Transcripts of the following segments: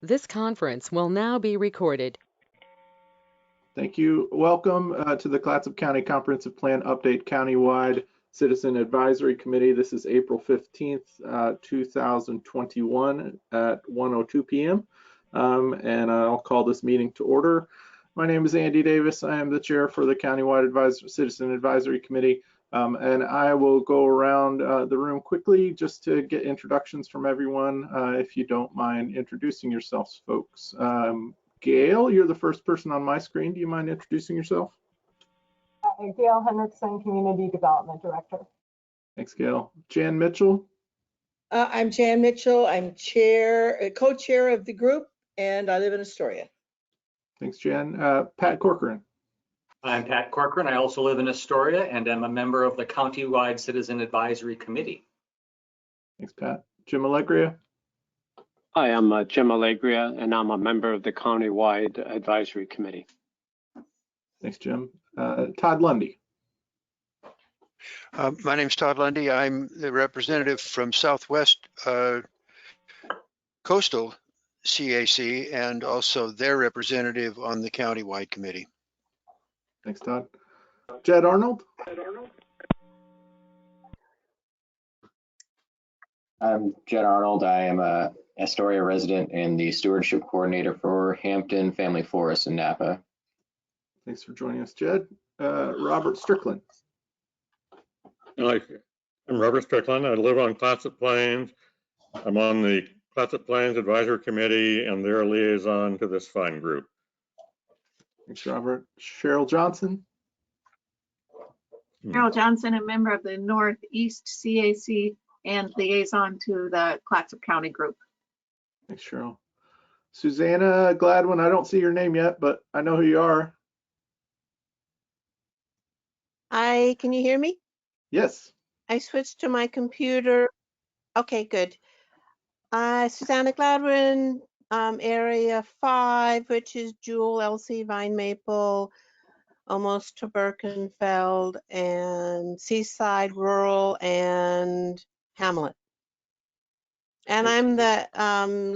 This conference will now be recorded. Thank you. Welcome to the Clatsop County Comprehensive Plan Update Countywide Citizen Advisory Committee. This is April 15th, 2021 at 1:02 p.m. And I'll call this meeting to order. My name is Andy Davis. I am the chair for the Countywide Citizen Advisory Committee. And I will go around the room quickly just to get introductions from everyone. If you don't mind introducing yourselves, folks. Gail, you're the first person on my screen. Do you mind introducing yourself? Hi, Gail Hendrickson, Community Development Director. Thanks, Gail. Jan Mitchell. I'm Jan Mitchell. I'm co-chair of the group, and I live in Astoria. Thanks, Jan. Pat Corcoran. I'm Pat Corcoran. I also live in Astoria and am a member of the Countywide Citizen Advisory Committee. Thanks, Pat. Jim Allegria. Hi, I'm Jim Allegria, and I'm a member of the Countywide Advisory Committee. Thanks, Jim. Todd Lundy. My name's Todd Lundy. I'm the representative from Southwest Coastal CAC and also their representative on the Countywide Committee. Thanks, Todd. Jed Arnold. I'm Jed Arnold. I am a Astoria resident and the stewardship coordinator for Hampton Family Forest in Napa. Thanks for joining us, Jed. Robert Strickland. I'm Robert Strickland. I live on Clatsop Plains. I'm on the Clatsop Plains Advisory Committee and their liaison to this fine group. Thanks, Robert. Cheryl Johnson. Cheryl Johnson, a member of the Northeast CAC and liaison to the Clatsop County group. Thanks, Cheryl. Susanna Gladwin, I don't see your name yet, but I know who you are. Hi, can you hear me? Yes. I switched to my computer. Okay, good. Susanna Gladwin, Area 5, which is Jewel, LC, Vine Maple, almost to Birkenfeld, and Seaside, Rural, and Hamlet. And I'm the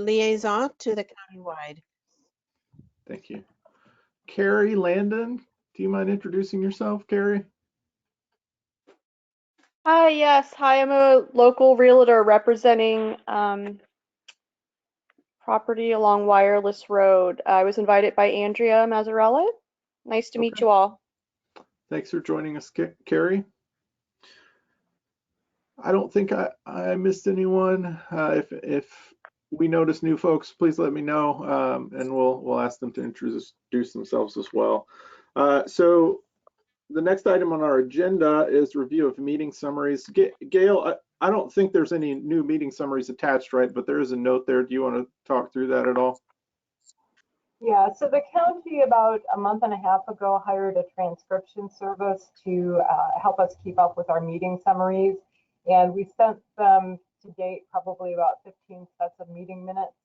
liaison to the countywide. Thank you. Carrie Landon, do you mind introducing yourself, Carrie? Hi, yes. Hi, I'm a local realtor representing property along Wireless Road. I was invited by Andrea Mazzarella. Nice to meet you all. Thanks for joining us, Carrie. I don't think I missed anyone. If we notice new folks, please let me know, and we'll ask them to introduce themselves as well. So the next item on our agenda is review of meeting summaries. Gail, I don't think there's any new meeting summaries attached, right? But there is a note there. Do you want to talk through that at all? Yeah, so the county about a month and a half ago hired a transcription service to help us keep up with our meeting summaries. And we sent them to date probably about 15 sets of meeting minutes.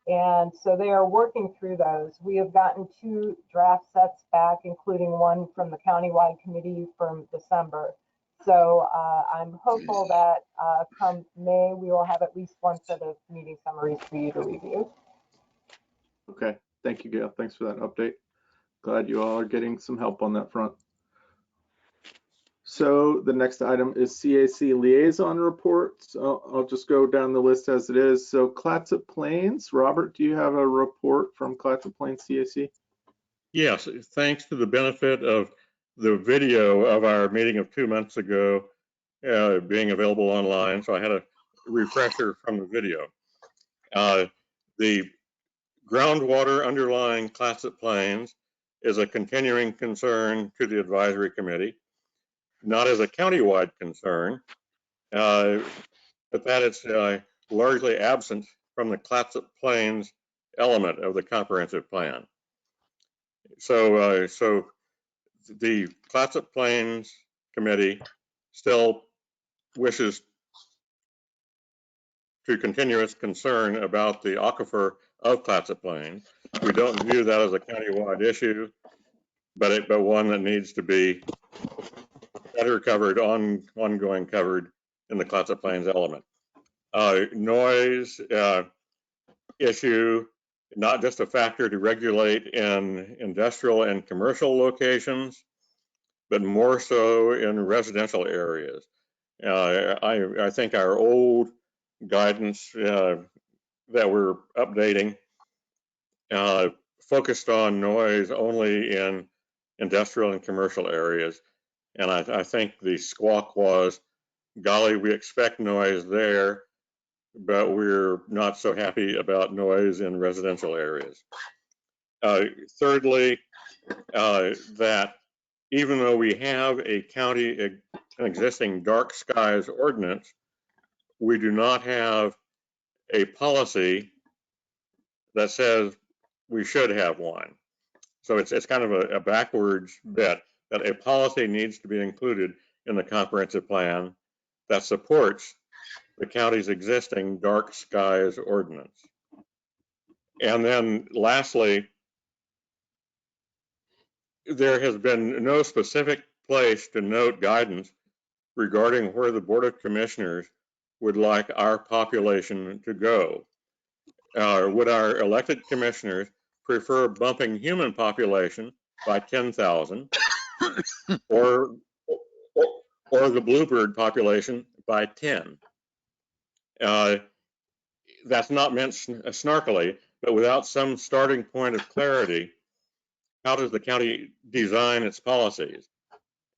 And so they are working through those. We have gotten 2 draft sets back, including one from the countywide committee from December. So I'm hopeful that come May, we will have at least 1 set of meeting summaries for you to review. Okay, thank you, Gail. Thanks for that update. Glad you all are getting some help on that front. So the next item is CAC Liaison Reports. I'll just go down the list as it is. So Clatsop Plains, Robert, do you have a report from Clatsop Plains CAC? Yes, thanks to the benefit of the video of our meeting of 2 months ago being available online. So I had a refresher from the video. The groundwater underlying Clatsop Plains is a continuing concern to the advisory committee. Not as a countywide concern, but that it's largely absent from the Clatsop Plains element of the comprehensive plan. So, the Clatsop Plains committee still wishes to continue its concern about the aquifer of Clatsop Plains. We don't view that as a countywide issue, but one that needs to be better covered, ongoing covered in the Clatsop Plains element. Noise issue not just a factor to regulate in industrial and commercial locations, but more so in residential areas. I think our old guidance that we're updating focused on noise only in industrial and commercial areas. And I think the squawk was, golly, we expect noise there, but we're not so happy about noise in residential areas. Thirdly, that even though we have an existing dark skies ordinance, we do not have a policy that says we should have one. So it's kind of a backwards bit that a policy needs to be included in the comprehensive plan that supports the county's existing dark skies ordinance. And then lastly, there has been no specific place to note guidance regarding where the Board of Commissioners would like our population to go. Would our elected commissioners prefer bumping human population by 10,000 or the bluebird population by 10? That's not meant snarkily, but without some starting point of clarity, how does the county design its policies?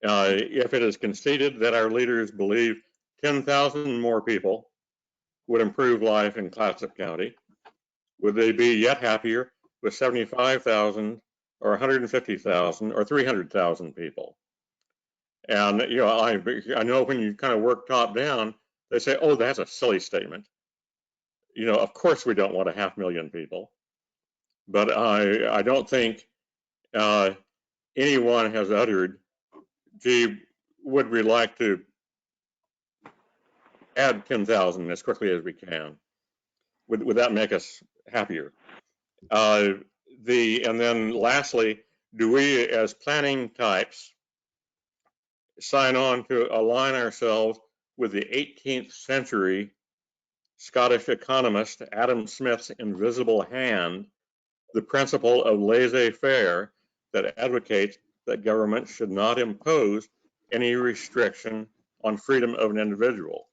If it is conceded that our leaders believe 10,000 more people would improve life in Clatsop County, would they be yet happier with 75,000 or 150,000 or 300,000 people? And you know, I know when you kind of work top down, they say, oh, that's a silly statement. You know, of course we don't want 500,000 people, but I don't think anyone has uttered, gee, would we like to add 10,000 as quickly as we can? Would that make us happier? And then lastly, do we as planning types sign on to align ourselves with the 18th century Scottish economist Adam Smith's invisible hand, the principle of laissez-faire that advocates that government should not impose any restriction on freedom of an individual?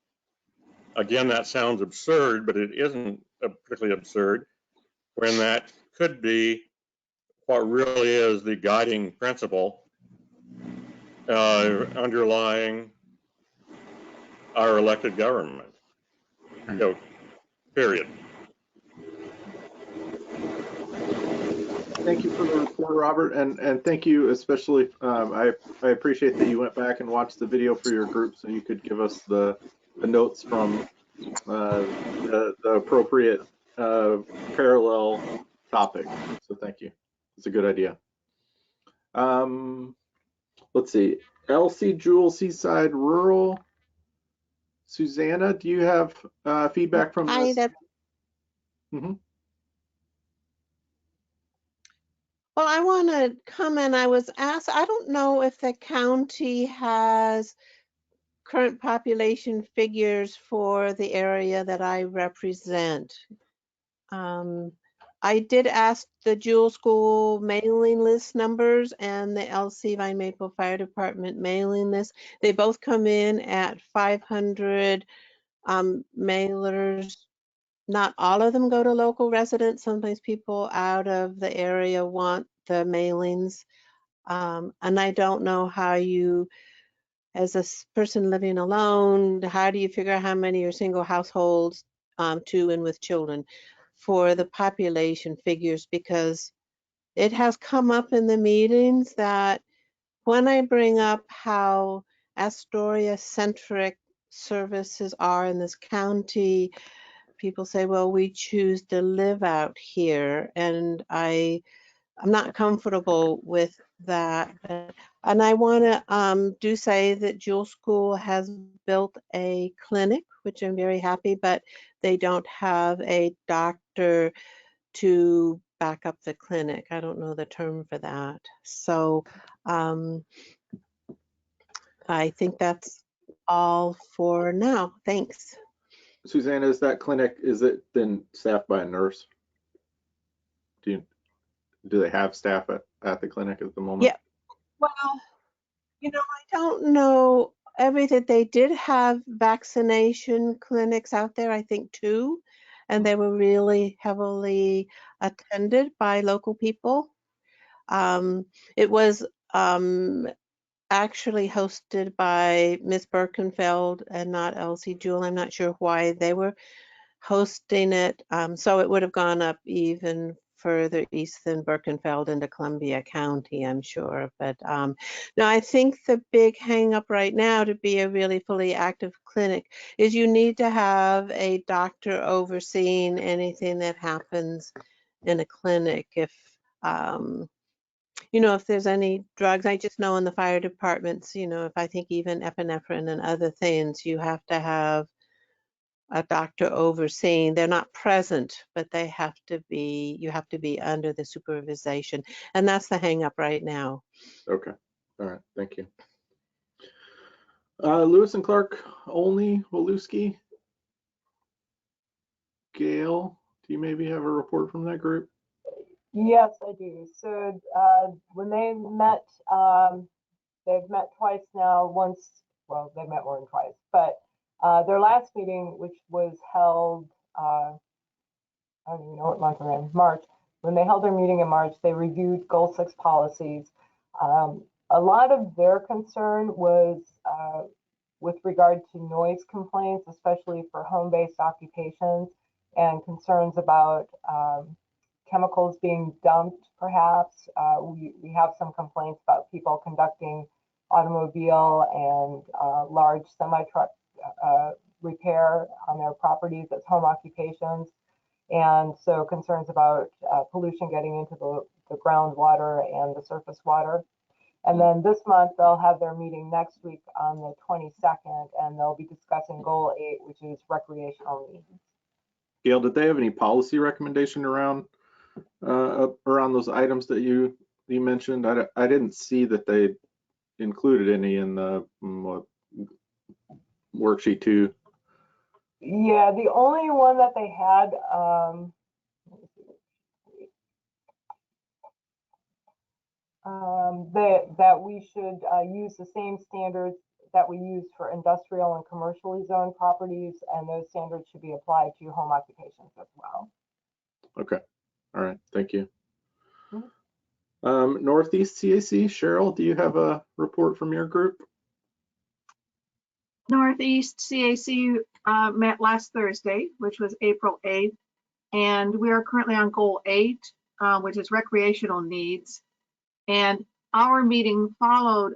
Again, that sounds absurd, but it isn't particularly absurd when that could be what really is the guiding principle underlying our elected government. You know, period. Thank you for the report, Robert, and thank you especially. I appreciate that you went back and watched the video for your group so you could give us the notes from the appropriate parallel topic. So thank you. It's a good idea. Let's see. Elsie, Jewel, Seaside, Rural. Susanna, do you have feedback from this? Well, I want to comment. I was asked, I don't know if the county has current population figures for the area that I represent. I did ask the Jewel School mailing list numbers and the LC Vine Maple Fire Department mailing list. They both come in at 500 mailers. Not all of them go to local residents. Sometimes people out of the area want the mailings. And I don't know how you, as a person living alone, how do you figure out how many are single households, to and with children, for the population figures, because it has come up in the meetings that when I bring up how Astoria-centric services are in this county, people say, well, we choose to live out here, and I'm not comfortable with that. And I want to do say that Jewel School has built a clinic, which I'm very happy, but they don't have a doctor to back up the clinic. I don't know the term for that. So I think that's all for now. Thanks. Susanna, is that clinic, is it then staffed by a nurse? do they have staff at the clinic at the moment? Yeah. Well, I don't know everything. They did have vaccination clinics out there, I think 2, and they were really heavily attended by local people. It was actually hosted by Ms. Birkenfeld and not Elsie Jewell. I'm not sure why they were hosting it. So it would have gone up even further east than Birkenfeld into Columbia County, I'm sure. But no, I think the big hang up right now to be a really fully active clinic is you need to have a doctor overseeing anything that happens in a clinic. If if there's any drugs, I just know in the fire departments, if I think even epinephrine and other things, you have to have a doctor overseeing. They're not present, but you have to be under the supervision. And that's the hang up right now. Okay. All right. Thank you. Lewis and Clark only, Waluski. Gail, do you maybe have a report from that group? Yes, I do. So when they met, they've met twice now. Once, well, they met more than twice, but their last meeting, which was held, I don't even know what month we're in, March. When they held their meeting in March, they reviewed Goal 6 policies. A lot of their concern was with regard to noise complaints, especially for home-based occupations, and concerns about chemicals being dumped, perhaps. We have some complaints about people conducting automobile and large semi-truck repair on their properties as home occupations. And so concerns about pollution getting into the groundwater and the surface water. And then this month, they'll have their meeting next week on the 22nd, and they'll be discussing Goal 8, which is recreational needs. Gail, did they have any policy recommendation around those items that you mentioned? I didn't see that they included any in the worksheet 2. Yeah, the only one that they had, that we should use the same standards that we use for industrial and commercially zoned properties, and those standards should be applied to home occupations as well. Okay. All right. Thank you. Northeast CAC, Cheryl, do you have a report from your group? Northeast CAC met last Thursday, which was April 8th, and we are currently on Goal 8, which is recreational needs. And our meeting followed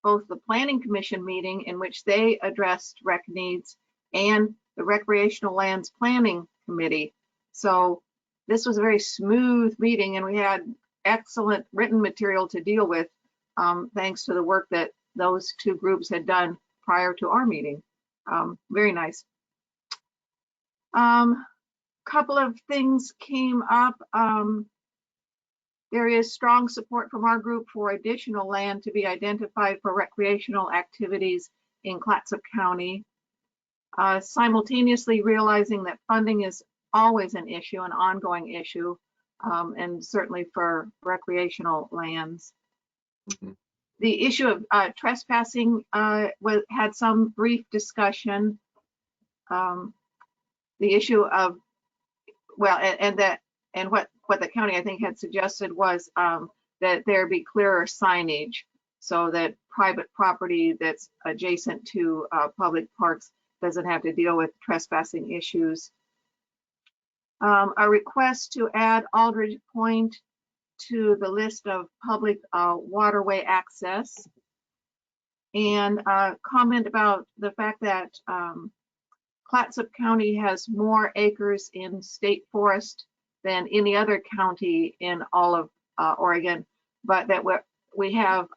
both the Planning Commission meeting, in which they addressed rec needs, and the Recreational Lands Planning Committee. So this was a very smooth meeting, and we had excellent written material to deal with, thanks to the work that those 2 groups had done prior to our meeting. Very nice. Couple of things came up. There is strong support from our group for additional land to be identified for recreational activities in Clatsop County, simultaneously realizing that funding is always an issue, an ongoing issue, and certainly for recreational lands. Mm-hmm. The issue of trespassing had some brief discussion. The issue of, well, and what the county, I think, had suggested was that there be clearer signage so that private property that's adjacent to public parks doesn't have to deal with trespassing issues. A request to add Aldridge Point to the list of public waterway access, and comment about the fact that Clatsop County has more acres in state forest than any other county in all of Oregon, but that we have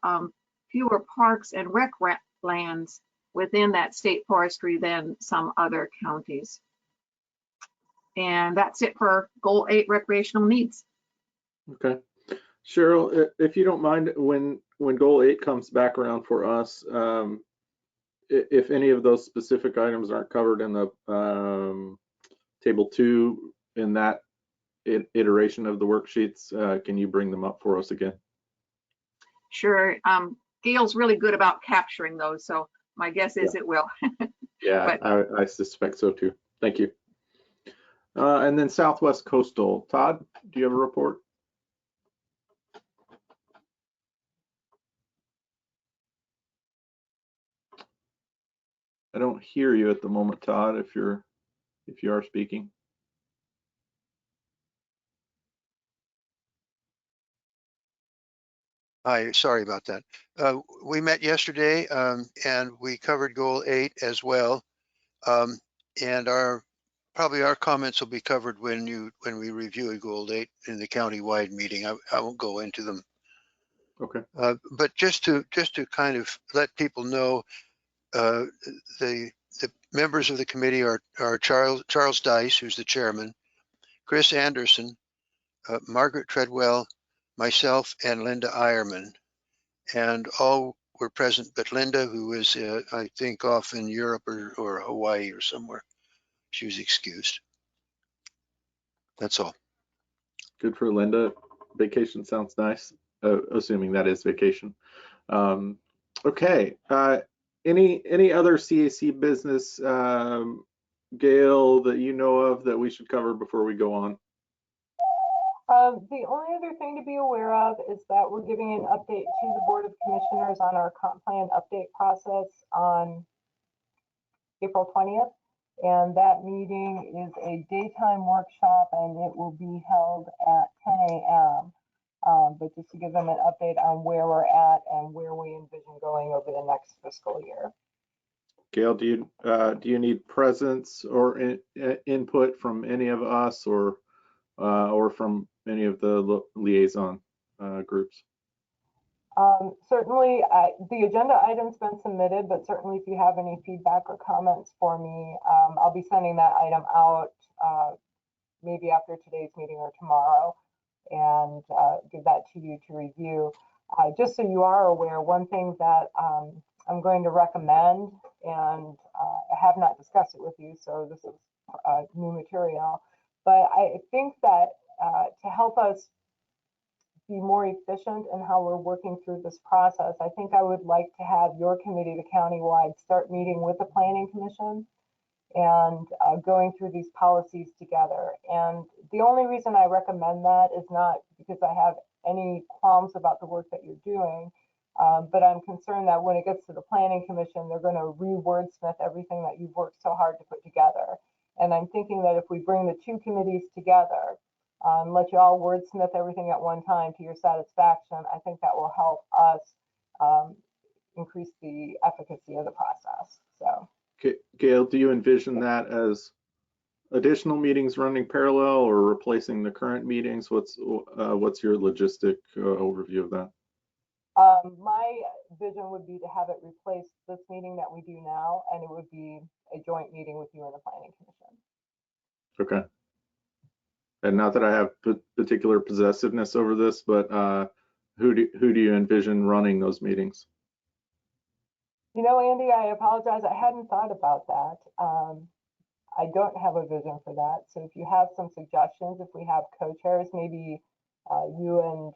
fewer parks and rec lands within that state forestry than some other counties. And that's it for Goal 8 recreational needs. Okay. Cheryl, if you don't mind, when Goal 8 comes back around for us, if any of those specific items aren't covered in the table 2 in that iteration of the worksheets. Can you bring them up for us again? Sure. Gail's really good about capturing those, so my guess is it will. Yeah, But, I suspect so too. Thank you. And then Southwest Coastal. Todd, do you have a report? I don't hear you at the moment, Todd, if you are speaking. Hi, sorry about that. We met yesterday and we covered goal 8 as well. And probably our comments will be covered when we review goal 8 in the county-wide meeting. I won't go into them. Okay. But just to kind of let people know, the members of the committee are Charles Dice, who's the chairman, Chris Anderson, Margaret Treadwell, myself, and Linda Eierman. And all were present but Linda, who is, I think, off in Europe or Hawaii or somewhere. She was excused. That's all. Good for Linda. Vacation sounds nice, assuming that is vacation. Okay. Any other CAC business, Gail, that you know of that we should cover before we go on? The only other thing to be aware of is that we're giving an update to the Board of Commissioners on our comp plan update process on April 20th. And that meeting is a daytime workshop and it will be held at 10 a.m. But just to give them an update on where we're at and where we envision going over the next fiscal year. Gail, do you need presence or input from any of us or from any of the liaison groups? Certainly, the agenda item's been submitted, but certainly if you have any feedback or comments for me, I'll be sending that item out maybe after today's meeting or tomorrow and give that to you to review. Just so you are aware, one thing that I'm going to recommend, and I have not discussed it with you, so this is new material, but I think that to help us be more efficient in how we're working through this process, I think I would like to have your committee, the countywide, start meeting with the Planning Commission and going through these policies together. And the only reason I recommend that is not because I have any qualms about the work that you're doing, but I'm concerned that when it gets to the Planning Commission, they're going to re-wordsmith everything that you've worked so hard to put together. And I'm thinking that if we bring the two committees together, let you all wordsmith everything at one time to your satisfaction, I think that will help us increase the efficacy of the process. So, Gail, do you envision that as additional meetings running parallel or replacing the current meetings? What's your logistic overview of that? My vision would be to have it replace this meeting that we do now, and it would be a joint meeting with you and the Planning Commission. Okay. And not that I have particular possessiveness over this, but who do you envision running those meetings? You know, Andy, I apologize. I hadn't thought about that. I don't have a vision for that. So if you have some suggestions, if we have co-chairs, maybe you and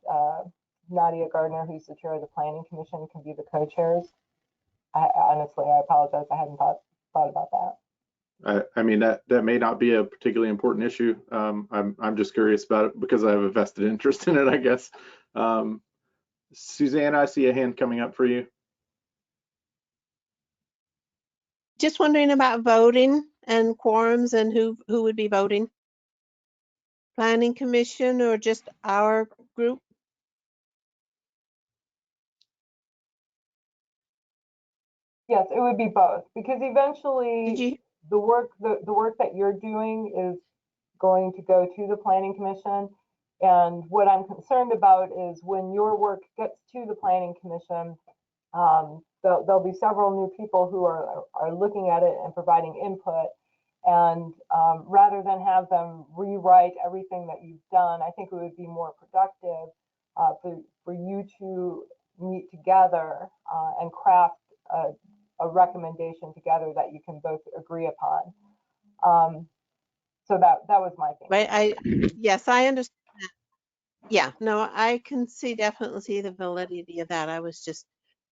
Nadia Gardner, who's the chair of the Planning Commission, can be the co-chairs. Honestly, I apologize. I hadn't thought about that. I mean, that may not be a particularly important issue. I'm just curious about it because I have a vested interest in it, I guess. Suzanne, I see a hand coming up for you. Just wondering about voting and quorums and who would be voting. Planning Commission or just our group? Yes, it would be both, because eventually the work that you're doing is going to go to the Planning Commission. And what I'm concerned about is when your work gets to the Planning Commission, there'll be several new people who are looking at it and providing input. And rather than have them rewrite everything that you've done, I think it would be more productive for you to meet together and craft a recommendation together that you can both agree upon. So that was my thing. Right, yes, I understand that. Yeah, no, I can definitely see the validity of that. I was just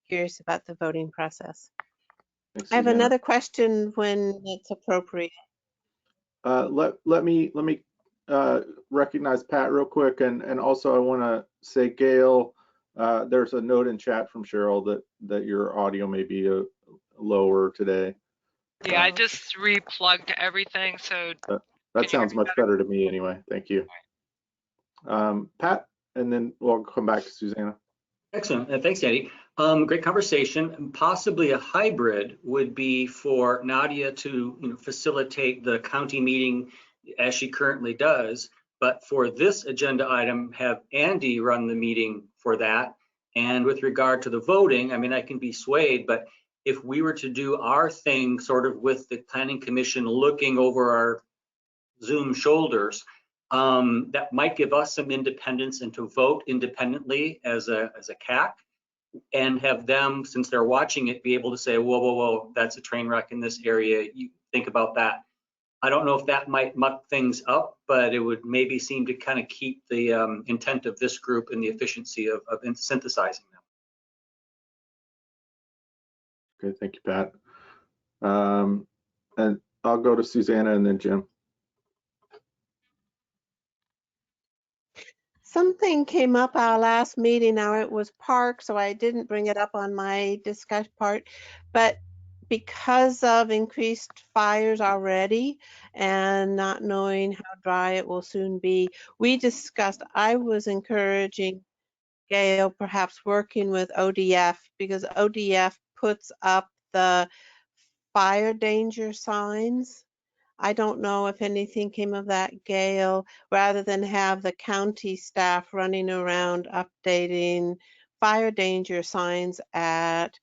curious about the voting process. Thanks, I have Susanna. another question when it's appropriate. Let me recognize Pat real quick, and also I want to say, Gail, there's a note in chat from Cheryl that your audio may be lower today. Yeah, I just replugged everything, so That sounds much better to me anyway. Thank you. Pat, and then we'll come back to Susanna. Excellent. Thanks, Andy. Great conversation. Possibly a hybrid would be for Nadia to facilitate the county meeting as she currently does. But for this agenda item, have Andy run the meeting for that. And with regard to the voting, I mean, I can be swayed, but if we were to do our thing sort of with the Planning Commission looking over our Zoom shoulders, that might give us some independence and to vote independently as a CAC, and have them, since they're watching it, be able to say, whoa, whoa, whoa, that's a train wreck in this area. You think about that. I don't know if that might muck things up, but it would maybe seem to kind of keep the intent of this group and the efficiency of synthesizing them. Okay, thank you, Pat. And I'll go to Susanna and then Jim. Something came up our last meeting. Now it was park, so I didn't bring it up on my discussion part, but because of increased fires already and not knowing how dry it will soon be, we discussed, I was encouraging Gail perhaps working with ODF, because ODF puts up the fire danger signs. I don't know if anything came of that, Gail, rather than have the county staff running around updating fire danger signs at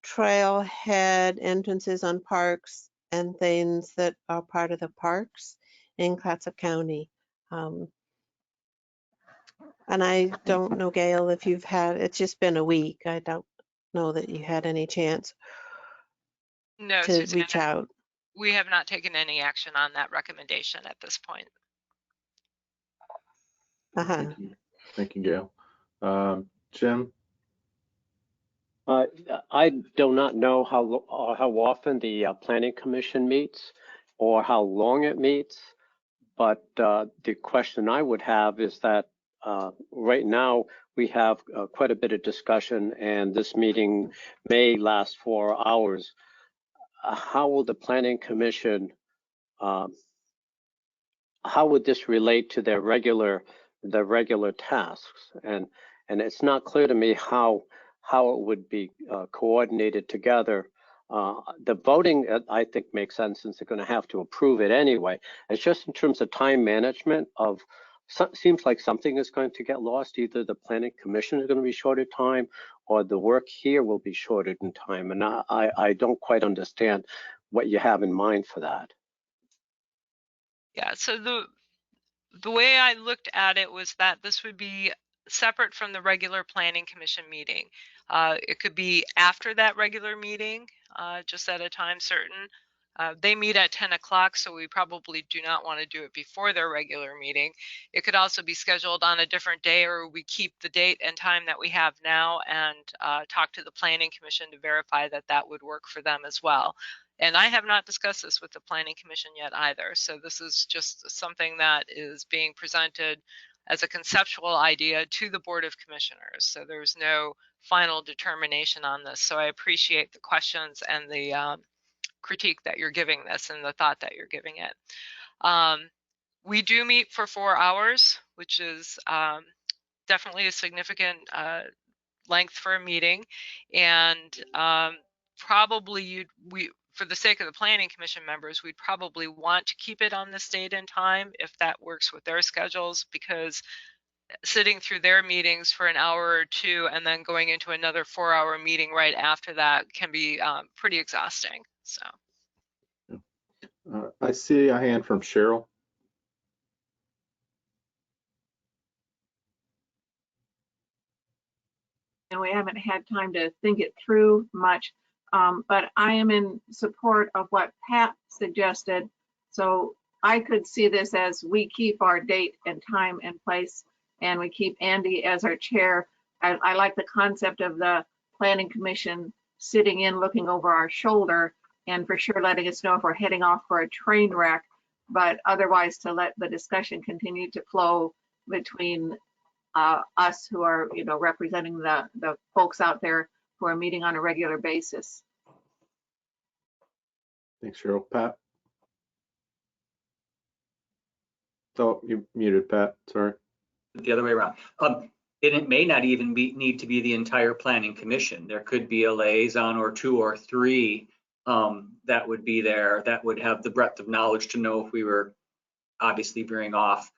trailhead entrances on parks and things that are part of the parks in Clatsop County. And I don't know, Gail, if you've had, it's just been a week. I don't know that you had any chance no, to Susanna, reach out. we have not taken any action on that recommendation at this point. Thank you, Gail. Jim? I do not know how often the Planning Commission meets or how long it meets, but the question I would have is that right now we have quite a bit of discussion, and this meeting may last 4 hours. How will the Planning Commission, how would this relate to their regular tasks? And it's not clear to me how it would be coordinated together. The voting, I think, makes sense since they're going to have to approve it anyway. It's just in terms of time management of, seems like something is going to get lost. Either the Planning Commission is going to be short of time, or the work here will be shorted in time. And I don't quite understand what you have in mind for that. Yeah, so the way I looked at it was that this would be separate from the regular Planning Commission meeting. It could be after that regular meeting, just at a time certain. They meet at 10 o'clock, so we probably do not want to do it before their regular meeting. It could also be scheduled on a different day, or we keep the date and time that we have now and talk to the Planning Commission to verify that that would work for them as well. And I have not discussed this with the Planning Commission yet either. So this is just something that is being presented as a conceptual idea to the Board of Commissioners. So there's no final determination on this. So I appreciate the questions and the critique that you're giving this and the thought that you're giving it. We do meet for 4 hours, which is definitely a significant length for a meeting. And probably for the sake of the Planning Commission members, we'd probably want to keep it on this date and time if that works with their schedules, because sitting through their meetings for an hour or two and then going into another 4-hour meeting right after that can be pretty exhausting. So I see a hand from Cheryl. And we haven't had time to think it through much, but I am in support of what Pat suggested. So I could see this as we keep our date and time and place, and we keep Andy as our chair. I like the concept of the planning commission sitting in, looking over our shoulder, and for sure letting us know if we're heading off for a train wreck, but otherwise to let the discussion continue to flow between us who are, representing the folks out there who are meeting on a regular basis. Thanks, Cheryl. Pat? Oh, you muted, Pat. Sorry. The other way around. And it may not even need to be the entire planning commission. There could be a liaison or two or three that would be there, that would have the breadth of knowledge to know if we were obviously veering off,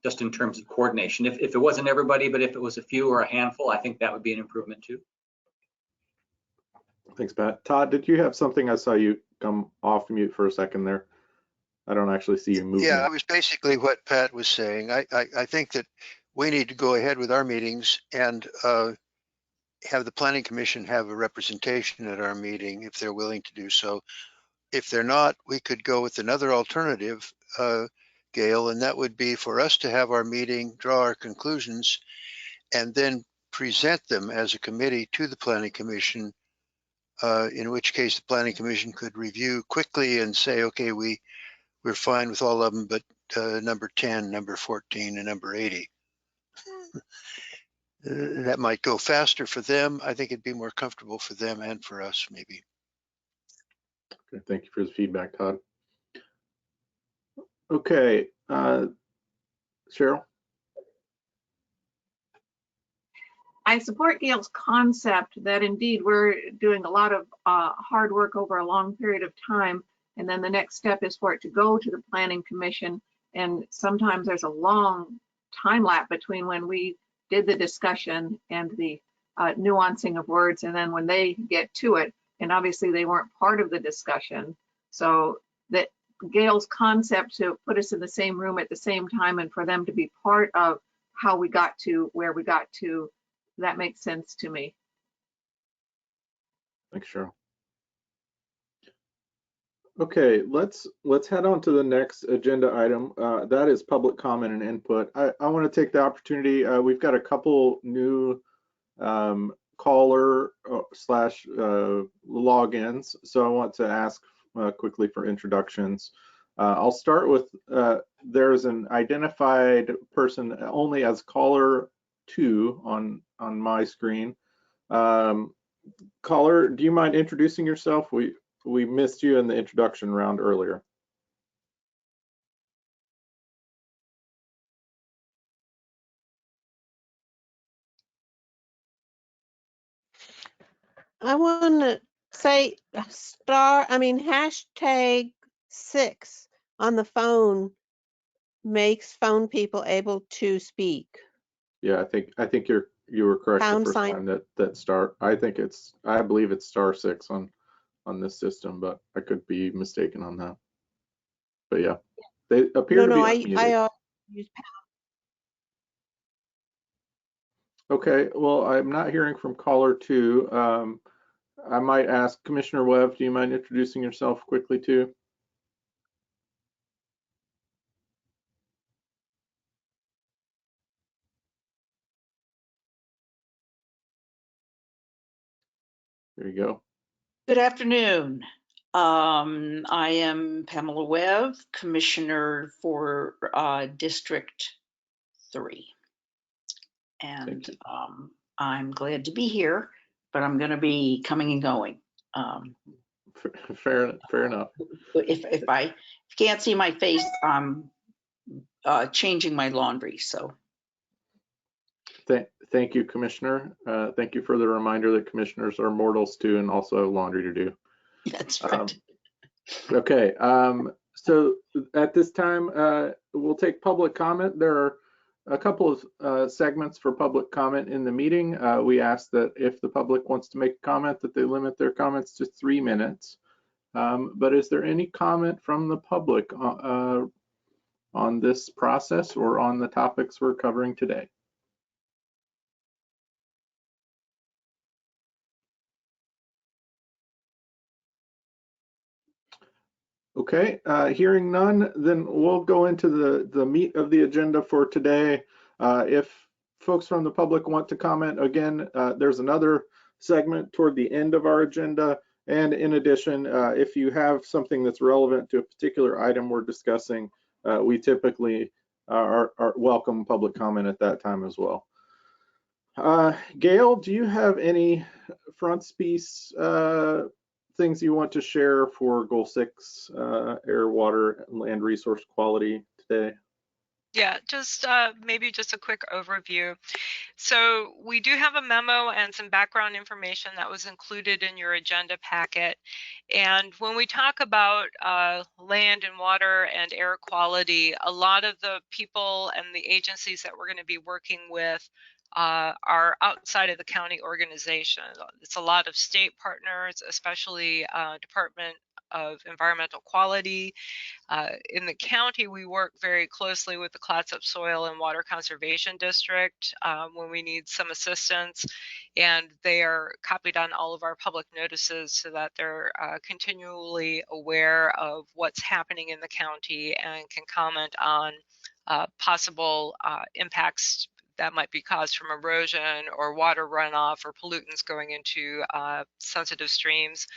just in terms of coordination. If it wasn't everybody, but if it was a few or a handful, I think that would be an improvement too. Thanks, Pat. Todd, did you have something? I saw you come off mute for a second there. I don't actually see you moving. Yeah, it was basically what Pat was saying. I think that we need to go ahead with our meetings and have the planning commission have a representation at our meeting if they're willing to do so. If they're not, we could go with another alternative, Gail, and that would be for us to have our meeting, draw our conclusions, and then present them as a committee to the planning commission, in which case the planning commission could review quickly and say, okay, we're fine with all of them, but number 10, number 14, and number 80. That might go faster for them. I think it'd be more comfortable for them and for us, maybe. Okay, thank you for the feedback, Todd. Okay, Cheryl? I support Gail's concept that indeed we're doing a lot of hard work over a long period of time, and then the next step is for it to go to the planning commission, and sometimes there's a long time lapse between when we did the discussion and the nuancing of words, and then when they get to it, and obviously they weren't part of the discussion. So that Gail's concept to put us in the same room at the same time and for them to be part of how we got to where we got to, that makes sense to me. Thanks, Cheryl. Okay, let's head on to the next agenda item. That is public comment and input. I want to take the opportunity. We've got a couple new caller slash logins, so I want to ask quickly for introductions. I'll start with there's an identified person only as caller 2 on my screen. Caller, do you mind introducing yourself? We missed you in the introduction round earlier. I want to say #6 on the phone makes phone people able to speak. Yeah, I think you were correct the first # time that star. I believe it's *6 on this system, but I could be mistaken on that. But yeah, they appear to be unmuted. I use Okay, well, I'm not hearing from caller 2. I might ask Commissioner Webb, do you mind introducing yourself quickly too? There you go. Good afternoon. I am Pamela Webb, Commissioner for District 3. And I'm glad to be here, but I'm going to be coming and going. Fair enough. If you can't see my face, I'm changing my laundry. So. Thank you, Commissioner. Thank you for the reminder that commissioners are mortals too and also have laundry to do. That's right. Okay, so at this time, we'll take public comment. There are a couple of segments for public comment in the meeting. We ask that if the public wants to make a comment, that they limit their comments to 3 minutes. But is there any comment from the public on this process or on the topics we're covering today? Okay, hearing none, then we'll go into the meat of the agenda for today. If folks from the public want to comment, again, there's another segment toward the end of our agenda. And in addition, if you have something that's relevant to a particular item we're discussing, we typically are welcome public comment at that time as well. Gail, do you have any frontispiece things you want to share for Goal 6, air, water, and land resource quality today? Yeah, just maybe just a quick overview. So we do have a memo and some background information that was included in your agenda packet. And when we talk about land and water and air quality, a lot of the people and the agencies that we're going to be working with are outside of the county organization. It's a lot of state partners, especially Department of Environmental Quality. In the county, we work very closely with the Clatsop Soil and Water Conservation District when we need some assistance, and they are copied on all of our public notices so that they're continually aware of what's happening in the county and can comment on possible impacts that might be caused from erosion or water runoff or pollutants going into sensitive streams.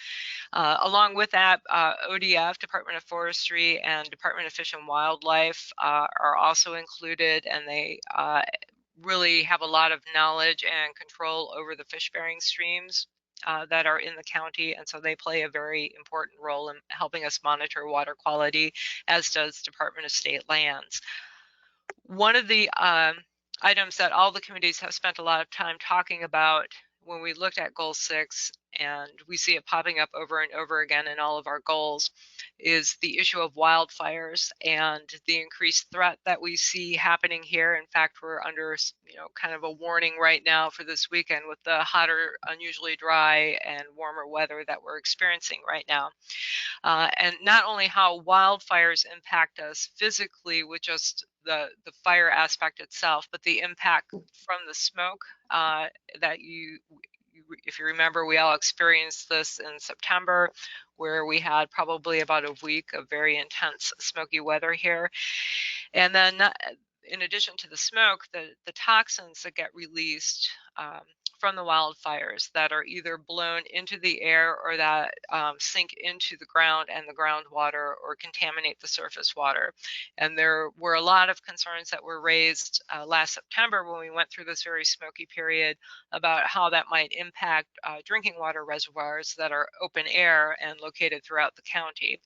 Along with that, ODF, Department of Forestry, and Department of Fish and Wildlife are also included, and they really have a lot of knowledge and control over the fish-bearing streams that are in the county, and so they play a very important role in helping us monitor water quality, as does Department of State Lands. One of the items that all the committees have spent a lot of time talking about when we looked at Goal 6, and we see it popping up over and over again in all of our goals, is the issue of wildfires and the increased threat that we see happening here. In fact, we're under, kind of a warning right now for this weekend with the hotter, unusually dry and warmer weather that we're experiencing right now. And not only how wildfires impact us physically with just the fire aspect itself, but the impact from the smoke that if you remember, we all experienced this in September, where we had probably about a week of very intense smoky weather here. And then in addition to the smoke, the toxins that get released from the wildfires that are either blown into the air or that sink into the ground and the groundwater or contaminate the surface water. And there were a lot of concerns that were raised last September when we went through this very smoky period about how that might impact drinking water reservoirs that are open air and located throughout the county.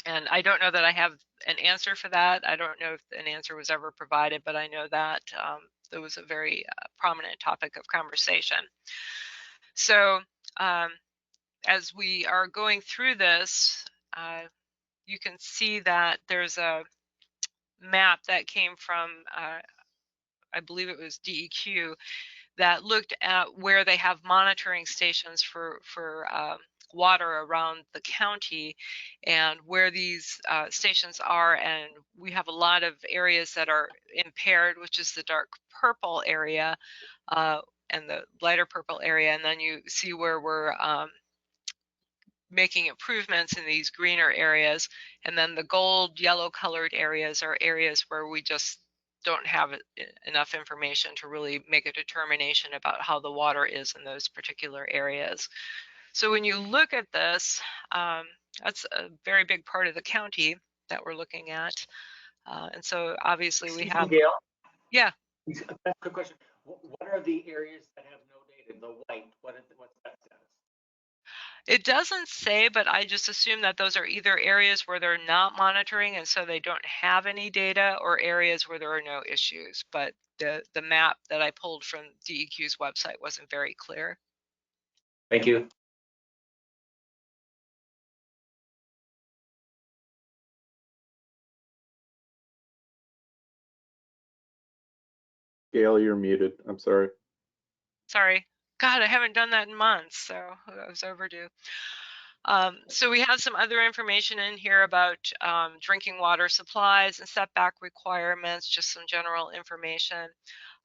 And I don't know that I have an answer for that. I don't know if an answer was ever provided, but I know that there was a very prominent topic of conversation. So as we are going through this, you can see that there's a map that came from, I believe it was DEQ, that looked at where they have monitoring stations for water around the county and where these stations are. And we have a lot of areas that are impaired, which is the dark purple area and the lighter purple area. And then you see where we're making improvements in these greener areas. And then the gold, yellow colored areas are areas where we just don't have enough information to really make a determination about how the water is in those particular areas. So when you look at this, that's a very big part of the county that we're looking at. And so obviously we have. Gail? Yeah. Quick question. What are the areas that have no data? The white, what's that status? It doesn't say, but I just assume that those are either areas where they're not monitoring and so they don't have any data, or areas where there are no issues. But the map that I pulled from DEQ's website wasn't very clear. Thank you. Gail, you're muted. I'm sorry. Sorry. God, I haven't done that in months, so I was overdue. So we have some other information in here about drinking water supplies and setback requirements, just some general information.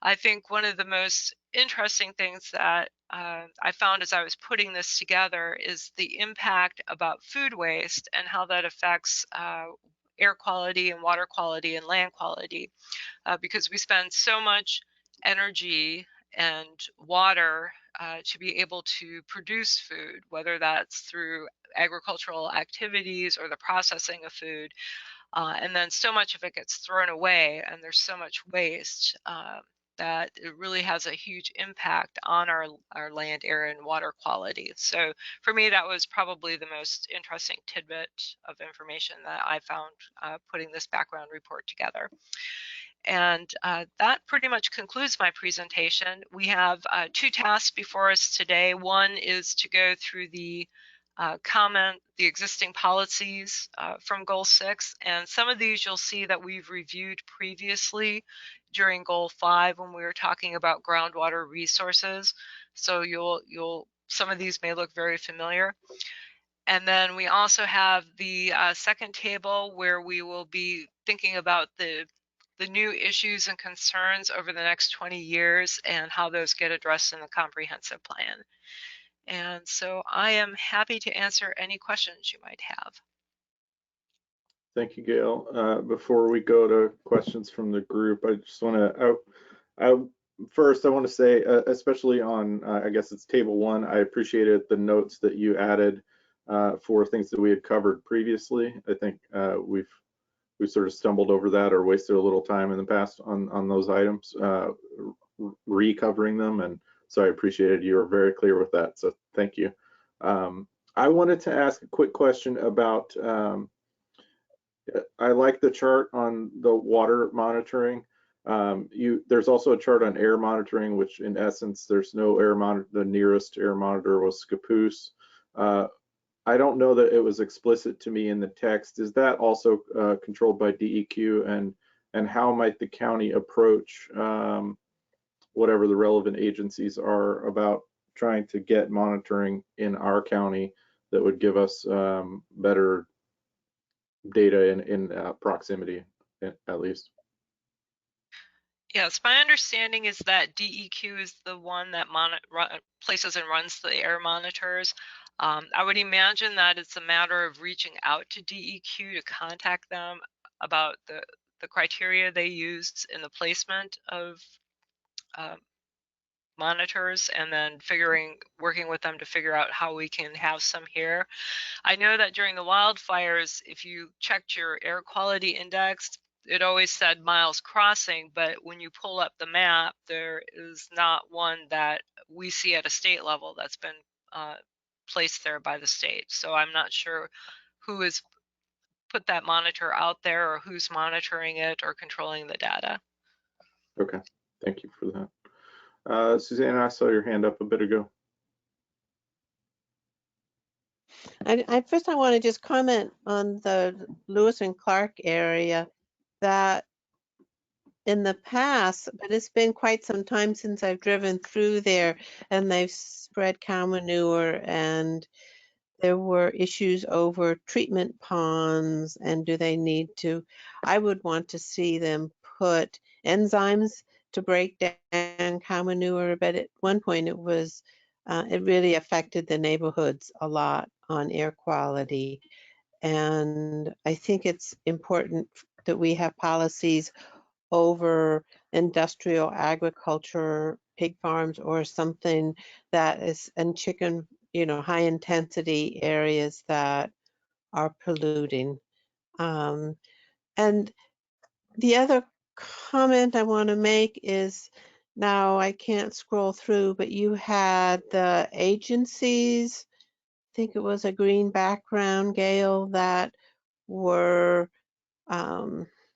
I think one of the most interesting things that I found as I was putting this together is the impact about food waste and how that affects air quality and water quality and land quality, because we spend so much energy and water to be able to produce food, whether that's through agricultural activities or the processing of food. And then so much of it gets thrown away, and there's so much waste that it really has a huge impact on our land, air, and water quality. So for me, that was probably the most interesting tidbit of information that I found putting this background report together. And that pretty much concludes my presentation. We have two tasks before us today. One is to go through the existing policies from Goal 6, and some of these you'll see that we've reviewed previously during Goal 5 when we were talking about groundwater resources. So some of these may look very familiar. And then we also have the second table where we will be thinking about the new issues and concerns over the next 20 years and how those get addressed in the comprehensive plan. And so I am happy to answer any questions you might have. Thank you, Gail. Before we go to questions from the group, I just want to, first I want to say, especially on, I guess it's table 1, I appreciated the notes that you added for things that we had covered previously. I think we've sort of stumbled over that or wasted a little time in the past on those items, recovering them, and so I appreciated you were very clear with that, so thank you. I wanted to ask a quick question about, I like the chart on the water monitoring. There's also a chart on air monitoring, which in essence, there's no air monitor. The nearest air monitor was Scappoose. I don't know that it was explicit to me in the text. Is that also controlled by DEQ, and how might the county approach whatever the relevant agencies are about trying to get monitoring in our county that would give us better data in proximity, at least? Yes, my understanding is that DEQ is the one that places and runs the air monitors. I would imagine that it's a matter of reaching out to DEQ to contact them about the criteria they used in the placement of monitors, and then working with them to figure out how we can have some here. I know that during the wildfires, if you checked your air quality index, it always said miles crossing, but when you pull up the map, there is not one that we see at a state level that's been placed there by the state. So I'm not sure who has put that monitor out there or who's monitoring it or controlling the data. Okay, thank you for that. Suzanne, I saw your hand up a bit ago. First, I want to just comment on the Lewis and Clark area, that in the past, but it's been quite some time since I've driven through there, and they've spread cow manure, and there were issues over treatment ponds, and do they need to, I would want to see them put enzymes to break down cow manure, but at one point it was, it really affected the neighborhoods a lot on air quality. And I think it's important that we have policies over industrial agriculture, pig farms, or something that is, and chicken, high intensity areas that are polluting. And the other comment I want to make is, now I can't scroll through, but you had the agencies, I think it was a green background, Gail, that were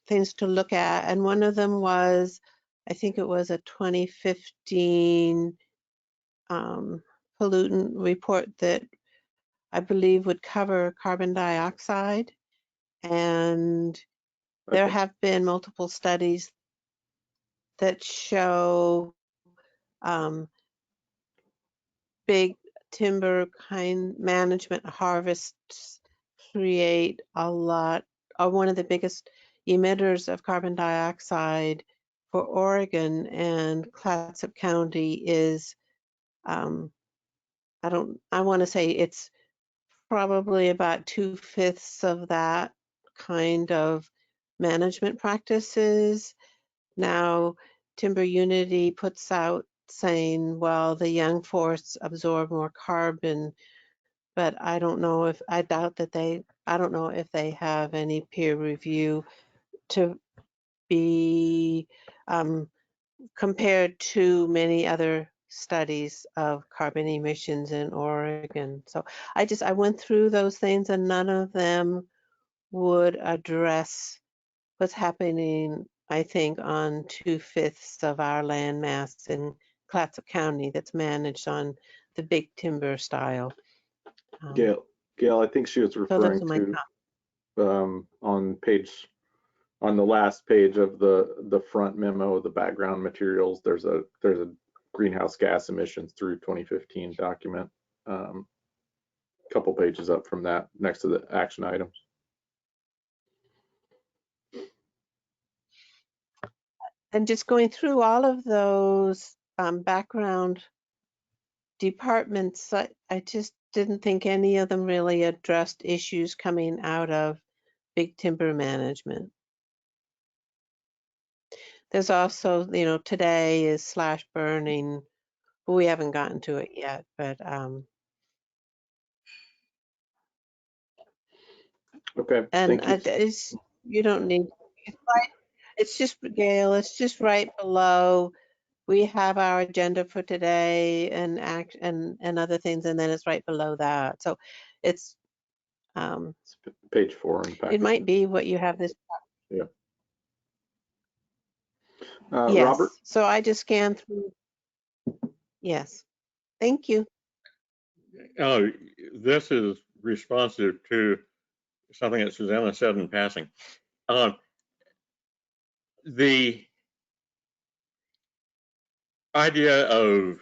things to look at. And one of them was, I think it was a 2015 pollutant report that I believe would cover carbon dioxide. And there have been multiple studies that show big timber kind management harvests create a lot, are one of the biggest emitters of carbon dioxide for Oregon, and Clatsop County is, I want to say it's probably about 2/5 of that kind of management practices. Now, Timber Unity puts out saying, well, the young forests absorb more carbon, but I don't know if, I doubt that I don't know if they have any peer review to be compared to many other studies of carbon emissions in Oregon. So I went through those things, and none of them would address what's happening, I think, on 2/5 of our land mass in Clatsop County that's managed on the big timber style. Gail, I think she was So referring those are my to comments. on the last page of the front memo, the background materials. There's a greenhouse gas emissions through 2015 document. Couple pages up from that, next to the action items. And just going through all of those background departments, I just didn't think any of them really addressed issues coming out of big timber management. There's also, today is slash burning. We haven't gotten to it yet, but okay. and Thank you. you don't need. It's just, Gail, it's just right below. We have our agenda for today and other things, and then it's right below that. So it's page 4 in the packet. It might be what you have this. Yeah. Yes. Robert? So I just scanned through. Yes. Thank you. This is responsive to something that Susanna said in passing. The idea of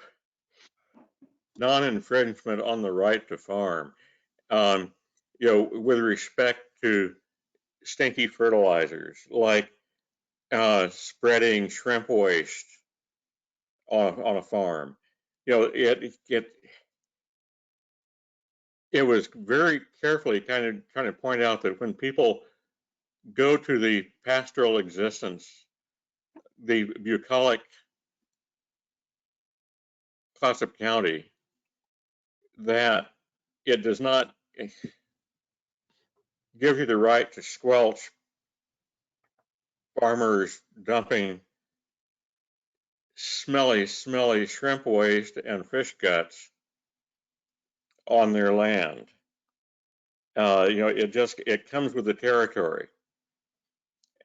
non-infringement on the right to farm, with respect to stinky fertilizers, like spreading shrimp waste on a farm. It was very carefully trying to point out that when people go to the pastoral existence, the bucolic Clatsop County, that it does not give you the right to squelch farmers dumping smelly shrimp waste and fish guts on their land. It comes with the territory,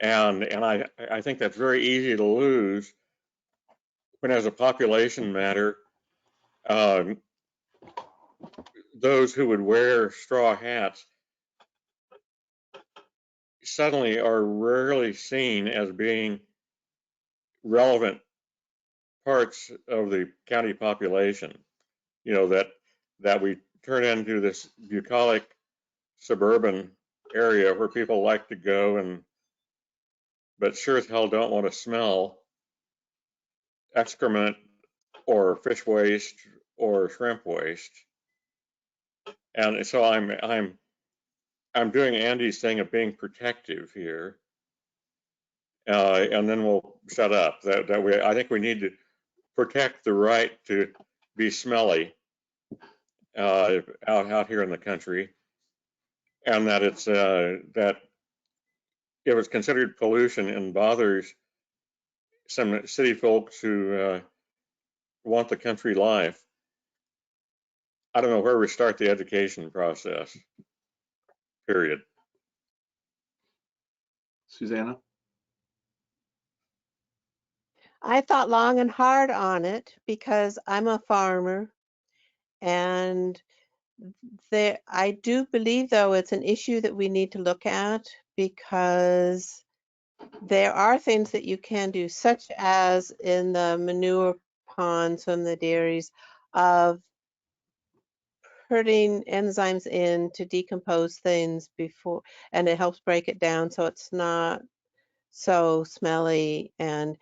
and I think that's very easy to lose when, as a population matter, those who would wear straw hats suddenly are rarely seen as being relevant parts of the county population. That we turn into this bucolic suburban area where people like to go, but sure as hell don't want to smell excrement or fish waste or shrimp waste. And so I'm doing Andy's thing of being protective here, and then we'll shut up. I think we need to protect the right to be smelly out here in the country, and that it's that it was considered pollution and bothers some city folks who want the country life. I don't know where we start the education process, period. Susanna? I thought long and hard on it because I'm a farmer, and I do believe, though, it's an issue that we need to look at, because there are things that you can do, such as in the manure ponds from the dairies, of putting enzymes in to decompose things before, and it helps break it down so it's not so smelly. And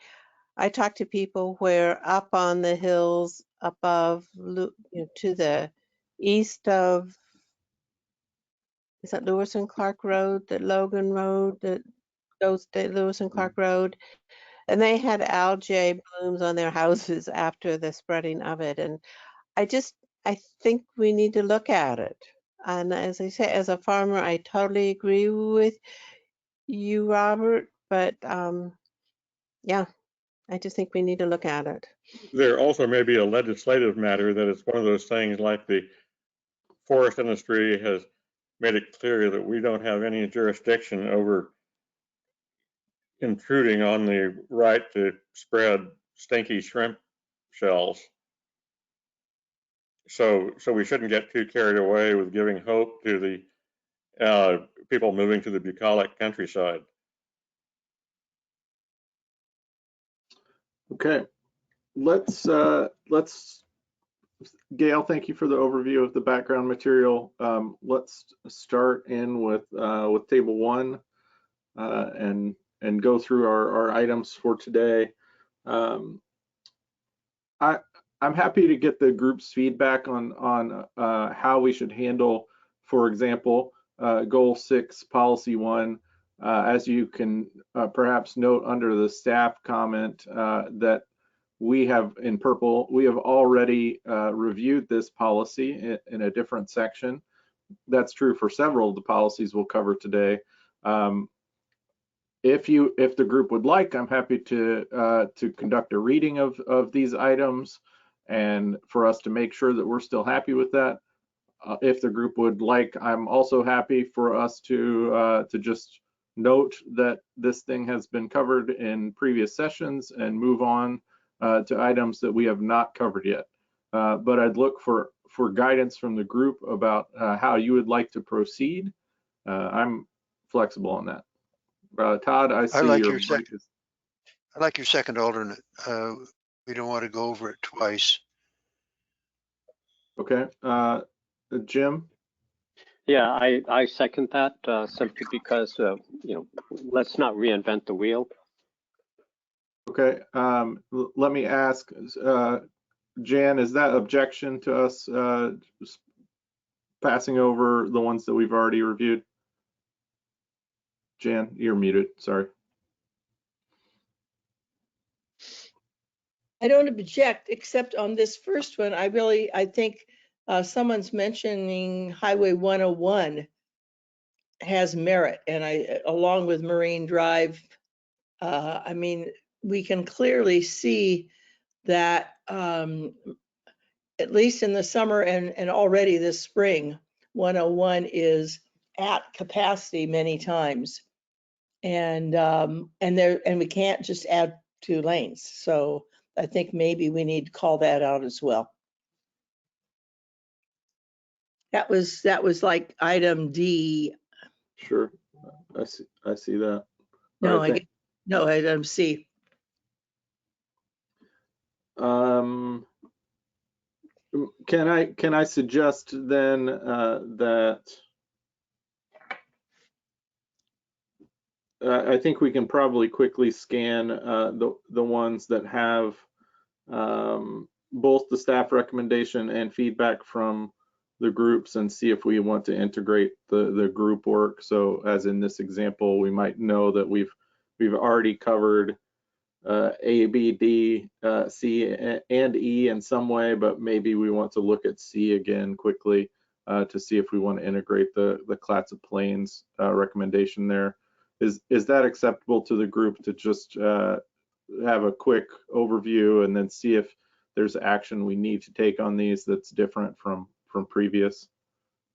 I talk to people where up on the hills above, to the east of, is that Lewis and Clark Road, that Logan Road that goes to Lewis and Clark Road? And they had algae blooms on their houses after the spreading of it. And I think we need to look at it. And as I say, as a farmer, I totally agree with you, Robert, but yeah, I just think we need to look at it. There also may be a legislative matter that it's one of those things like the forest industry has made it clear that we don't have any jurisdiction over intruding on the right to spread stinky shrimp shells. So we shouldn't get too carried away with giving hope to the people moving to the bucolic countryside. Okay, let's Gail, thank you for the overview of the background material. Let's start in with table 1 and go through our items for today. I'm happy to get the group's feedback on how we should handle, for example, Goal 6, Policy 1. As you can perhaps note under the staff comment that we have in purple, we have already reviewed this policy in a different section. That's true for several of the policies we'll cover today. If the group would like, I'm happy to conduct a reading of these items and for us to make sure that we're still happy with that. If the group would like, I'm also happy for us to just note that this thing has been covered in previous sessions and move on to items that we have not covered yet. But I'd look for guidance from the group about how you would like to proceed. I'm flexible on that. Todd, I see your mic is... I like your second alternate. We don't want to go over it twice. Okay, Jim? Yeah, I second that simply because, let's not reinvent the wheel. Okay, let me ask, Jan, is that objection to us passing over the ones that we've already reviewed? Jan, you're muted, sorry. I don't object, except on this first one, I think someone's mentioning Highway 101 has merit, and along with Marine Drive, I mean, we can clearly see that at least in the summer and already this spring, 101 is at capacity many times, and we can't just add 2 lanes. So I think maybe we need to call that out as well. That was like item D. Sure, I see that. No, right, no, item C. Can I suggest then that I think we can probably quickly scan the ones that have both the staff recommendation and feedback from the groups and see if we want to integrate the group work. So as in this example, we might know that we've already covered A, B, D, C, and E in some way, but maybe we want to look at C again quickly to see if we want to integrate the Clatsop Plains recommendation there. Is that acceptable to the group to just have a quick overview and then see if there's action we need to take on these that's different from previous?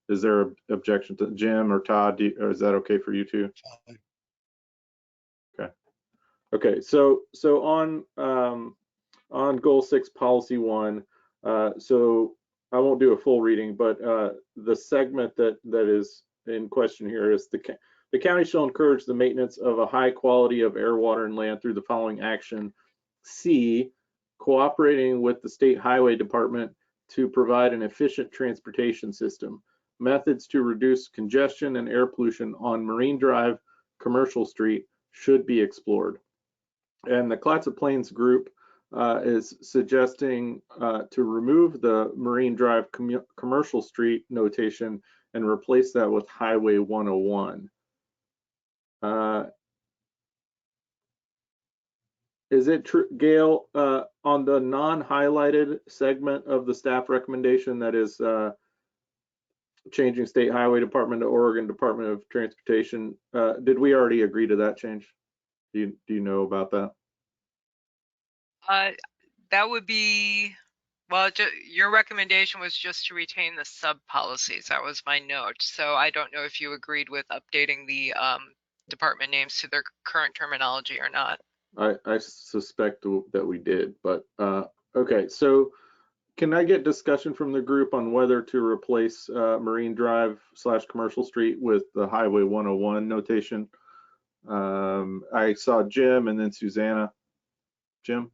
Is there an objection to Jim or Todd, or is that okay for you two? Okay, so on Goal 6, Policy 1, so I won't do a full reading, but the segment that is in question here is the county shall encourage the maintenance of a high quality of air, water, and land through the following action. C, cooperating with the State Highway Department to provide an efficient transportation system. Methods to reduce congestion and air pollution on Marine Drive, Commercial Street should be explored. And the Clatsop Plains group is suggesting to remove the Marine Drive Commercial Street notation and replace that with Highway 101. Is it true, Gail, on the non-highlighted segment of the staff recommendation that is changing State Highway Department to Oregon Department of Transportation, did we already agree to that change? Do you know about that? That would be, well, your recommendation was just to retain the sub policies. That was my note. So I don't know if you agreed with updating the department names to their current terminology or not. I suspect that we did, but okay. So can I get discussion from the group on whether to replace Marine Drive / Commercial Street with the Highway 101 notation? I saw Jim and then Susanna. Jim?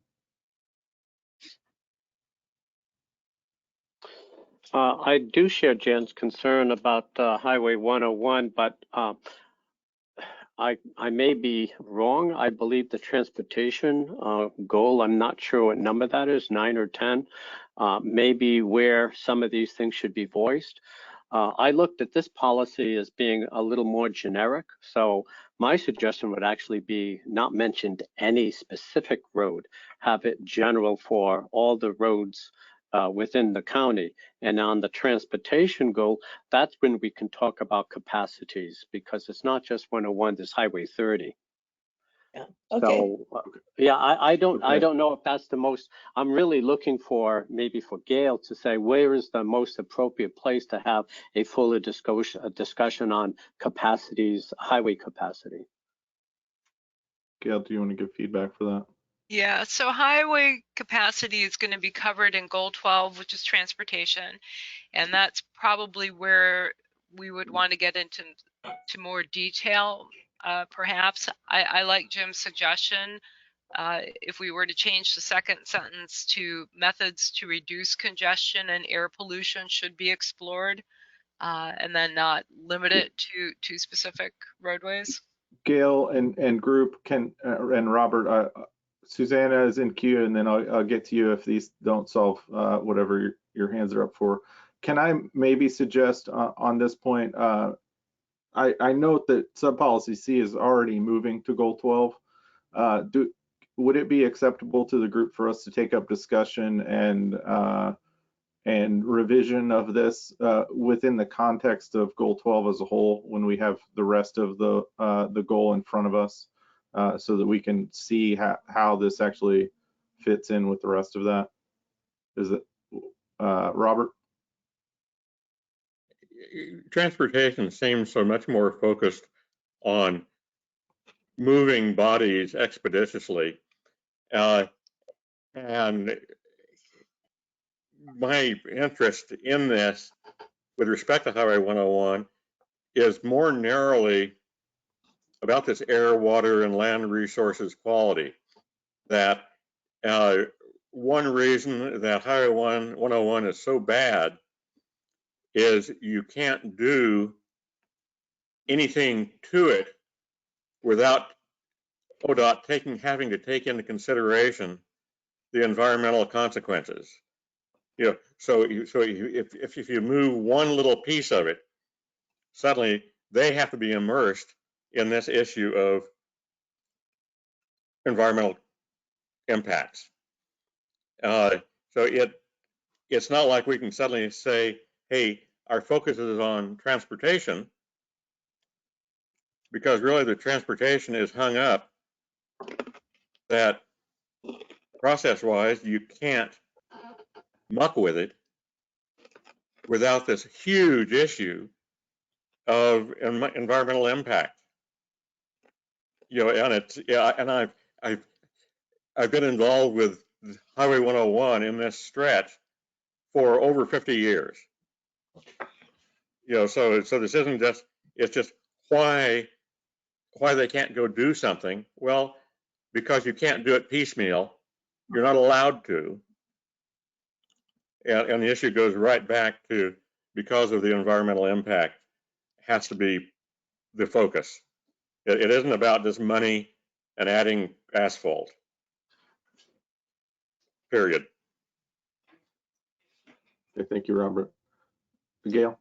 I do share Jen's concern about Highway 101, but I may be wrong. I believe the transportation goal, I'm not sure what number that is, 9 or 10, maybe where some of these things should be voiced. I looked at this policy as being a little more generic. So my suggestion would actually be not mention any specific road, have it general for all the roads within the county. And on the transportation goal, that's when we can talk about capacities, because it's not just 101, there's Highway 30. Yeah. Okay. So yeah, I don't know if that's the most. I'm really looking for maybe for Gail to say where is the most appropriate place to have a fuller discussion on capacities, highway capacity. Gail, do you want to give feedback for that? Yeah, so highway capacity is going to be covered in Goal 12, which is transportation, and that's probably where we would want to get into more detail. Perhaps I like Jim's suggestion. If we were to change the second sentence to methods to reduce congestion and air pollution should be explored, and then not limit it to specific roadways. Gail and group can and Robert, Susanna is in queue, and then I'll get to you if these don't solve whatever your hands are up for. Can I maybe suggest on this point, I note that sub-policy C is already moving to Goal 12. Would it be acceptable to the group for us to take up discussion and revision of this within the context of Goal 12 as a whole when we have the rest of the goal in front of us, so that we can see how this actually fits in with the rest of that? Is it Robert? Transportation seems so much more focused on moving bodies expeditiously, and my interest in this with respect to Highway 101 is more narrowly about this air, water, and land resources quality. That one reason that Highway 101 is so bad is you can't do anything to it without ODOT having to take into consideration the environmental consequences. You know, so if you move one little piece of it, suddenly they have to be immersed in this issue of environmental impacts. So it's not like we can suddenly say, hey, our focus is on transportation, because really the transportation is hung up that process-wise you can't muck with it without this huge issue of environmental impact. You know, and it's and I've been involved with Highway 101 in this stretch for over 50 years. You know, so this isn't just, it's just why they can't go do something. Well, because you can't do it piecemeal. You're not allowed to. And the issue goes right back to, because of the environmental impact, has to be the focus. It isn't about just money and adding asphalt. Period. Okay, thank you, Robert. Gail?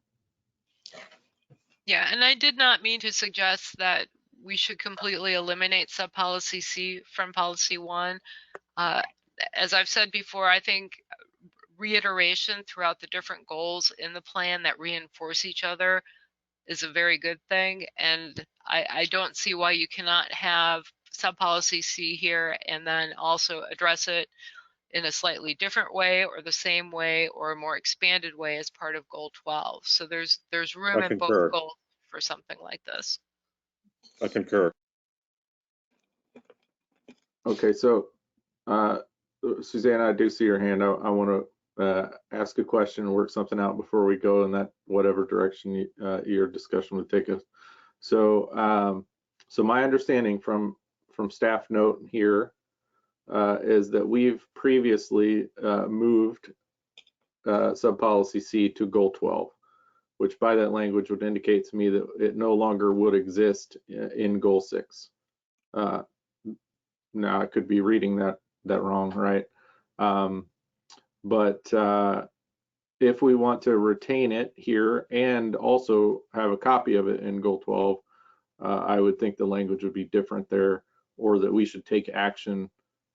Yeah, and I did not mean to suggest that we should completely eliminate sub-policy C from policy 1. As I've said before, I think reiteration throughout the different goals in the plan that reinforce each other is a very good thing. And I don't see why you cannot have sub-policy C here and then also address it in a slightly different way or the same way or a more expanded way as part of goal 12. So there's room I in both concur. goals for something like this. I concur. Okay, so Susanna, I do see your hand. I want to ask a question and work something out before we go in that whatever direction your discussion would take us. So, so my understanding from staff note here is that we've previously moved sub-policy C to goal 12, which by that language would indicate to me that it no longer would exist in goal 6. Now I could be reading that wrong, right? But if we want to retain it here and also have a copy of it in goal 12, I would think the language would be different there, or that we should take action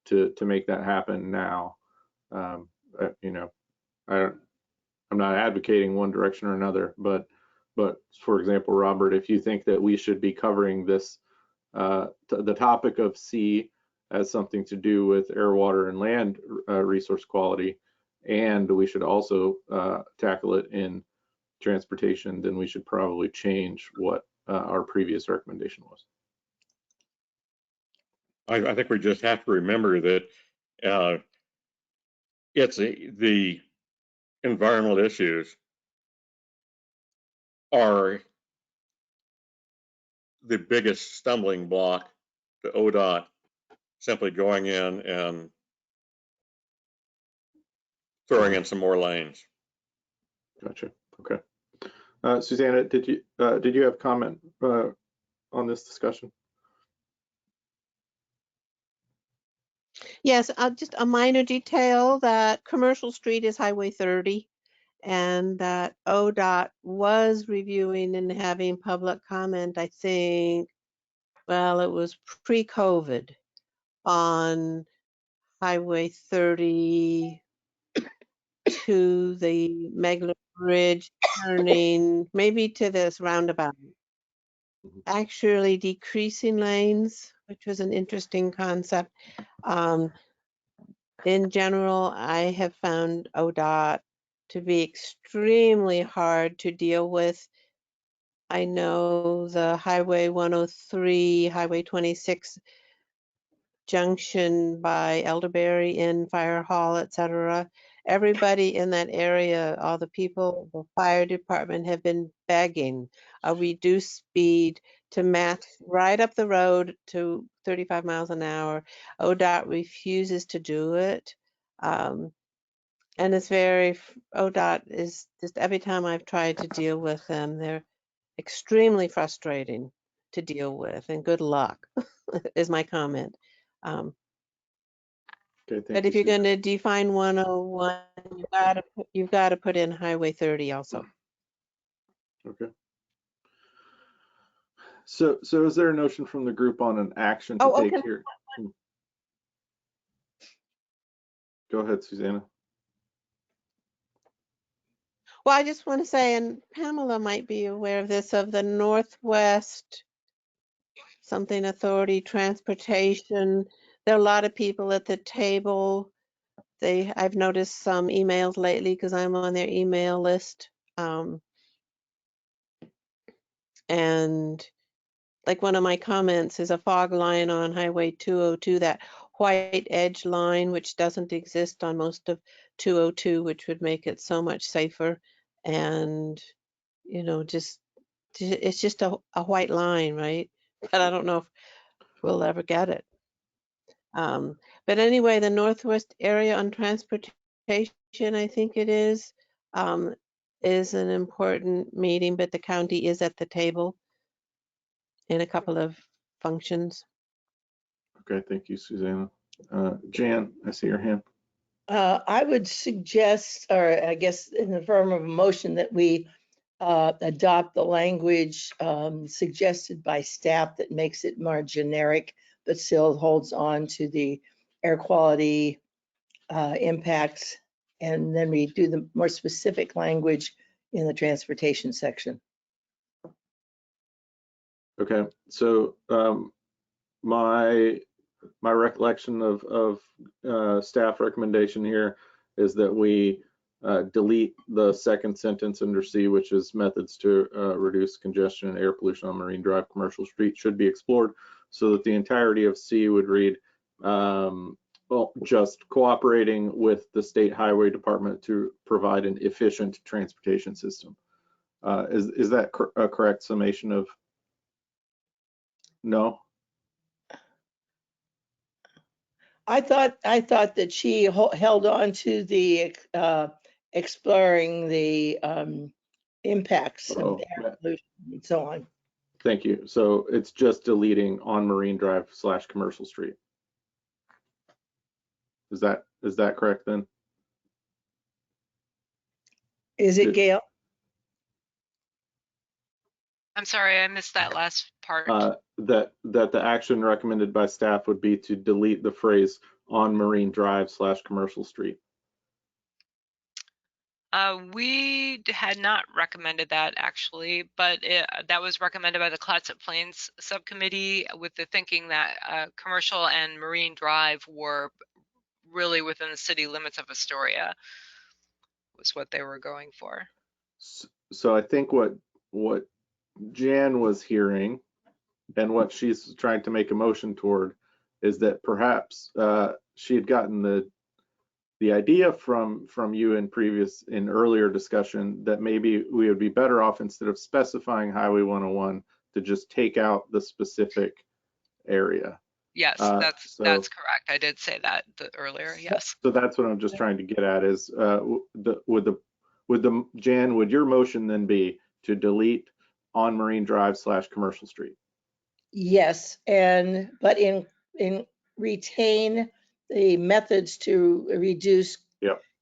to make that happen now. You know, I'm not advocating one direction or another, but for example, Robert, if you think that we should be covering this, the topic of C as something to do with air, water, and land resource quality, and we should also tackle it in transportation, then we should probably change what our previous recommendation was. I think we just have to remember that the environmental issues are the biggest stumbling block to ODOT simply going in and throwing in some more lanes. Gotcha. Okay. Susanna, did you have comment on this discussion? Yes, just a minor detail that Commercial Street is Highway 30 and that ODOT was reviewing and having public comment, I think, well, it was pre-COVID on Highway 30 to the Megler Bridge turning maybe to this roundabout. Actually decreasing lanes, which was an interesting concept. In general, I have found ODOT to be extremely hard to deal with. I know the Highway 103, Highway 26 junction by Elderberry in Fire Hall, etc. Everybody in that area, all the people, the fire department have been begging a reduced speed to match right up the road to 35 miles an hour. ODOT refuses to do it. And it's ODOT is just every time I've tried to deal with them, they're extremely frustrating to deal with, and good luck is my comment. Okay, but if you're going to define 101, you've got to put in Highway 30 also. Okay. So is there a notion from the group on an action to take here? Go ahead, Susanna. Well, I just want to say, and Pamela might be aware of this, of the Northwest something authority transportation. There are a lot of people at the table. I've noticed some emails lately because I'm on their email list. And like one of my comments is a fog line on Highway 202, that white edge line, which doesn't exist on most of 202, which would make it so much safer. And, you know, it's just a white line, right? But I don't know if we'll ever get it. But anyway, the Northwest area on transportation I think it is an important meeting, but the county is at the table in a couple of functions. Okay, thank you, Susanna. Jan, I see your hand. I would suggest, or I guess in the form of a motion, that we adopt the language suggested by staff that makes it more generic, but still holds on to the air quality impacts. And then we do the more specific language in the transportation section. Okay, so my recollection of staff recommendation here is that we delete the second sentence under C, which is methods to reduce congestion and air pollution on Marine Drive Commercial Street should be explored, so that the entirety of C would read, well, just cooperating with the State Highway Department to provide an efficient transportation system. Is that a correct summation of? No? I thought that she held on to the exploring the impacts of air pollution and so on. Thank you. So it's just deleting on Marine Drive / Commercial Street. Is that correct then? Is it, Gail? I'm sorry, I missed that last part. That the action recommended by staff would be to delete the phrase on Marine Drive / Commercial Street. We had not recommended that actually, but that was recommended by the Clatsop Plains subcommittee with the thinking that commercial and Marine Drive were really within the city limits of Astoria was what they were going for. So I think what Jan was hearing and what she's trying to make a motion toward is that perhaps she had gotten the idea from you in earlier discussion that maybe we would be better off, instead of specifying Highway 101, to just take out the specific area. Yes, that's correct. I did say that earlier. Yes. So that's what I'm just trying to get at is Jan, would your motion then be to delete on Marine Drive / Commercial Street? Yes, but in retain the methods to reduce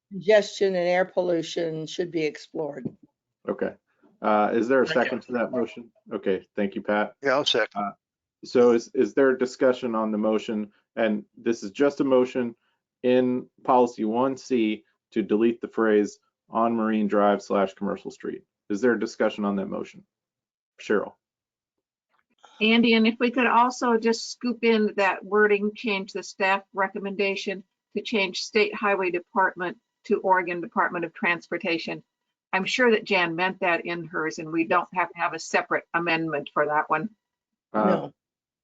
congestion and air pollution should be explored. Okay. Is there a second to that motion? Okay, thank you, Pat. Yeah, I'll second. So is there a discussion on the motion? And this is just a motion in policy 1C to delete the phrase on Marine Drive / Commercial Street. Is there a discussion on that motion? Cheryl. Andy, and if we could also just scoop in that wording, change the staff recommendation to change State Highway Department to Oregon Department of Transportation. I'm sure that Jan meant that in hers, and we don't have to have a separate amendment for that one. No.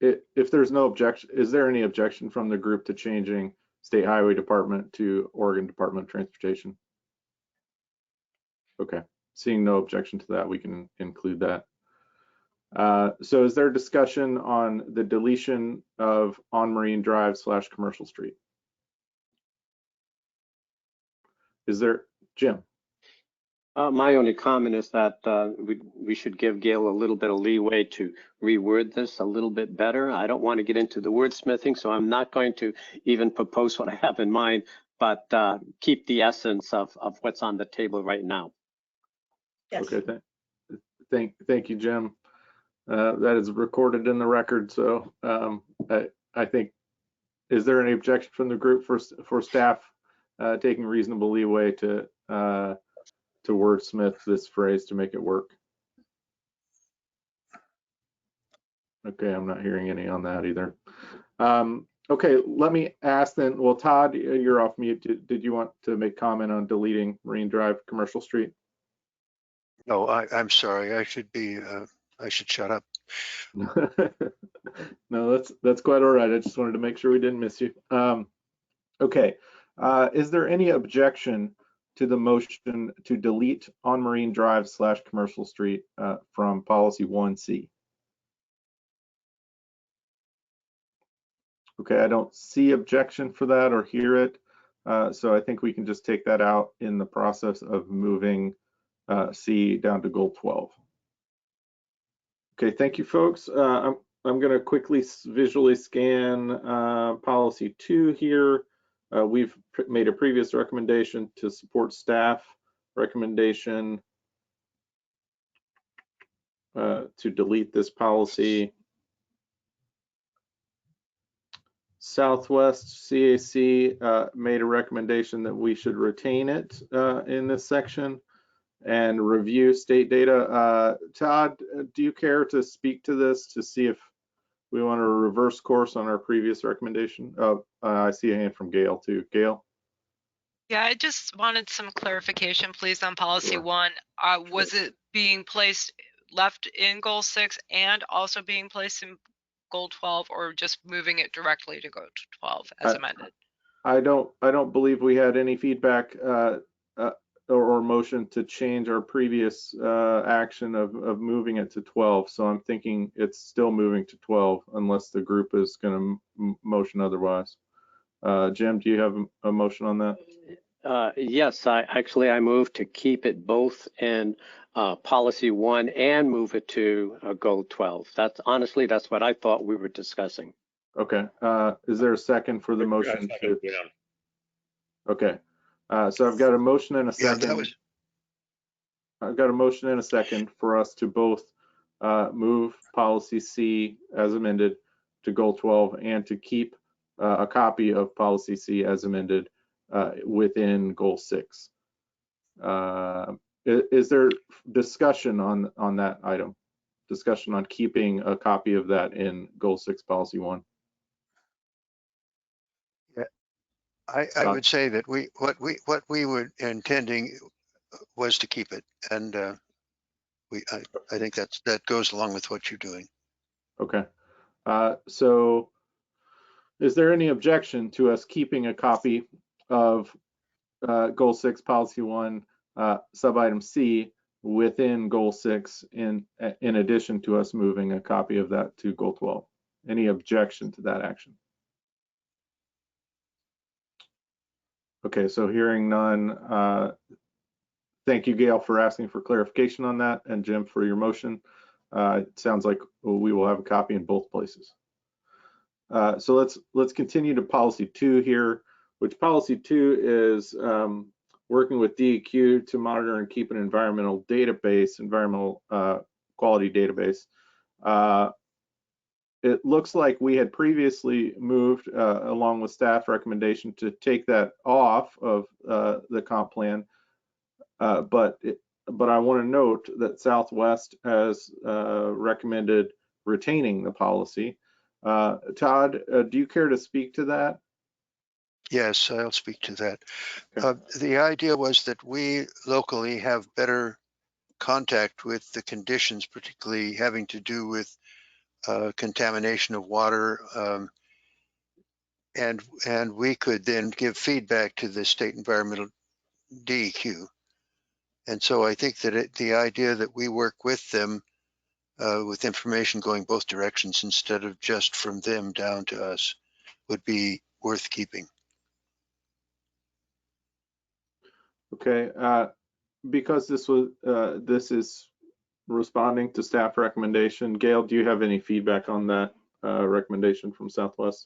If there's no objection, is there any objection from the group to changing State Highway Department to Oregon Department of Transportation? Okay, seeing no objection to that, we can include that. So is there a discussion on the deletion of on Marine Drive / Commercial Street? Is there, Jim? My only comment is that we should give Gail a little bit of leeway to reword this a little bit better. I don't want to get into the wordsmithing, so I'm not going to even propose what I have in mind, but keep the essence of what's on the table right now. Yes. Okay, thank you, Jim. That is recorded in the record, so I think, is there any objection from the group for staff taking reasonable leeway to wordsmith this phrase to make it work? Okay, I'm not hearing any on that either. Okay, let me ask then, well, Todd, you're off mute. Did you want to make comment on deleting Marine Drive Commercial Street? No, I'm sorry. I should shut up. No, that's quite all right. I just wanted to make sure we didn't miss you. Okay, is there any objection to the motion to delete on Marine Drive / Commercial Street from policy 1C? Okay, I don't see objection for that or hear it. So I think we can just take that out in the process of moving C down to goal 12. Okay, thank you, folks. I'm going to quickly visually scan policy 2 here. We've made a previous recommendation to support staff recommendation to delete this policy. Southwest CAC made a recommendation that we should retain it in this section and review state data. Todd, do you care to speak to this to see if we want to reverse course on our previous recommendation? Oh, I see a hand from Gail too. Gail? Yeah, I just wanted some clarification, please, on policy 1. Was it being left in goal 6 and also being placed in goal 12, or just moving it directly to goal 12 as amended? I don't believe we had any feedback or motion to change our previous action of moving it to 12. So I'm thinking it's still moving to 12 unless the group is going to motion otherwise. Jim, do you have a motion on that? Yes, I move to keep it both in policy 1 and move it to goal 12. That's what I thought we were discussing. Okay. Is there a second for the motion? Okay. So I've got a motion and a second. I've got a motion and a second for us to both move policy C as amended to goal 12 and to keep a copy of policy C as amended within goal 6. Is there discussion on that item? Discussion on keeping a copy of that in goal 6 policy 1? Yeah, I would say that what we were intending was to keep it, and I think that goes along with what you're doing. Okay. So is there any objection to us keeping a copy of goal 6 policy 1 sub-item C within goal 6 in addition to us moving a copy of that to goal 12? Any objection to that action? Okay, so hearing none, thank you, Gail, for asking for clarification on that, and Jim for your motion. It sounds like we will have a copy in both places. So let's continue to policy 2 here, which policy 2 is working with DEQ to monitor and keep an environmental database, environmental quality database. It looks like we had previously moved, along with staff recommendation, to take that off of the comp plan, but I want to note that Southwest has recommended retaining the policy. Todd, do you care to speak to that? Yes, I'll speak to that. Okay. The idea was that we locally have better contact with the conditions, particularly having to do with contamination of water, and we could then give feedback to the state environmental DEQ. And so I think that the idea that we work with them with information going both directions instead of just from them down to us would be worth keeping. Okay, because this is responding to staff recommendation. Gail, do you have any feedback on that recommendation from Southwest?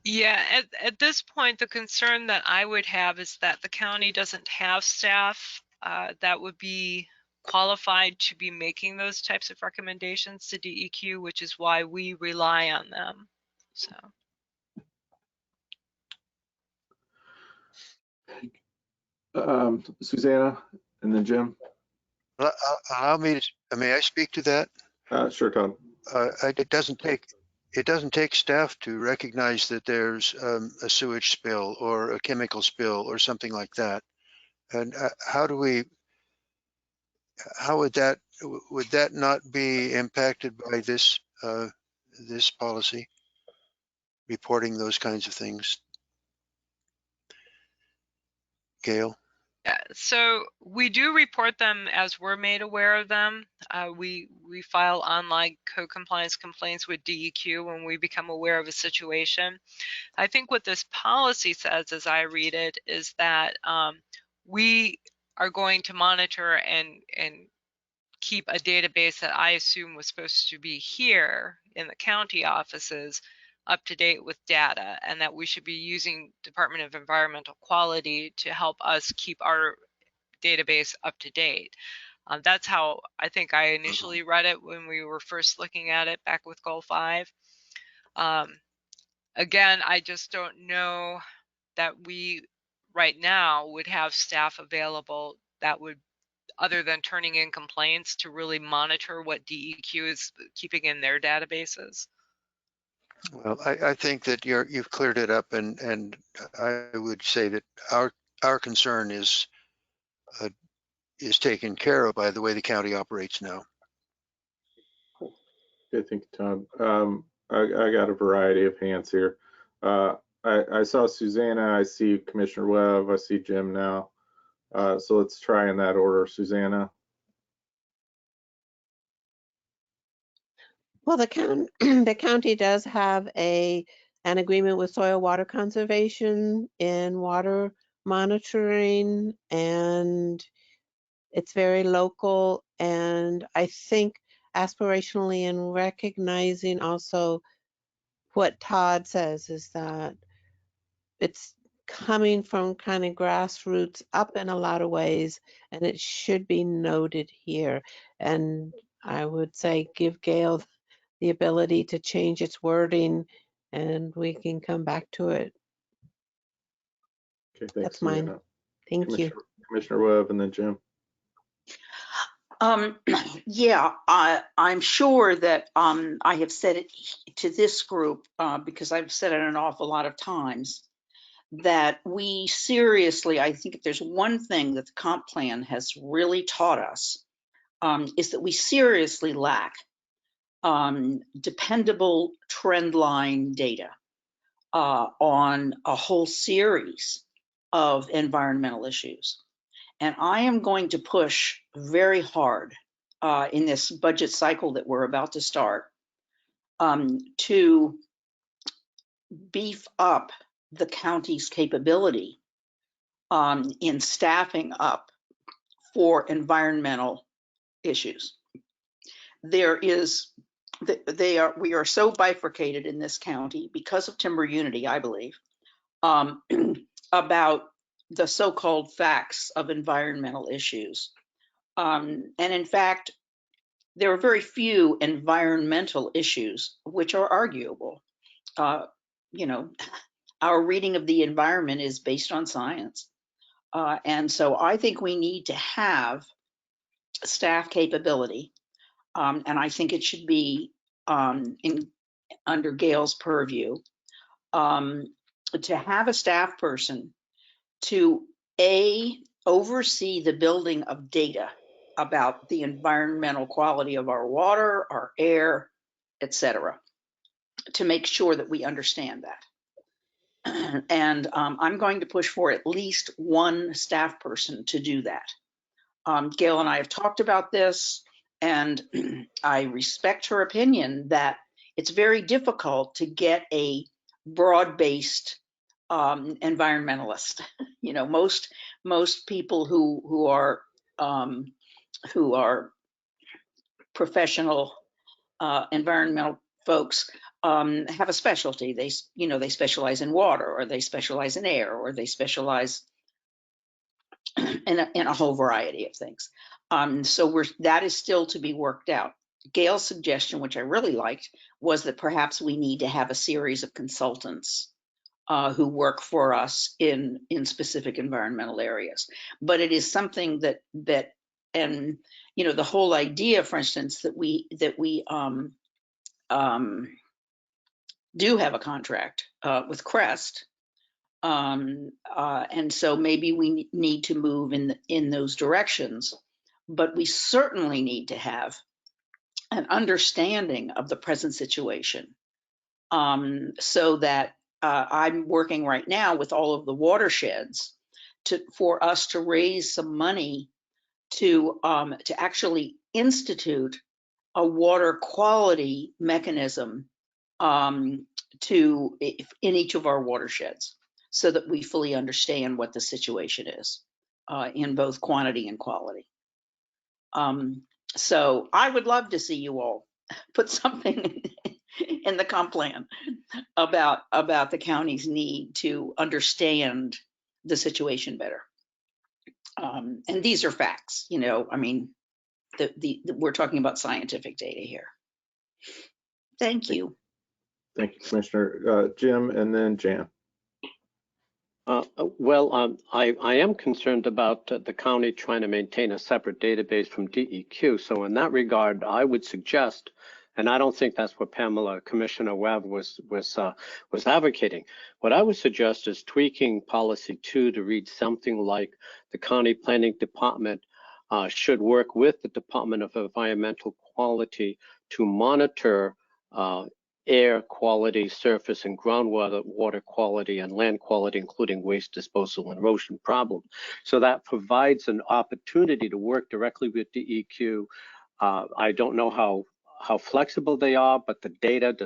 Yeah, at this point, the concern that I would have is that the county doesn't have staff that would be qualified to be making those types of recommendations to DEQ, which is why we rely on them. So. Susanna and then Jim. Allow me to, may I speak to that? Sure, Todd. It doesn't take staff to recognize that there's a sewage spill or a chemical spill or something like that. And how would that not be impacted by this this policy, reporting those kinds of things? Gail? So we do report them as we're made aware of them. We file online code compliance complaints with DEQ when we become aware of a situation. I think what this policy says, as I read it, is that we are going to monitor and keep a database that I assume was supposed to be here in the county offices up to date with data, and that we should be using Department of Environmental Quality to help us keep our database up to date. That's how I think I initially read it when we were first looking at it back with Goal 5. Again, I just don't know that we right now would have staff available that would, other than turning in complaints, to really monitor what DEQ is keeping in their databases. Well, I think that you've cleared it up, and I would say that our concern is taken care of by the way the county operates now. Okay, thank you, Tom. I got a variety of hands here. I saw Susanna, I see Commissioner Webb, I see Jim now. So let's try in that order. Susanna. Well, the county does have an agreement with soil water conservation and water monitoring, and it's very local. And I think aspirationally and recognizing also what Todd says is that it's coming from kind of grassroots up in a lot of ways, and it should be noted here. And I would say give Gail the ability to change its wording, and we can come back to it. Okay, thanks. That's mine. Susanna. Thank you. Commissioner Webb and then Jim. Yeah, I'm sure that I have said it to this group because I've said it an awful lot of times, that we seriously, I think if there's one thing that the comp plan has really taught us, is that we seriously lack dependable trend line data on a whole series of environmental issues. And I am going to push very hard in this budget cycle that we're about to start to beef up the county's capability in staffing up for environmental issues. We are so bifurcated in this county because of timber unity, I believe, about the so-called facts of environmental issues. And in fact, there are very few environmental issues which are arguable. You know, our reading of the environment is based on science. And so I think we need to have staff capability. And I think it should be under Gail's purview to have a staff person to oversee the building of data about the environmental quality of our water, our air, etc., to make sure that we understand that. And I'm going to push for at least one staff person to do that. Gail and I have talked about this, and I respect her opinion that it's very difficult to get a broad-based environmentalist. You know, most people who are professional environmental folks have a specialty. They specialize in water, or they specialize in air, or they specialize in a whole variety of things. So that is still to be worked out. Gail's suggestion, which I really liked, was that perhaps we need to have a series of consultants who work for us in specific environmental areas. But it is something that and you know, the whole idea, for instance, that we do have a contract with Crest, and so maybe we need to move in those directions. But we certainly need to have an understanding of the present situation, so that I'm working right now with all of the watersheds for us to raise some money to actually institute a water quality mechanism in each of our watersheds, so that we fully understand what the situation is in both quantity and quality. So I would love to see you all put something in the comp plan about the county's need to understand the situation better. And these are facts, you know, I mean, we're talking about scientific data here. Thank you. Thank you, Commissioner. Jim, and then Jan. Well, I am concerned about the county trying to maintain a separate database from DEQ. So in that regard, I would suggest, and I don't think that's what Commissioner Webb was advocating. What I would suggest is tweaking policy 2 to read something like the county planning department should work with the Department of Environmental Quality to monitor air quality, surface and groundwater water quality, and land quality, including waste disposal and erosion problem. So that provides an opportunity to work directly with DEQ. I don't know how flexible they are, but the data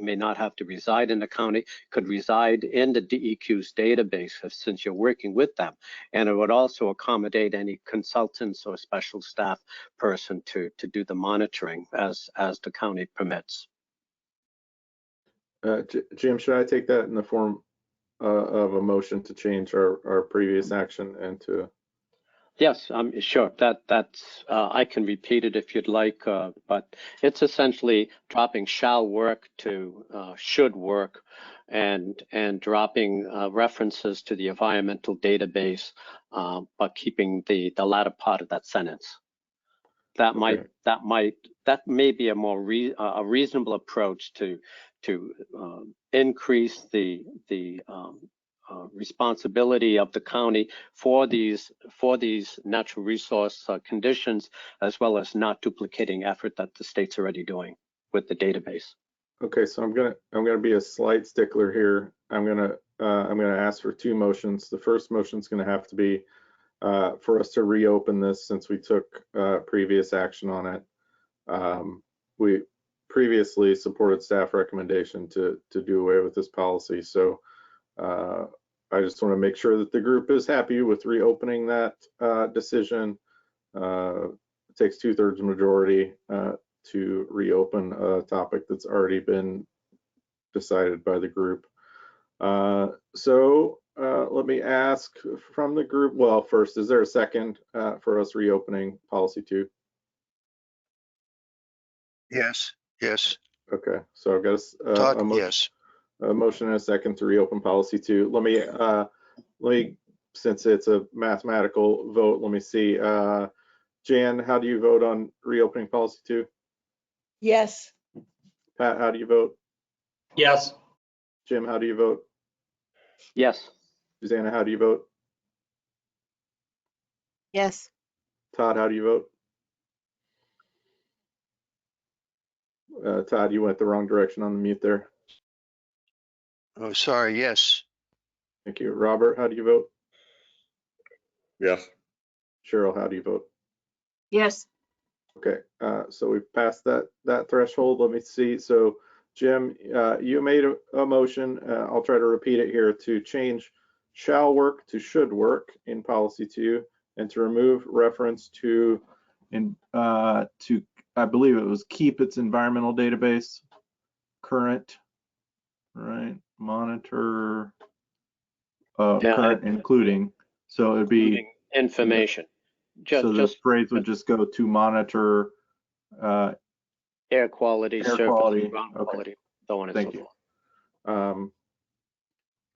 may not have to reside in the county, could reside in the DEQ's database since you're working with them. And it would also accommodate any consultants or special staff person to do the monitoring as the county permits. Jim, should I take that in the form of a motion to change our previous action and to? Yes, sure. That's I can repeat it if you'd like, but it's essentially dropping shall work to should work, and dropping references to the environmental database, but keeping the latter part of that sentence. That may be a more reasonable approach to increase the responsibility of the county for these natural resource conditions, as well as not duplicating effort that the state's already doing with the database. Okay, so I'm gonna be a slight stickler here. I'm gonna ask for 2 motions. The first motion is gonna have to be for us to reopen this since we took previous action on it. We previously supported staff recommendation to do away with this policy. So I just want to make sure that the group is happy with reopening that decision. It takes 2/3 majority to reopen a topic that's already been decided by the group. So let me ask from the group. Well, first, is there a second for us reopening policy 2? Yes. Yes. Okay, so I've got a motion and a second to reopen policy 2. Let me, since it's a mathematical vote, let me see. Jan, how do you vote on reopening policy 2? Yes. Pat, how do you vote? Yes. Jim, how do you vote? Yes. Susanna, how do you vote? Yes. Todd, how do you vote? Todd, you went the wrong direction on the mute there. Oh, sorry. Yes. Thank you. Robert, how do you vote? Yes. Cheryl, how do you vote? Yes. Okay, so we've passed that threshold. Let me see. So Jim, you made a motion. I'll try to repeat it here, to change shall work to should work in policy 2, and to remove reference to I believe it was keep its environmental database current, right? Monitor current, including. So it'd be information. So the phrase would just go to monitor air quality, surface, ground quality, so on and Thank so you. forth.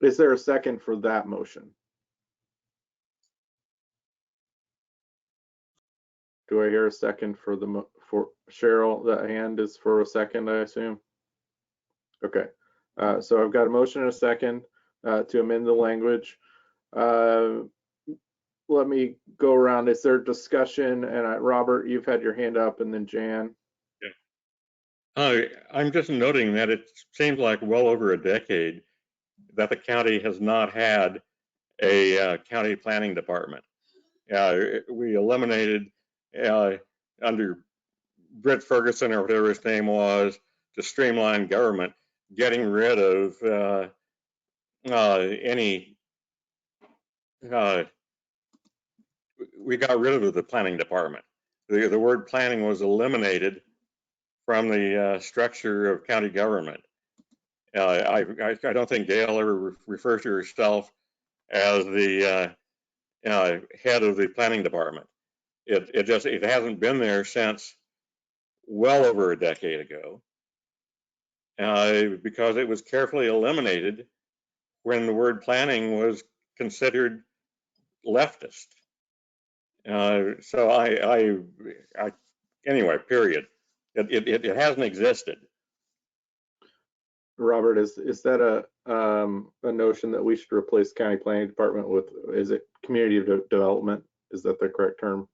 Is there a second for that motion? Do I hear a second for Cheryl? That hand is for a second, I assume. Okay, so I've got a motion and a second to amend the language. Let me go around. Is there discussion? And Robert, you've had your hand up, and then Jan. Yeah. I'm just noting that it seems like well over a decade that the county has not had a county planning department. We eliminated under Britt Ferguson or whatever his name was, to streamline government, getting rid of we got rid of the planning department. The word planning was eliminated from the structure of county government. I don't think Gail ever refers to herself as the head of the planning department. It hasn't been there since well over a decade ago, because it was carefully eliminated when the word planning was considered leftist. So anyway, period. It hasn't existed. Robert, is that a notion that we should replace county planning department with? Is it community development? Is that the correct term?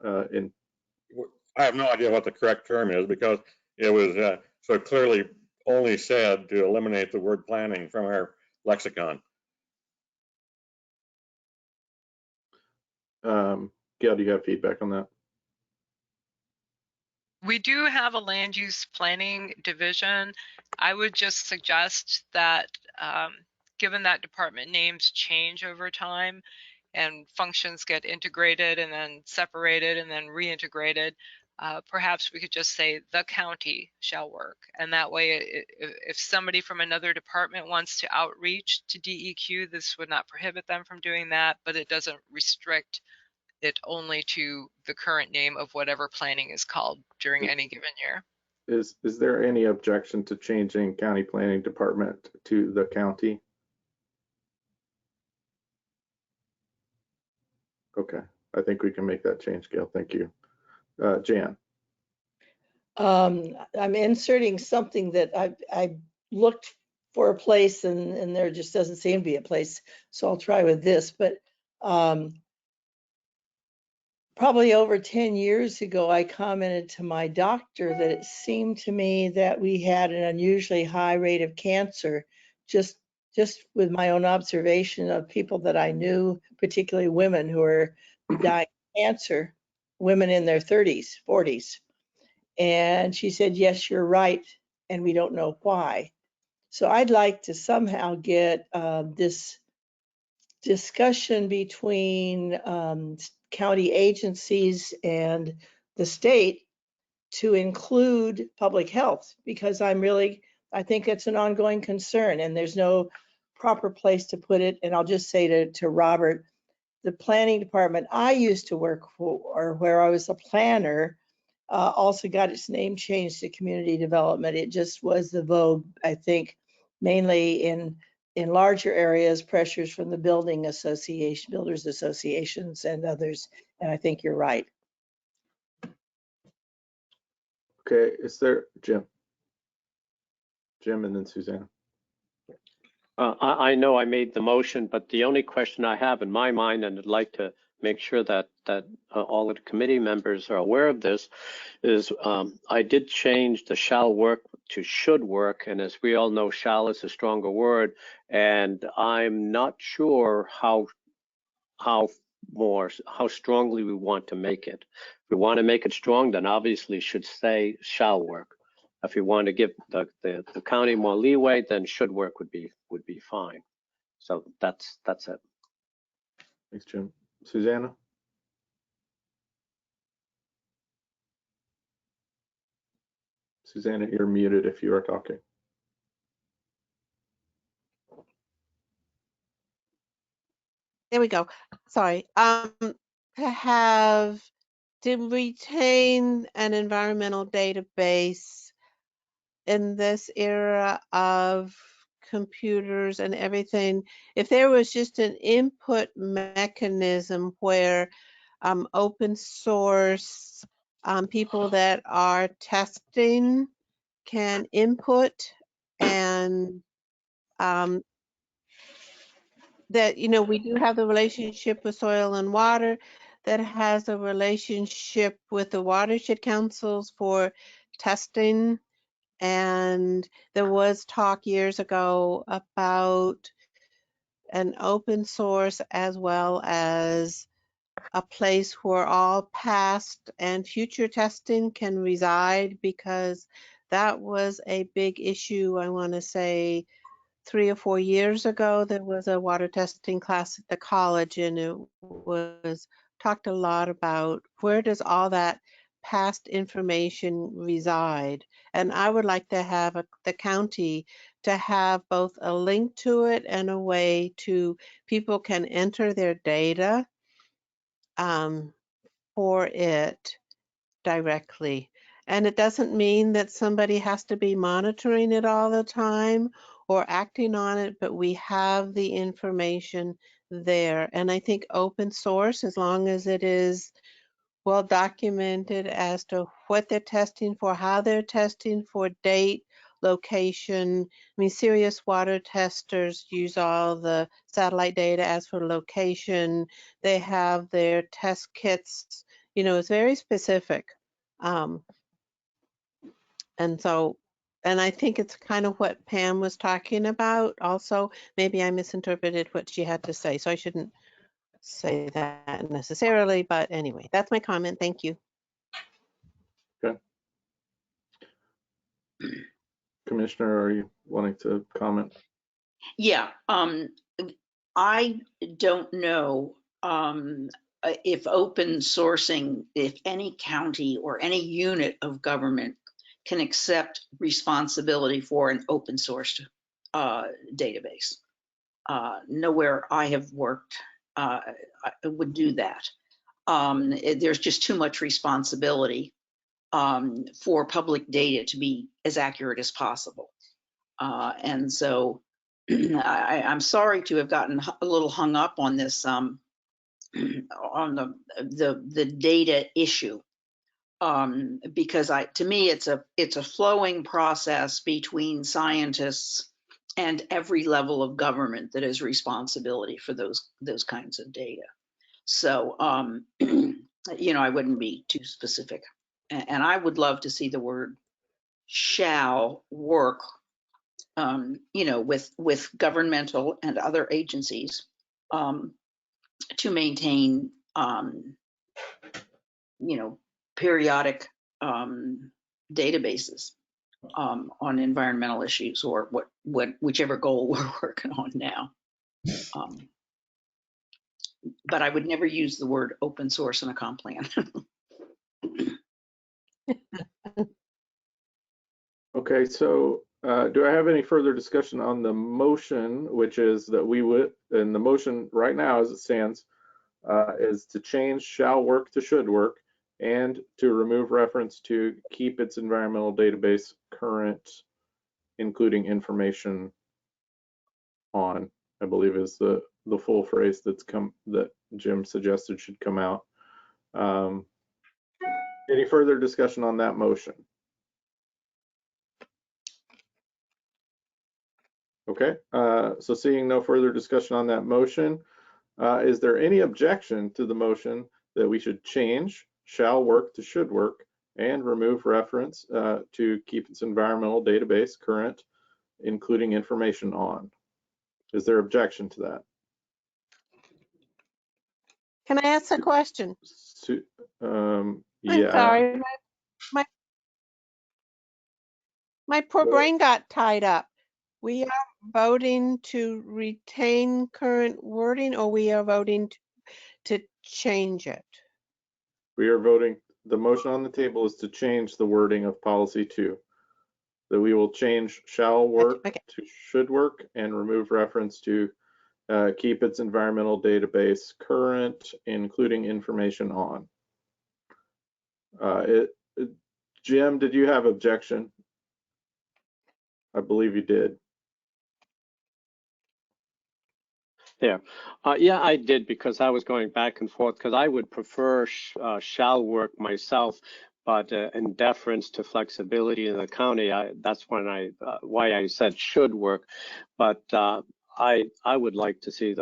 I have no idea what the correct term is, because it was so clearly only said to eliminate the word planning from our lexicon. Gail, do you have feedback on that? We do have a land use planning division. I would just suggest that given that department names change over time and functions get integrated and then separated and then reintegrated, perhaps we could just say the county shall work. And that way, if somebody from another department wants to outreach to DEQ, this would not prohibit them from doing that, but it doesn't restrict it only to the current name of whatever planning is called during any given year. Is there any objection to changing county planning department to the county? Okay, I think we can make that change, Gail. Thank you. Jan. I'm inserting something that I looked for a place and there just doesn't seem to be a place. So I'll try with this, but probably over 10 years ago, I commented to my doctor that it seemed to me that we had an unusually high rate of cancer, just with my own observation of people that I knew, particularly women who are dying of cancer, women in their 30s, 40s. And she said, yes, you're right, and we don't know why. So I'd like to somehow get this discussion between county agencies and the state to include public health, because I think it's an ongoing concern and there's no proper place to put it. And I'll just say to Robert, the planning department I used to work for, or where I was a planner, also got its name changed to community development. It just was the vogue, I think, mainly in larger areas, pressures from the builders associations and others. And I think you're right. Okay, is there Jim and then Susanna? I know I made the motion, but the only question I have in my mind, and I'd like to make sure that all of the committee members are aware of this, is I did change the shall work to should work, and as we all know, shall is a stronger word, and I'm not sure how strongly we want to make it. If we want to make it strong, then obviously should say shall work. If we want to give the county more leeway, then should work would be fine. So that's it. Thanks, Jim. Susanna? Susanna, you're muted if you are talking. There we go. Sorry. To retain an environmental database in this era of computers and everything, if there was just an input mechanism where open source people that are testing can input, and that, we do have the relationship with soil and water that has a relationship with the watershed councils for testing. And there was talk years ago about an open source as well as a place where all past and future testing can reside, because that was a big issue. I want to say 3 or 4 years ago, there was a water testing class at the college, and it was talked a lot about where does all that past information reside. And I would like to have the county to have both a link to it and a way to people can enter their data for it directly. And it doesn't mean that somebody has to be monitoring it all the time or acting on it, but we have the information there. And I think open source, as long as it is well documented as to what they're testing for, how they're testing for, date, location. I mean, serious water testers use all the satellite data as for location. They have their test kits, you know, it's very specific. And so, and I think it's kind of what Pam was talking about also. Maybe I misinterpreted what she had to say, so I shouldn't say that necessarily, but anyway, that's my comment. Thank you. Okay. Commissioner, are you wanting to comment? Yeah, I don't know if open sourcing, if any county or any unit of government can accept responsibility for an open sourced database. Nowhere I have worked would do that. There's just too much responsibility for public data to be as accurate as possible. And so I'm sorry to have gotten a little hung up on this, on the data issue, because to me it's a flowing process between scientists and every level of government that has responsibility for those kinds of data. So you know, I wouldn't be too specific, and I would love to see the word shall work, you know, with governmental and other agencies to maintain, you know, periodic databases on environmental issues, or whichever goal we're working on now. But I would never use the word open source in a comp plan. Okay, so do I have any further discussion on the motion, which is that we would, and the motion right now as it stands, is to change shall work to should work, and to remove reference to keep its environmental database current, including information on, I believe is the full phrase that Jim suggested should come out. Any further discussion on that motion? Okay, so seeing no further discussion on that motion, is there any objection to the motion that we should change shall work to should work and remove reference to keep its environmental database current, including information on? Is there objection to that? Can I ask a question? Yeah. I'm sorry, my poor brain got tied up. We are voting to retain current wording, or we are voting to change it? We are voting, the motion on the table is to change the wording of policy 2. That we will change shall work to should work and remove reference to keep its environmental database current, including information on. Jim, did you have objection? I believe you did. Yeah, yeah, I did, because I was going back and forth, because I would prefer shall work myself, but in deference to flexibility in the county, that's when why I said should work. But I would like to see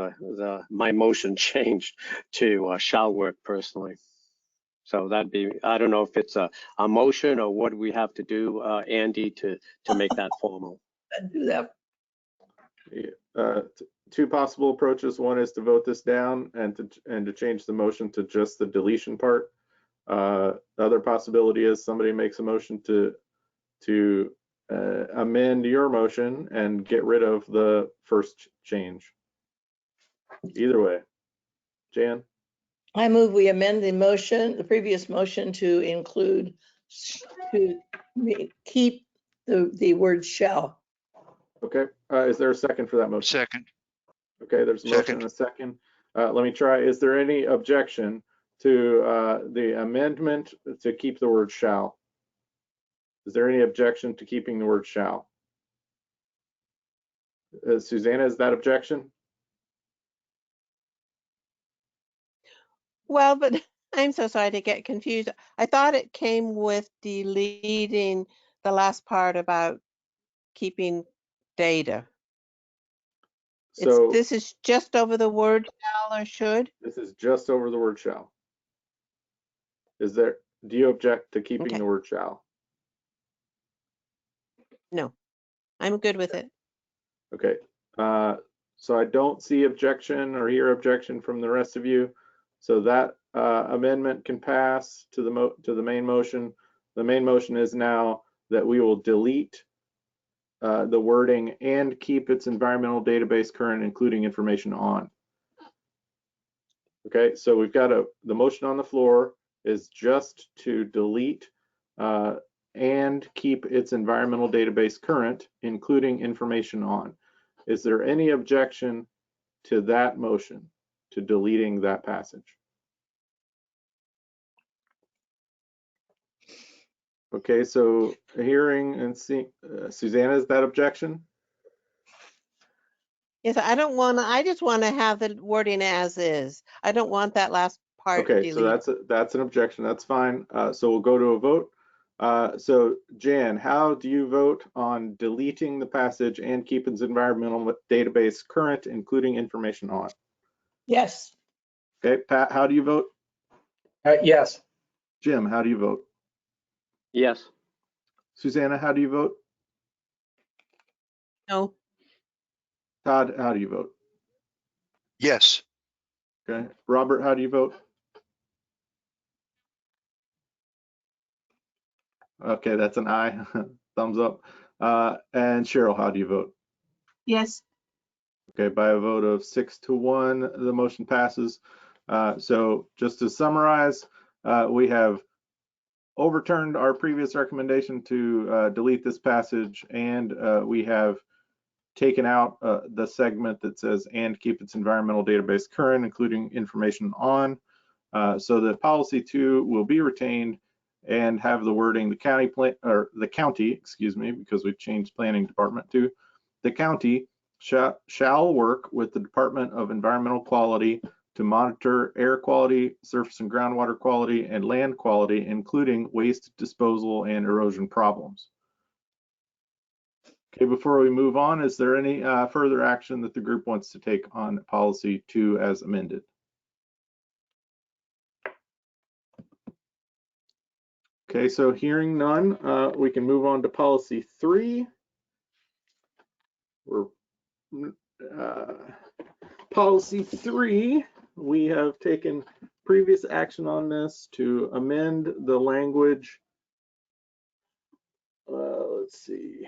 my motion changed to shall work personally. So that'd be, I don't know if it's a motion or what we have to do, Andy, to make that formal. I'd do that. Two possible approaches. One is to vote this down and to change the motion to just the deletion part. The other possibility is somebody makes a motion to amend your motion and get rid of the first change. Either way. Jan? I move we amend the motion, the previous motion, to include, to keep the word shall. Okay. Is there a second for that motion? Second. Okay, there's a motion and a second. Let me try. Is there any objection to the amendment to keep the word shall? Is there any objection to keeping the word shall? Susanna, is that objection? Well, but I'm so sorry to get confused. I thought it came with deleting the last part about keeping data. So This is just over the word shall or should? this is just over the word shall. Do you object to keeping Okay. the word shall? No, I'm good with it. Okay. So I don't see objection or hear objection from the rest of you. So that amendment can pass to the main motion. The main motion is now that we will delete the wording and keep its environmental database current, including information on. Okay, so we've got the motion on the floor is just to delete and keep its environmental database current, including information on. Is there any objection to that motion, to deleting that passage? Okay, so hearing and seeing, Susanna, is that objection? Yes, I don't want to, I just want to have the wording as is. I don't want that last part Okay, deleted. so that's an objection. That's fine. So we'll go to a vote. So Jan, how do you vote on deleting the passage and keep its environmental database current, including information on? Yes. Okay, Pat, how do you vote? Yes. Jim, how do you vote? Yes. Susanna, how do you vote? No, Todd, how do you vote? Yes. Okay, Robert, how do you vote? Okay, that's an aye. Thumbs up. And Cheryl, how do you vote? Yes. Okay, by a vote of 6-1, the motion passes. So just to summarize, we have overturned our previous recommendation to delete this passage, and we have taken out the segment that says and keep its environmental database current, including information on, so that policy 2 will be retained and have the wording the county, excuse me, because we've changed planning department to the county shall work with the Department of Environmental Quality to monitor air quality, surface and groundwater quality, and land quality, including waste disposal and erosion problems. Okay, before we move on, is there any further action that the group wants to take on policy 2 as amended? Okay, so hearing none, we can move on to policy 3. Policy 3, we have taken previous action on this to amend the language. Let's see.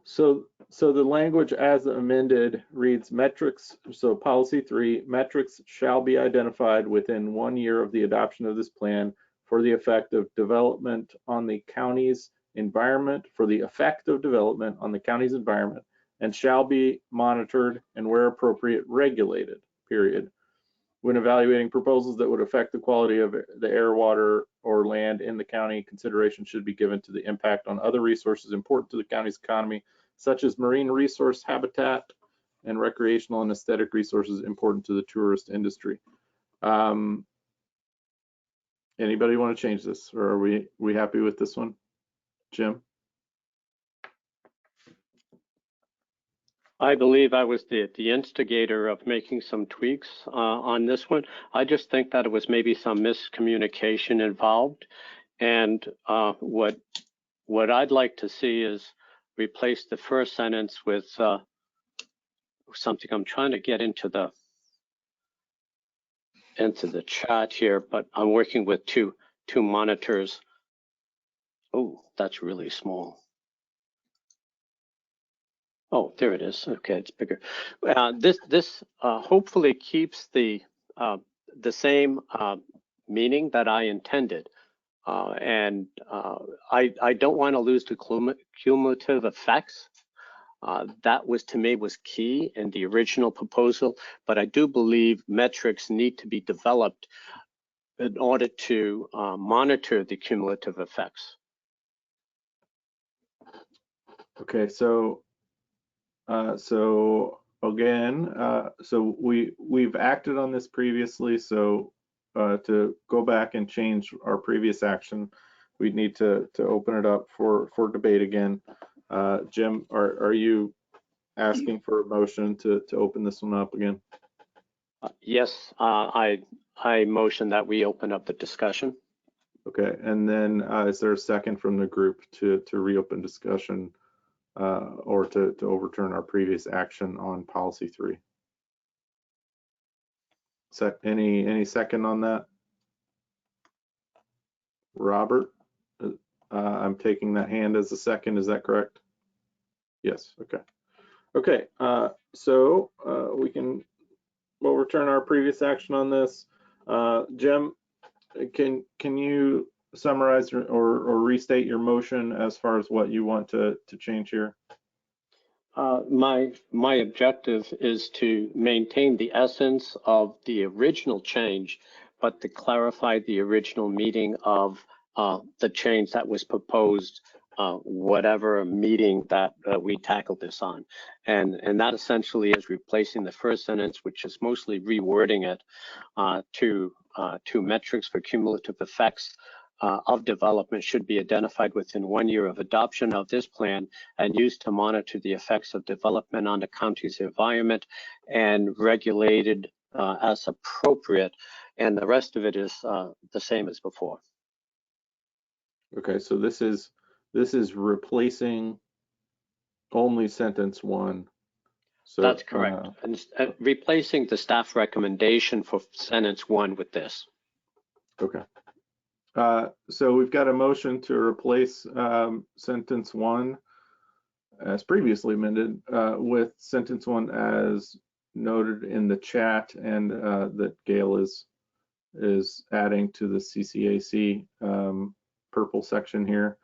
So the language as amended reads metrics. So policy 3, metrics shall be identified within 1 year of the adoption of this plan for the effect of development on the county's environment, and shall be monitored and where appropriate regulated, period. When evaluating proposals that would affect the quality of the air, water, or land in the county, consideration should be given to the impact on other resources important to the county's economy, such as marine resource habitat and recreational and aesthetic resources important to the tourist industry. Anybody want to change this, or are we happy with this one? Jim? I believe I was the instigator of making some tweaks on this one. I just think that it was maybe some miscommunication involved. And what I'd like to see is replace the first sentence with something. I'm trying to get into the chat here, but I'm working with two monitors. Oh, that's really small. Oh, there it is. Okay, it's bigger. This hopefully keeps the same meaning that I intended, and I don't want to lose the cumulative effects. That was, to me, was key in the original proposal, but I do believe metrics need to be developed in order to monitor the cumulative effects. Okay, so again, so we've acted on this previously. So to go back and change our previous action, we need to open it up for debate again. Jim, are you asking for a motion to open this one up again? Yes, I motion that we open up the discussion. Okay, and then is there a second from the group to reopen discussion or to overturn our previous action on policy 3? Any second on that? Robert, I'm taking that hand as a second. Is that correct? Yes. Okay. Okay. So we'll return our previous action on this. Jim, can you summarize or restate your motion as far as what you want to change here? My objective is to maintain the essence of the original change, but to clarify the original meaning of the change that was proposed, whatever meeting that we tackled this on. And that essentially is replacing the first sentence, which is mostly rewording it to metrics for cumulative effects of development should be identified within 1 year of adoption of this plan and used to monitor the effects of development on the county's environment and regulated as appropriate. And the rest of it is the same as before. Okay, so this is replacing only sentence 1. So that's correct. And replacing the staff recommendation for sentence 1 with this. Okay. So we've got a motion to replace sentence 1 as previously amended with sentence 1 as noted in the chat, and that Gail is adding to the CCAC purple section here.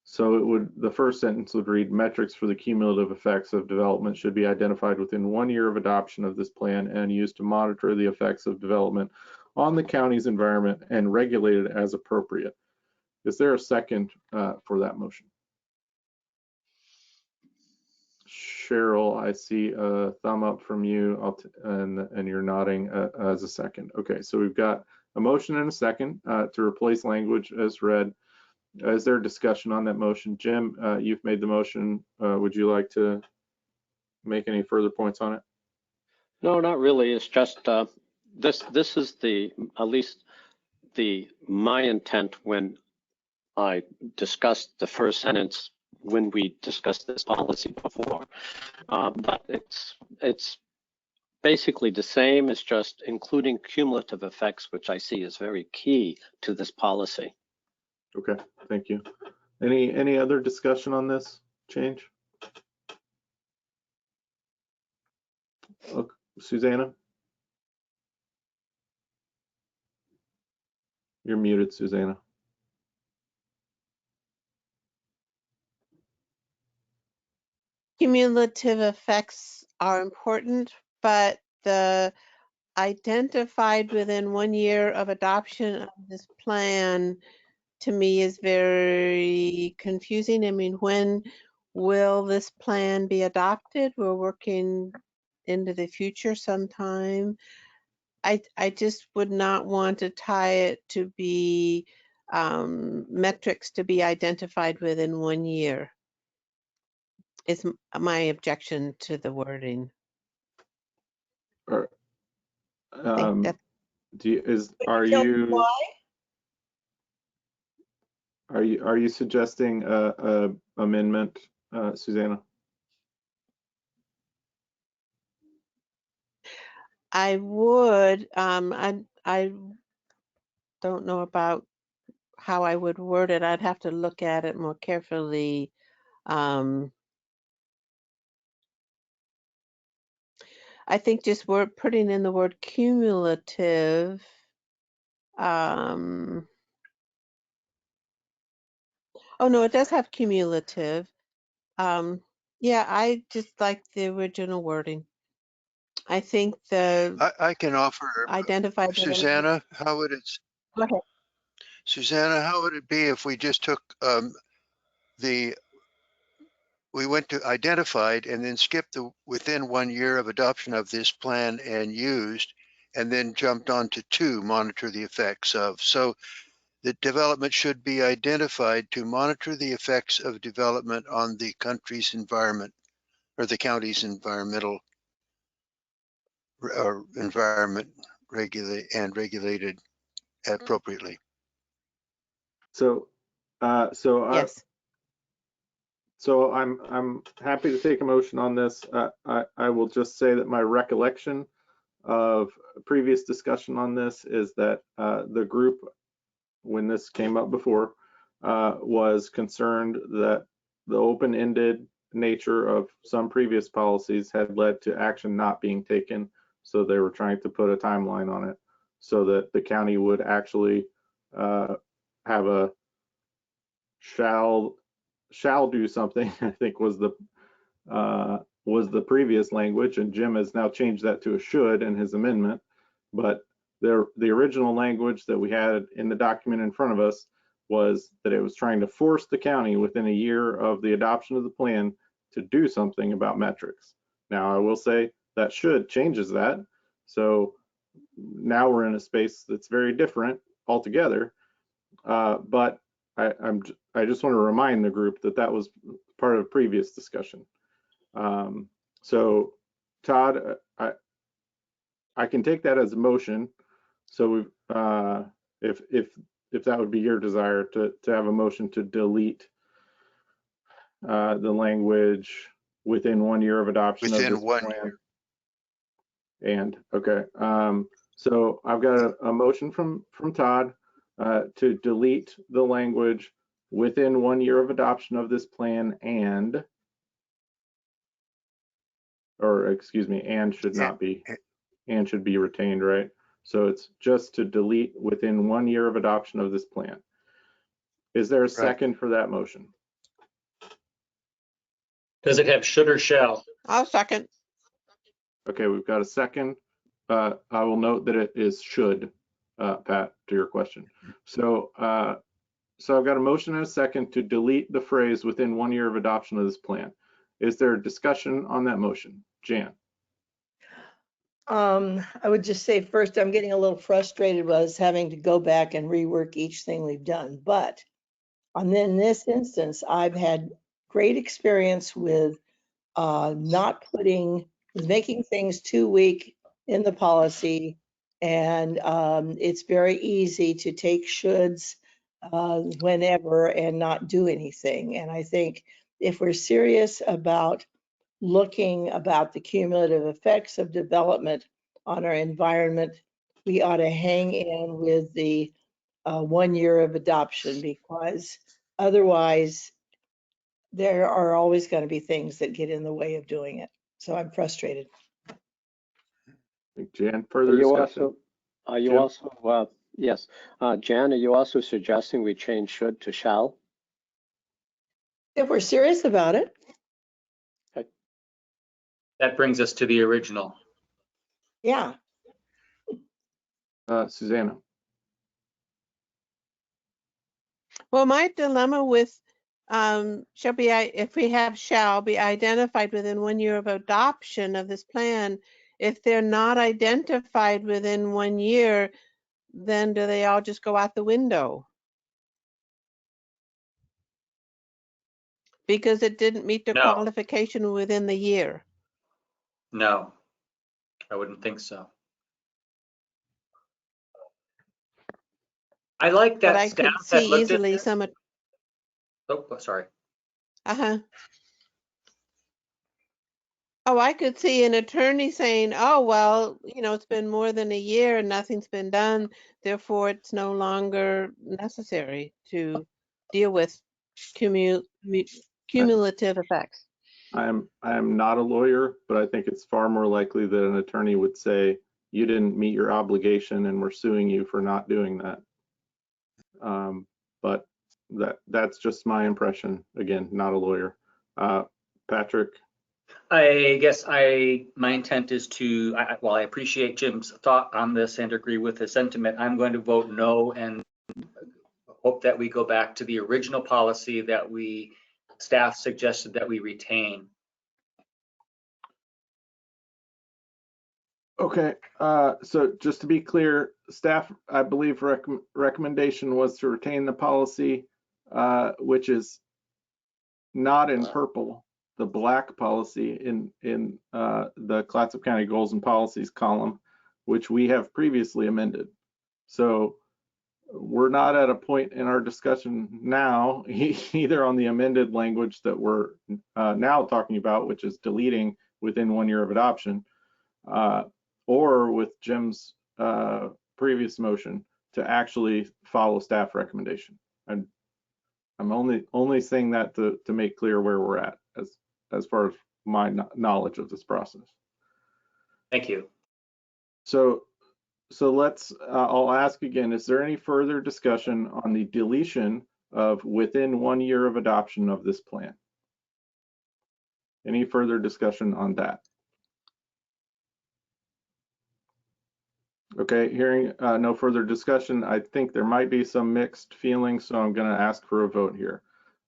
So the first sentence would read, metrics for the cumulative effects of development should be identified within 1 year of adoption of this plan and used to monitor the effects of development on the county's environment and regulated as appropriate. Is there a second for that motion? Cheryl, I see a thumb up from you, and you're nodding as a second. Okay, so we've got a motion and a second to replace language as read. Is there a discussion on that motion? Jim, you've made the motion. Would you like to make any further points on it? No, not really. It's just this is at least my intent when I discussed the first sentence when we discussed this policy before. But it's basically the same. It's just including cumulative effects, which I see is very key to this policy. Okay, thank you. Any other discussion on this change? Okay, Susanna? You're muted, Susanna. Cumulative effects are important, but the identified within 1 year of adoption of this plan to me is very confusing. I mean, when will this plan be adopted? We're working into the future sometime. I just would not want to tie it to be metrics to be identified within 1 year. is my objection to the wording. Or, That- are you suggesting a amendment, Susanna? I would, I don't know about how I would word it. I'd have to look at it more carefully. I think just putting in the word cumulative. Oh no, it does have cumulative. Yeah, I just like the original wording. I think I can offer, identified. Susanna, how would it? Go ahead. Susanna, how would it be if we just took we went to identified and then skipped the within 1 year of adoption of this plan and used, and then jumped on to 2, monitor the effects of. So the development should be identified to monitor the effects of development on the country's environment or the county's environmental or environment regulated appropriately. So, Yes. So I'm happy to take a motion on this. I will just say that my recollection of previous discussion on this is that the group, when this came up before, was concerned that the open-ended nature of some previous policies had led to action not being taken. So they were trying to put a timeline on it so that the county would actually have a shall do something, I think was the previous language, and Jim has now changed that to a should in his amendment. But the original language that we had in the document in front of us was that it was trying to force the county within a year of the adoption of the plan to do something about metrics. Now, I will say that should changes that. So now we're in a space that's very different altogether. But I just want to remind the group that that was part of previous discussion. So Todd, I can take that as a motion. So if that would be your desire to have a motion to delete the language within 1 year of adoption Within of this 1 plan. year. And okay, so I've got a motion from Todd to delete the language within 1 year of adoption of this plan and should not be, and should be retained, right? So it's just to delete within 1 year of adoption of this plan. Is there a second for that motion? Does it have should or shall? I'll second. Okay, we've got a second. I will note that it is should, Pat, to your question. So I've got a motion and a second to delete the phrase within 1 year of adoption of this plan. Is there a discussion on that motion? Jan? I would just say first, I'm getting a little frustrated with us having to go back and rework each thing we've done. But in this instance, I've had great experience with making things too weak in the policy. And it's very easy to take shoulds whenever and not do anything. And I think if we're serious about looking about the cumulative effects of development on our environment, we ought to hang in with the 1 year of adoption, because otherwise there are always going to be things that get in the way of doing it. So I'm frustrated. Jan, further discussion? Yes. Jan, are you also suggesting we change should to shall? If we're serious about it. Okay. That brings us to the original. Yeah. Susanna? Well, my dilemma with if we have shall be identified within 1 year of adoption of this plan, if they're not identified within 1 year, then do they all just go out the window? because it didn't meet the No. qualification within the year. No, I wouldn't think so. I like But that I staff could had see looked at easily this. some, Oh, sorry. Oh, I could see an attorney saying, oh, well, you know, it's been more than a year and nothing's been done, therefore it's no longer necessary to deal with cumulative effects. I am not a lawyer, but I think it's far more likely that an attorney would say, you didn't meet your obligation and we're suing you for not doing that. But that's just my impression. Again, not a lawyer. Patrick? I guess my intent is to, while I appreciate Jim's thought on this and agree with his sentiment, I'm going to vote no and hope that we go back to the original policy that staff suggested that we retain. Okay, so just to be clear, staff, I believe recommendation was to retain the policy, which is not in purple, the black policy in the Clatsop County Goals and Policies column, which we have previously amended. So we're not at a point in our discussion now, either on the amended language that we're now talking about, which is deleting within 1 year of adoption, or with Jim's previous motion to actually follow staff recommendation. I'm only saying that to make clear where we're at as far as my knowledge of this process. Thank you. So let's, I'll ask again, is there any further discussion on the deletion of within 1 year of adoption of this plan? Any further discussion on that? Okay, hearing no further discussion, I think there might be some mixed feelings, so I'm going to ask for a vote here.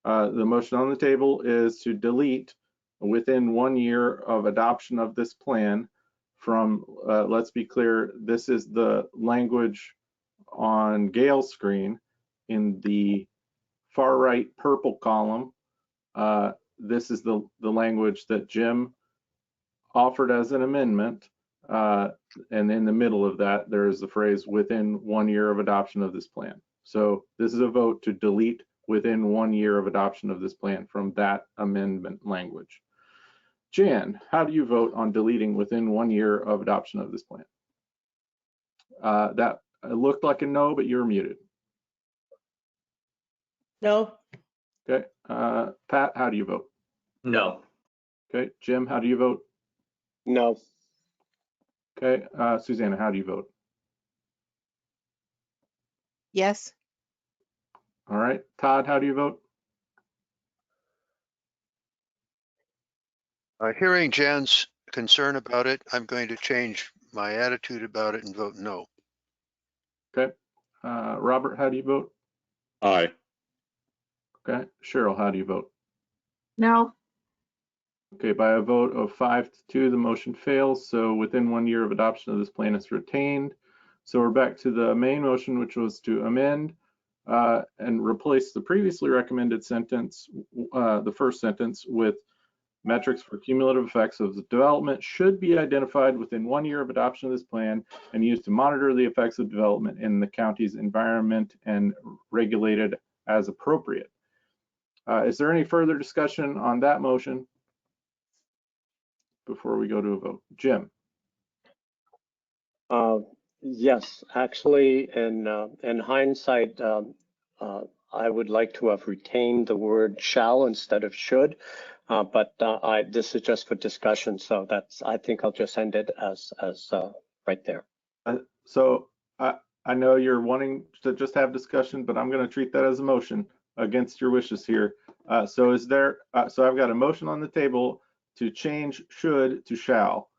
The motion on the table is to delete within 1 year of adoption of this plan from, let's be clear, this is the language on Gail's screen in the far right purple column. This is the language that Jim offered as an amendment. And in the middle of that, there is the phrase within 1 year of adoption of this plan. So this is a vote to delete within 1 year of adoption of this plan from that amendment language. Jan, how do you vote on deleting within 1 year of adoption of this plan? That looked like a no, but you're muted. No. Okay. Pat, how do you vote? No. Okay. Jim, how do you vote? No. Okay. Susanna, how do you vote? Yes. All right. Todd, how do you vote? Hearing Jan's concern about it, I'm going to change my attitude about it and vote no. Okay. Robert, how do you vote? Aye. Okay. Cheryl, how do you vote? No. Okay, by a vote of 5-2, the motion fails. So within 1 year of adoption of this plan is retained. So we're back to the main motion, which was to amend and replace the previously recommended sentence, the first sentence, with metrics for cumulative effects of the development should be identified within 1 year of adoption of this plan and used to monitor the effects of development in the county's environment and regulated as appropriate. Is there any further discussion on that motion before we go to a vote? Jim? Yes, actually, in hindsight, I would like to have retained the word shall instead of should, but this is just for discussion, so I think I'll just end it as right there. So I know you're wanting to just have discussion, but I'm going to treat that as a motion against your wishes here. So is there? So I've got a motion on the table to change should to shall.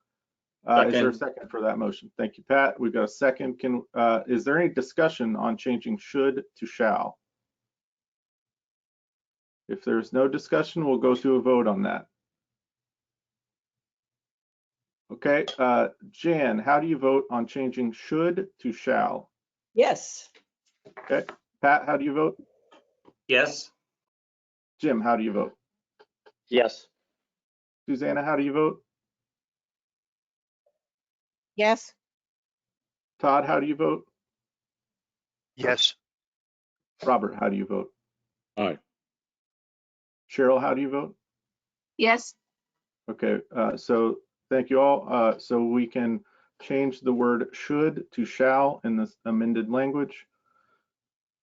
Is there a second for that motion? Thank you, Pat. We've got a second. Is there any discussion on changing should to shall? If there's no discussion, we'll go to a vote on that. Okay, Jan, how do you vote on changing should to shall? Yes. Okay, Pat, how do you vote? Yes. Jim, how do you vote? Yes. Susanna, how do you vote? Yes. Todd, how do you vote? Yes. Robert, how do you vote? Aye. Cheryl, how do you vote? Yes. Okay, so thank you all. So we can change the word should to shall in this amended language.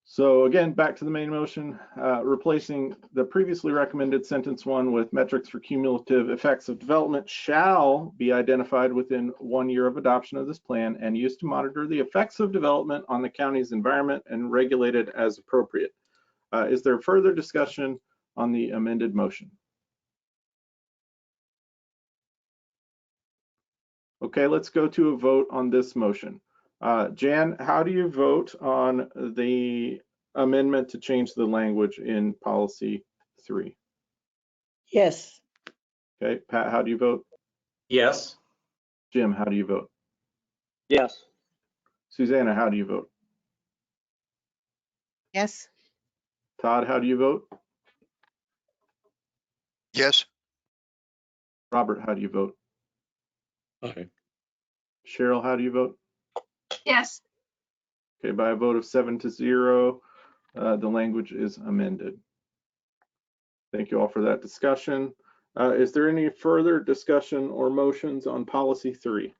So again, back to the main motion, replacing the previously recommended sentence 1 with metrics for cumulative effects of development shall be identified within 1 year of adoption of this plan and used to monitor the effects of development on the county's environment and regulated as appropriate. Is there further discussion on the amended motion? Okay, let's go to a vote on this motion. Jan, how do you vote on the amendment to change the language in policy 3? Yes. Okay, Pat, how do you vote? Yes. Jim, how do you vote? Yes. Susanna, how do you vote? Yes. Todd, how do you vote? Yes. Robert, how do you vote? Aye. Cheryl, how do you vote? Yes. Okay, by a vote of 7-0, the language is amended. Thank you all for that discussion. Is there any further discussion or motions on policy 3?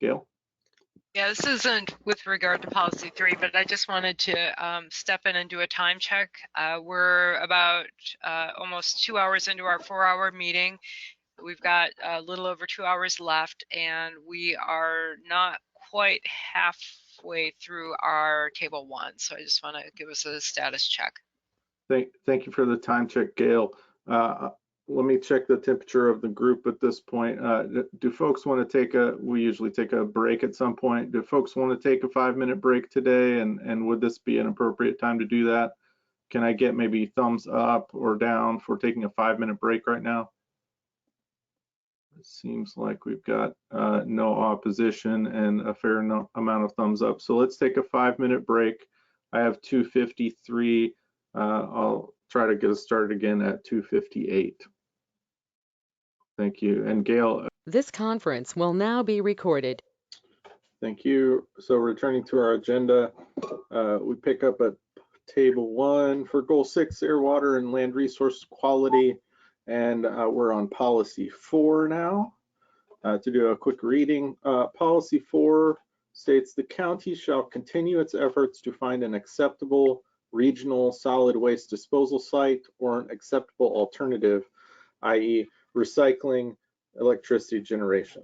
Gail? Yeah, this isn't with regard to policy 3, but I just wanted to step in and do a time check. We're about almost 2 hours into our 4-hour meeting. We've got a little over 2 hours left, and we are not quite halfway through our table 1. So I just want to give us a status check. Thank you for the time check, Gail. Let me check the temperature of the group at this point. Do folks want to take we usually take a break at some point. Do folks want to take a 5-minute break today? And would this be an appropriate time to do that? Can I get maybe thumbs up or down for taking a 5-minute break right now? It seems like we've got no opposition and a fair amount of thumbs up. So let's take a 5-minute break. I have 2:53. I'll try to get us started again at 2:58. Thank you. And Gail. This conference will now be recorded. Thank you. So returning to our agenda, we pick up at table 1 for goal 6, air, water, and land resource quality. And we're on policy 4 now. To do a quick reading, policy 4 states the county shall continue its efforts to find an acceptable regional solid waste disposal site or an acceptable alternative, i.e. recycling, electricity generation.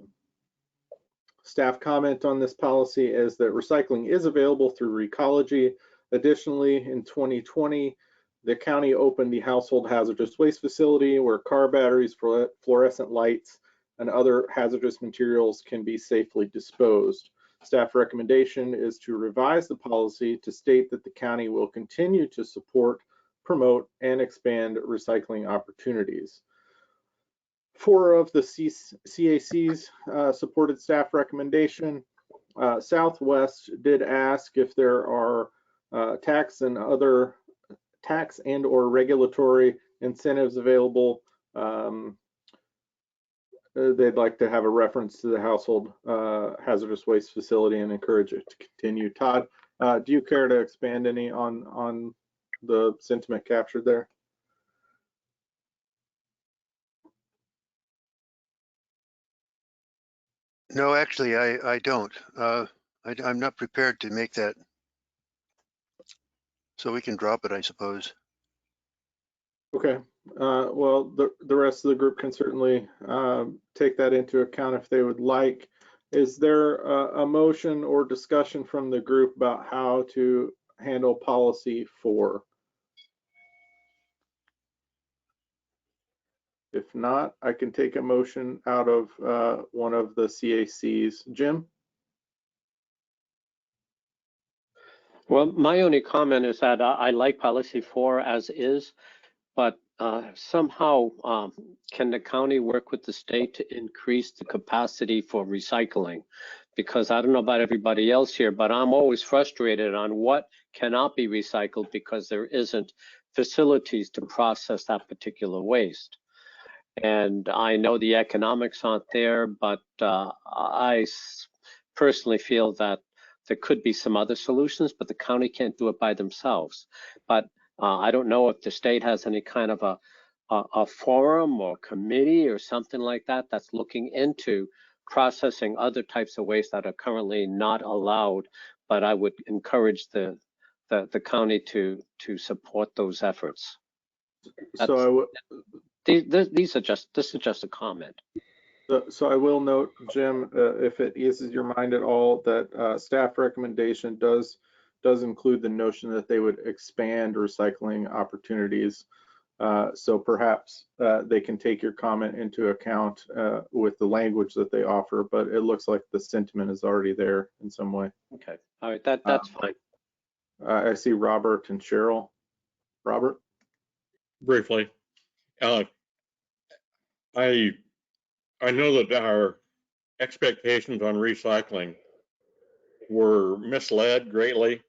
Staff comment on this policy is that recycling is available through Recology. Additionally, in 2020, the county opened the household hazardous waste facility where car batteries, fluorescent lights, and other hazardous materials can be safely disposed. Staff recommendation is to revise the policy to state that the county will continue to support, promote, and expand recycling opportunities. 4 of the CACs supported staff recommendation. Southwest did ask if there are tax and or regulatory incentives available. They'd like to have a reference to the household hazardous waste facility and encourage it to continue. Todd, do you care to expand any on the sentiment captured there? No, actually, I don't. I'm not prepared to make that. So we can drop it, I suppose. Okay. Well, the rest of the group can certainly take that into account if they would like. Is there a motion or discussion from the group about how to handle policy 4? If not, I can take a motion out of one of the CACs. Jim? Well, my only comment is that I like policy 4 as is, but somehow can the county work with the state to increase the capacity for recycling? because I don't know about everybody else here, but I'm always frustrated on what cannot be recycled because there isn't facilities to process that particular waste. And I know the economics aren't there, but I personally feel that there could be some other solutions, but the county can't do it by themselves. But I don't know if the state has any kind of a forum or committee or something like that that's looking into processing other types of waste that are currently not allowed. But I would encourage the county to support those efforts. So this is just a comment. So I will note, Jim, if it eases your mind at all, that staff recommendation does include the notion that they would expand recycling opportunities. So perhaps they can take your comment into account with the language that they offer, but it looks like the sentiment is already there in some way. Okay, all right, that's fine. I see Robert and Cheryl. Robert? Briefly, I know that our expectations on recycling were misled greatly,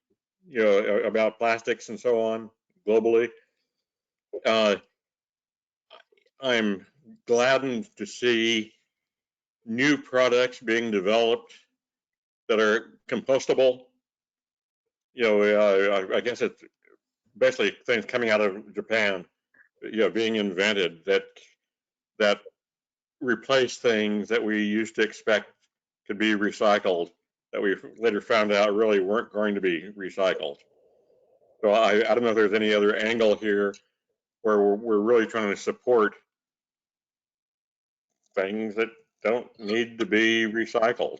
you know, about plastics and so on globally. I'm gladdened to see new products being developed that are compostable. You know, I guess it's basically things coming out of Japan, you know, being invented that replace things that we used to expect could be recycled, that we later found out really weren't going to be recycled. So I don't know if there's any other angle here where we're really trying to support things that don't need to be recycled,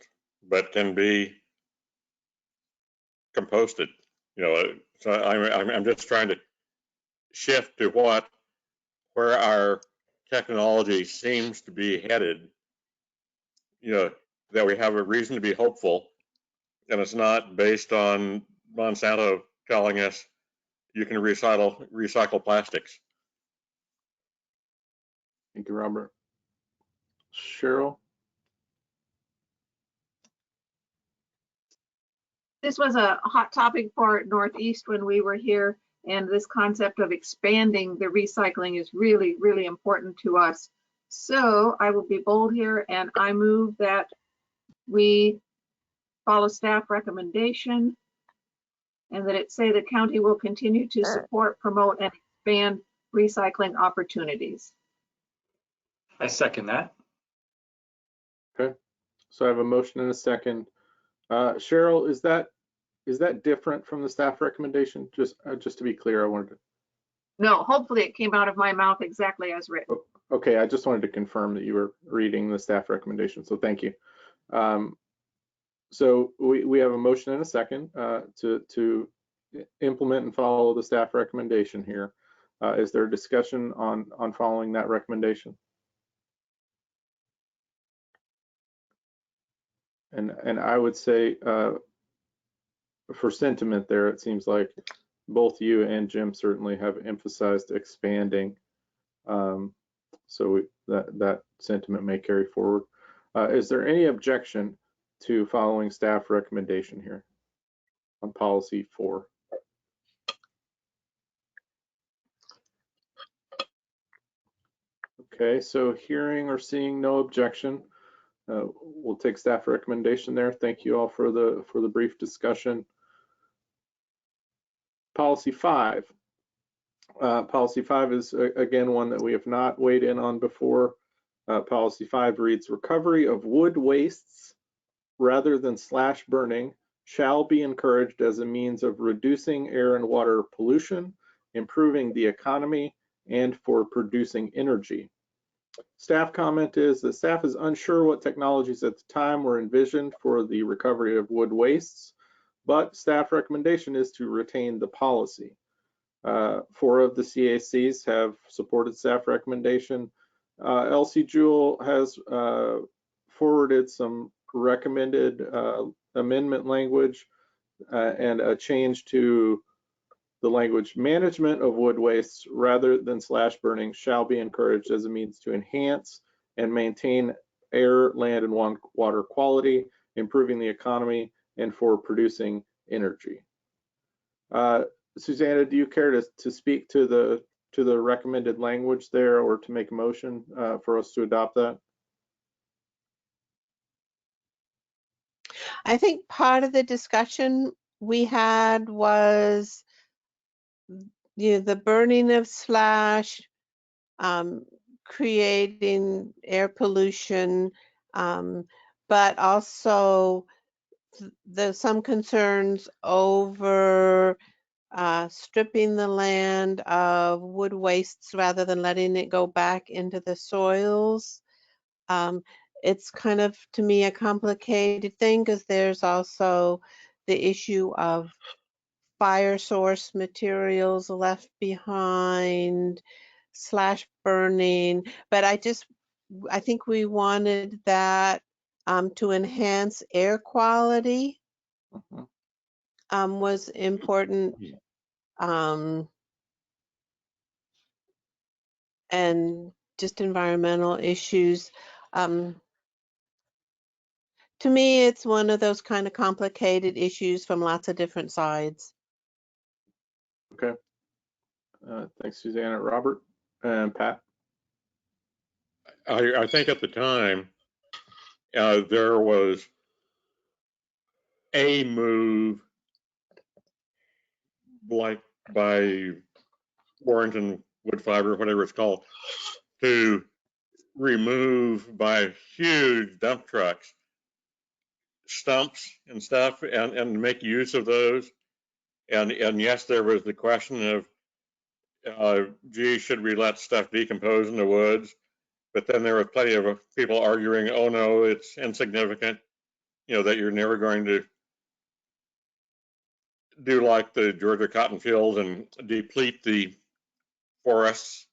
but can be composted. You know, so I'm just trying to shift to where our technology seems to be headed. You know, that we have a reason to be hopeful, and it's not based on Monsanto telling us you can recycle plastics. Thank you, Robert. Cheryl? This was a hot topic for Northeast when we were here, and this concept of expanding the recycling is really, really important to us. So I will be bold here, and I move that we follow staff recommendation and that it say the county will continue to support, promote, and expand recycling opportunities. I second that. Okay, so I have a motion and a second. Cheryl, is that different from the staff recommendation? Just to be clear, I wanted to. No, hopefully it came out of my mouth exactly as written. Okay, I just wanted to confirm that you were reading the staff recommendation, so thank you. So we have a motion and a second to implement and follow the staff recommendation here. Is there a discussion on following that recommendation? And I would say for sentiment there, it seems like both you and Jim certainly have emphasized expanding. So that sentiment may carry forward. Is there any objection to following staff recommendation here on policy 4? Okay, so hearing or seeing no objection, we'll take staff recommendation there. Thank you all for the brief discussion. Policy 5. Policy 5 is again one that we have not weighed in on before. Policy 5 reads, recovery of wood wastes rather than slash burning shall be encouraged as a means of reducing air and water pollution, improving the economy, and for producing energy. Staff comment is that staff is unsure what technologies at the time were envisioned for the recovery of wood wastes, but staff recommendation is to retain the policy. 4 of the CACs have supported staff recommendation. Elsie Jewell has forwarded some recommended amendment language and a change to the language management of wood wastes rather than slash burning shall be encouraged as a means to enhance and maintain air, land, and water quality improving the economy, and for producing energy. Susanna, do you care to speak to the recommended language there, or to make a motion for us to adopt that? I think part of the discussion we had was, the burning of slash, creating air pollution, but also there's some concerns over stripping the land of wood wastes rather than letting it go back into the soils. It's kind of, to me, a complicated thing because there's also the issue of fire source materials left behind, slash burning. But I think we wanted that to enhance air quality was important. And just environmental issues. To me, it's one of those kind of complicated issues from lots of different sides. Okay. Thanks, Susanna. Robert and Pat? I think at the time, there was a move like by Warrington Wood Fiber, whatever it's called, to remove by huge dump trucks stumps and stuff and make use of those. And yes, there was the question of, gee, should we let stuff decompose in the woods? But then there was plenty of people arguing, oh no, it's insignificant, that you're never going to do like the Georgia cotton fields and deplete the forests.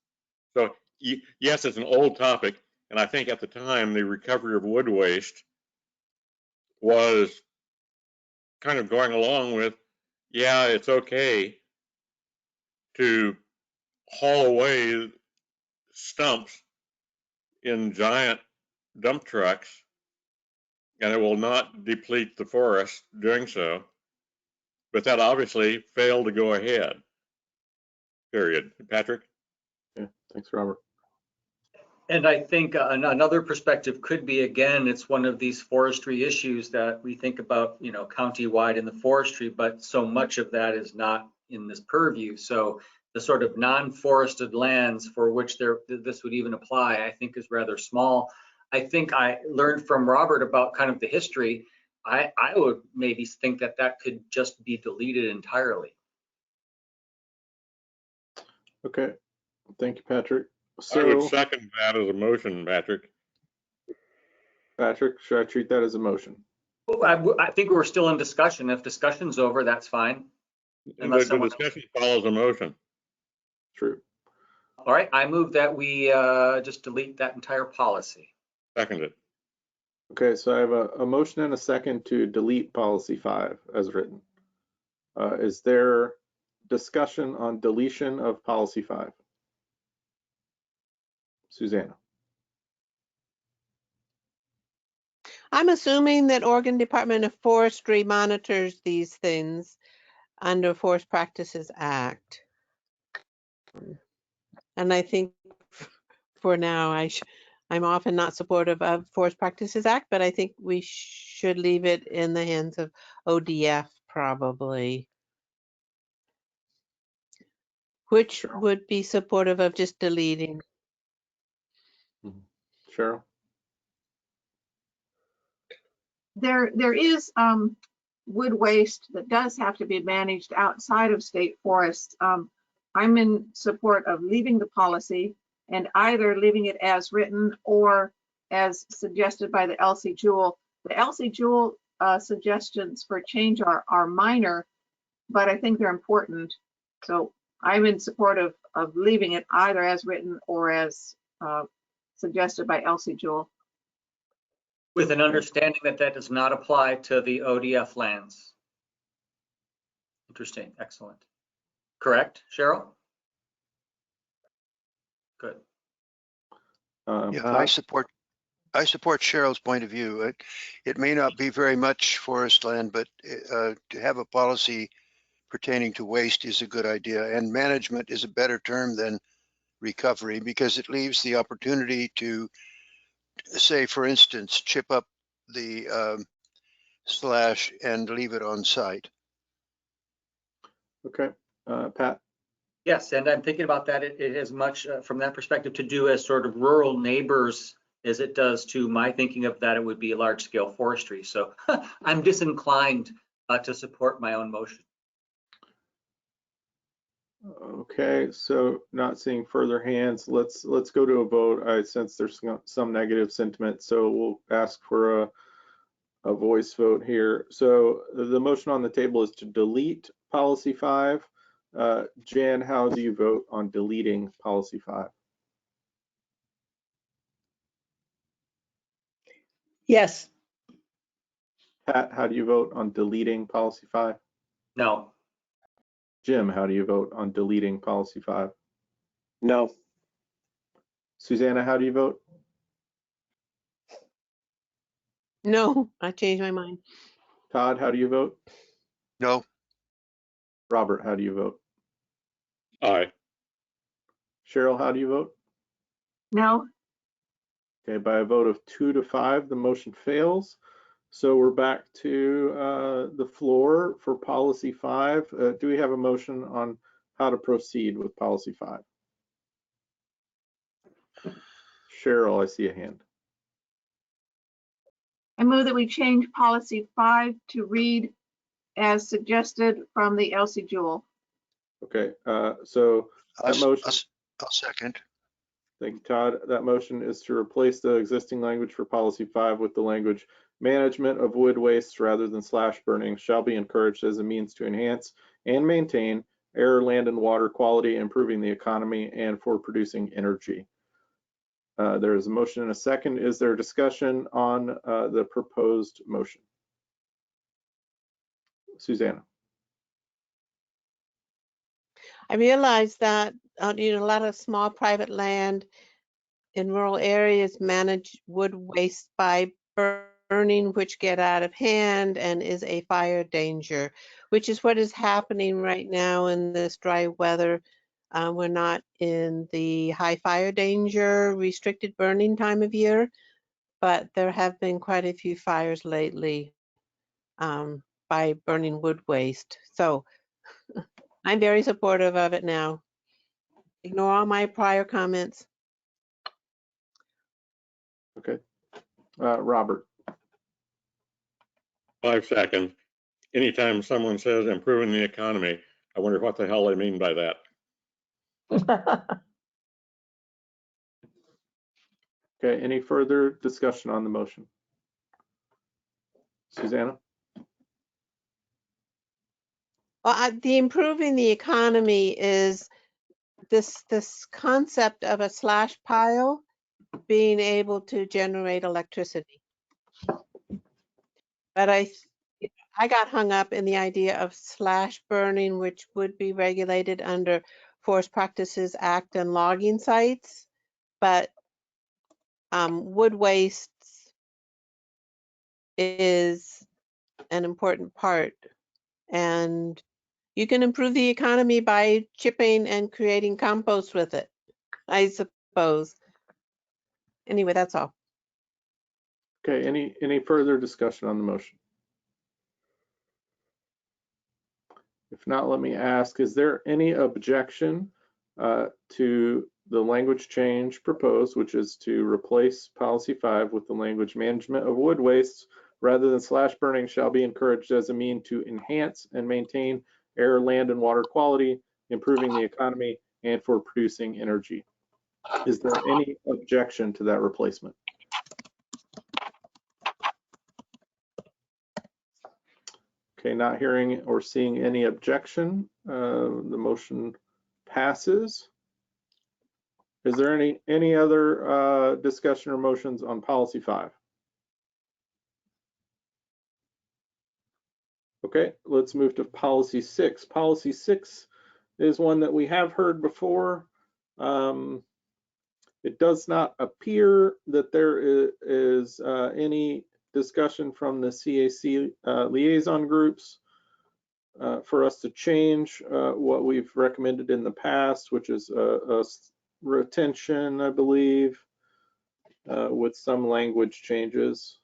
So yes, it's an old topic. And I think at the time, the recovery of wood waste was kind of going along with, yeah, it's okay to haul away stumps in giant dump trucks, and it will not deplete the forest doing so. But that obviously failed to go ahead, period. Patrick? Yeah, thanks, Robert. And I think another perspective could be, again, it's one of these forestry issues that we think about, countywide in the forestry, but so much of that is not in this purview. So the sort of non-forested lands for which this would even apply, I think is rather small. I think I learned from Robert about kind of the history. I would maybe think that could just be deleted entirely. Okay, thank you, Patrick. So, I would second that as a motion, Patrick. Patrick, should I treat that as a motion? I think we're still in discussion. If discussion's over, that's fine. The discussion follows a motion. True. All right, I move that we just delete that entire policy. Seconded. Okay, so I have a motion and a second to delete policy 5 as written. Is there discussion on deletion of policy 5? Susanna? I'm assuming that Oregon Department of Forestry monitors these things under Forest Practices Act. And I think for now, I'm often not supportive of Forest Practices Act, but I think we should leave it in the hands of ODF probably, which would be supportive of just deleting. Cheryl? There is wood waste that does have to be managed outside of state forests. I'm in support of leaving the policy and either leaving it as written or as suggested by the LC Jewell. The LC Jewell suggestions for change are minor, but I think they're important. So I'm in support of leaving it either as written or as suggested by LC Jewell. With an understanding that does not apply to the ODF lands. Interesting, excellent. Correct, Cheryl? Good. Yeah, I support I support Cheryl's point of view. It may not be very much forest land, but to have a policy pertaining to waste is a good idea. And management is a better term than recovery because it leaves the opportunity to, say, for instance, chip up the slash and leave it on site. Okay, Pat? Yes, and I'm thinking about that. It has much from that perspective to do as sort of rural neighbors as it does to my thinking of that it would be large scale forestry. So I'm disinclined to support my own motion. Okay, so not seeing further hands, let's go to a vote. I sense there's some negative sentiment, so we'll ask for a voice vote here. So the motion on the table is to delete policy 5. Jan, how do you vote on deleting policy 5? Yes. Pat, how do you vote on deleting policy 5? No. Jim, how do you vote on deleting policy 5? No. Susanna, how do you vote? No, I changed my mind. Todd, how do you vote? No. Robert, how do you vote? Aye. Cheryl, how do you vote? No. Okay, by a vote of 2 to 5, the motion fails. So we're back to the floor for policy 5. Do we have a motion on how to proceed with policy 5? Cheryl, I see a hand. I move that we change policy 5 to read as suggested from the Elsie Jewell. Okay, so that motion. I'll second. Thank you, Todd. That motion is to replace the existing language for policy 5 with the language management of wood wastes rather than slash burning shall be encouraged as a means to enhance and maintain air, land, and water quality, improving the economy, and for producing energy. There is a motion and a second. Is there discussion on the proposed motion? Susanna. I realize that a lot of small private land in rural areas manage wood waste by burning, which get out of hand and is a fire danger, which is what is happening right now in this dry weather. We're not in the high fire danger, restricted burning time of year, but there have been quite a few fires lately by burning wood waste. So I'm very supportive of it now. Ignore all my prior comments. Okay. Robert. 5 seconds. Anytime someone says improving the economy, I wonder what the hell they mean by that. Okay, any further discussion on the motion? Susanna? Well, the improving the economy is this concept of a slash pile being able to generate electricity. But I got hung up in the idea of slash burning, which would be regulated under Forest Practices Act and logging sites. But wood waste is an important part. And you can improve the economy by chipping and creating compost with it, I suppose. Anyway, that's all. Okay, any further discussion on the motion? If not, let me ask, is there any objection to the language change proposed, which is to replace policy 5 with the language management of wood wastes rather than slash burning shall be encouraged as a mean to enhance and maintain air, land, and water quality, improving the economy, and for producing energy? Is there any objection to that replacement? Okay, not hearing or seeing any objection, the motion passes. Is there any other discussion or motions on policy 5? Okay, let's move to policy 6. Policy 6 is one that we have heard before. It does not appear that there is any discussion from the CAC liaison groups for us to change what we've recommended in the past, which is a retention, I believe, with some language changes,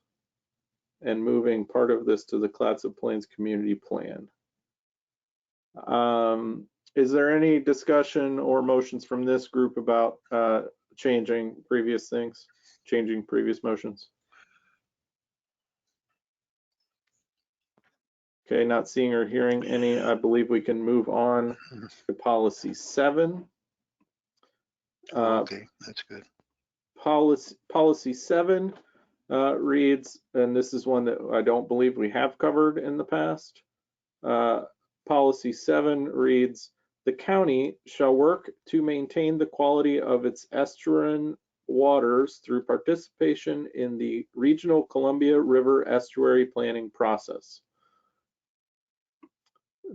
and moving part of this to the Clatsop Plains Community Plan. Is there any discussion or motions from this group about changing previous things, changing previous motions? Okay, not seeing or hearing any, I believe we can move on to policy 7. Okay, that's good. Policy 7 reads, and this is one that I don't believe we have covered in the past. Policy 7 reads, the county shall work to maintain the quality of its estuarine waters through participation in the regional Columbia River estuary planning process.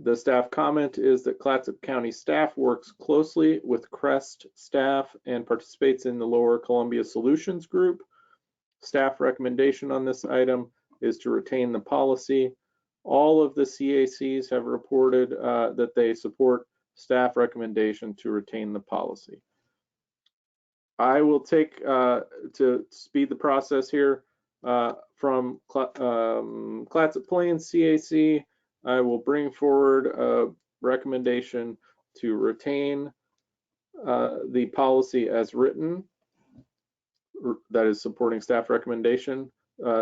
The staff comment is that Clatsop County staff works closely with CREST staff and participates in the Lower Columbia Solutions Group. Staff recommendation on this item is to retain the policy. All of the CACs have reported that they support staff recommendation to retain the policy. I will take, to speed the process here, from Clatsop Plains CAC, I will bring forward a recommendation to retain the policy as written, that is supporting staff recommendation.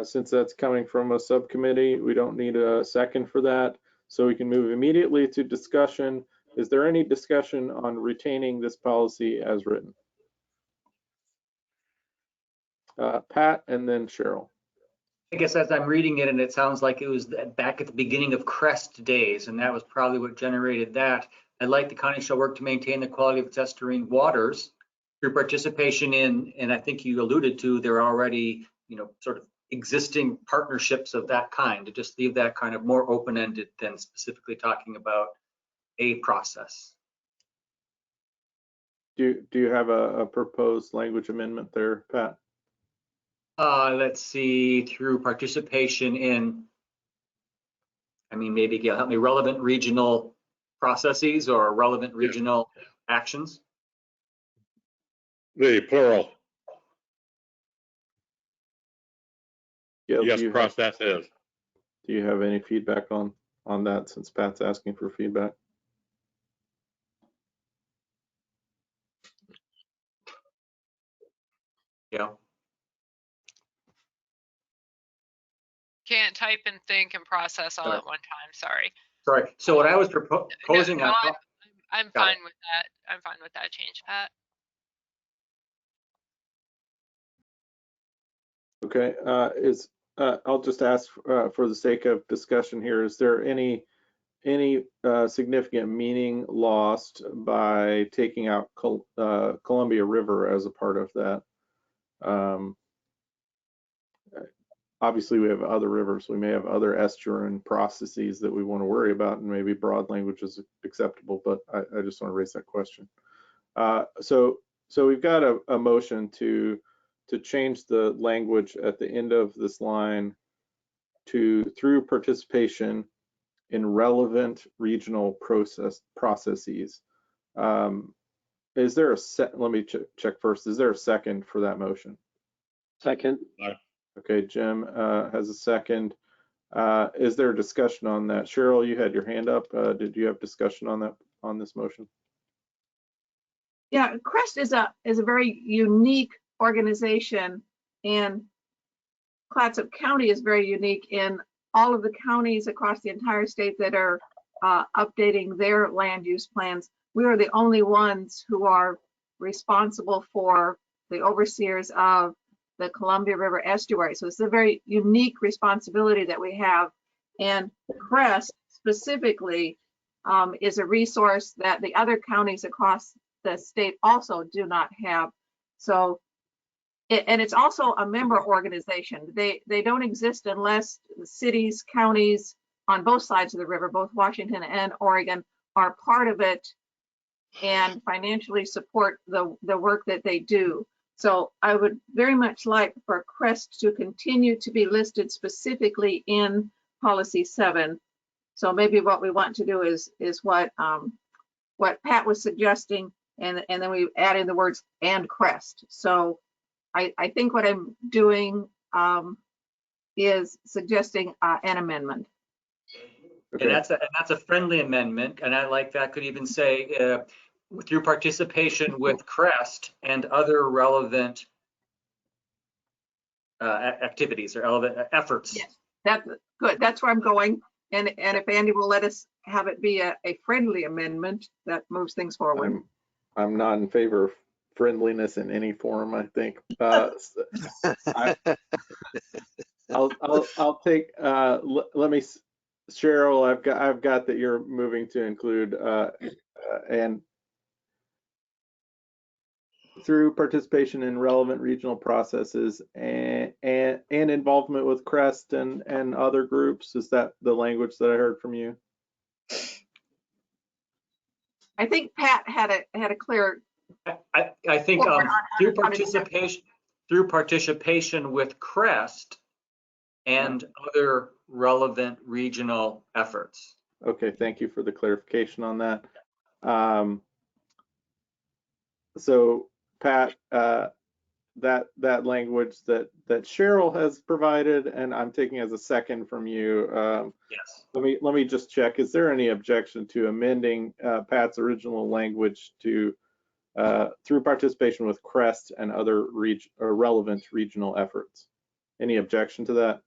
Since that's coming from a subcommittee, we don't need a second for that. So we can move immediately to discussion. Is there any discussion on retaining this policy as written? Pat and then Cheryl. I guess as I'm reading it, and it sounds like it was back at the beginning of CREST days, and that was probably what generated that. I'd like the county shall work to maintain the quality of its estuarine waters through participation in, and I think you alluded to, there are already, sort of existing partnerships of that kind, to just leave that kind of more open-ended than specifically talking about a process. Do you have a proposed language amendment there, Pat? Let's see, through participation in, maybe help me, relevant regional processes or relevant regional actions. The plural. Gail, yes, processes. Do you have any feedback on that, since Pat's asking for feedback? Yeah. Can't type and think and process all at one time. Sorry. Sorry. So what I was proposing, no, I'm fine with that. I'm fine with that change, Pat. Okay. I'll just ask for the sake of discussion here. Is there any significant meaning lost by taking out Columbia River as a part of that? Obviously, we have other rivers. We may have other estuarine processes that we want to worry about, and maybe broad language is acceptable, but I just want to raise that question. So we've got a motion to change the language at the end of this line to through participation in relevant regional processes. Is there let me check first. Is there a second for that motion? Second. Okay, Jim has a second. Is there a discussion on that? Cheryl, you had your hand up. Did you have discussion on this motion? Yeah, CREST is a very unique organization, and Clatsop County is very unique in all of the counties across the entire state that are updating their land use plans. We are the only ones who are responsible for the overseers of the Columbia River estuary. So it's a very unique responsibility that we have. And CREST specifically is a resource that the other counties across the state also do not have. So, and it's also a member organization. They don't exist unless the cities, counties on both sides of the river, both Washington and Oregon, are part of it and financially support the work that they do. So I would very much like for CREST to continue to be listed specifically in policy 7. So maybe what we want to do is what Pat was suggesting, and then we add in the words and CREST. So I think what I'm doing is suggesting an amendment. Okay. And that's a friendly amendment, and I like that. Could even say through participation with CREST and other relevant activities or relevant efforts. Yes, that's good. That's where I'm going. And if Andy will let us have it be a friendly amendment, that moves things forward. I'm not in favor of friendliness in any form, I think. I'll take, let me, Cheryl, I've got that you're moving to include and through participation in relevant regional processes and involvement with CREST and other groups. Is that the language that I heard from you? I think Pat had a clear. I think through participation with CREST and other relevant regional efforts. Okay, thank you for the clarification on that. So Pat, that language that Cheryl has provided, and I'm taking as a second from you. Yes. Let me just check. Is there any objection to amending Pat's original language to through participation with CREST and other relevant regional efforts? Any objection to that?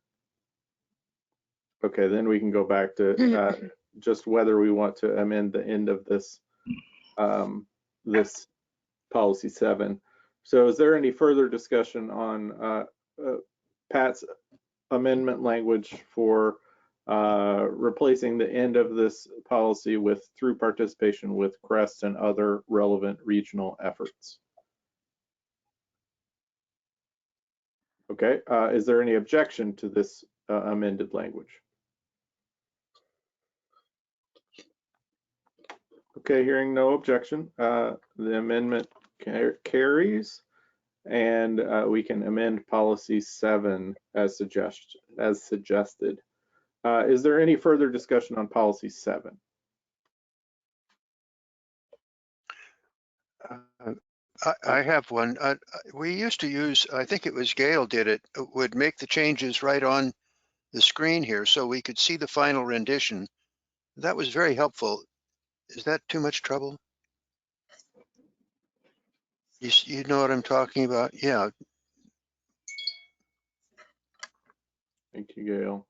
Okay, then we can go back to just whether we want to amend the end of this this policy 7. So is there any further discussion on Pat's amendment language for replacing the end of this policy with through participation with CREST and other relevant regional efforts? Okay, is there any objection to this amended language? Okay, hearing no objection, the amendment carries, and we can amend policy 7 as suggested. Is there any further discussion on policy 7? I have one. We used to use, I think it was Gail did it, would make the changes right on the screen here so we could see the final rendition. That was very helpful. Is that too much trouble? You know what I'm talking about? Yeah. Thank you, Gail.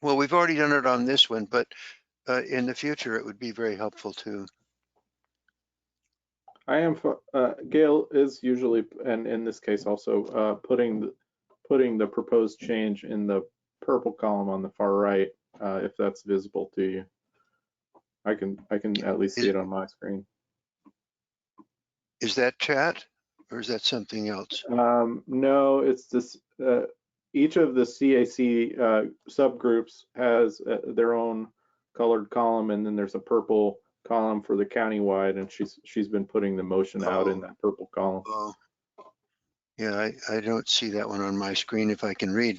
Well, we've already done it on this one, but in the future, it would be very helpful too. I am, Gail is usually, and in this case also, putting the proposed change in the purple column on the far right, if that's visible to you. I can at least see it on my screen. Is that chat or is that something else? No, it's this, each of the CAC subgroups has their own colored column, and then there's a purple column for the countywide, and she's been putting the motion out in that purple column. Oh, yeah, I don't see that one on my screen if I can read.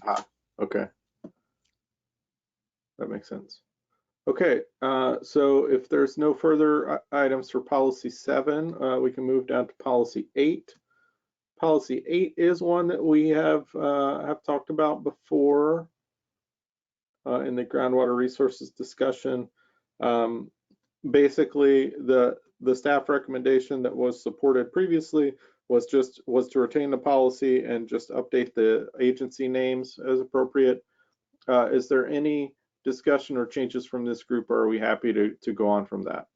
Okay, that makes sense. Okay, so if there's no further items for policy 7, we can move down to policy 8. Policy 8 is one that we have talked about before in the groundwater resources discussion. Basically, the staff recommendation that was supported previously was to retain the policy and just update the agency names as appropriate. Is there any discussion or changes from this group, or are we happy to go on from that?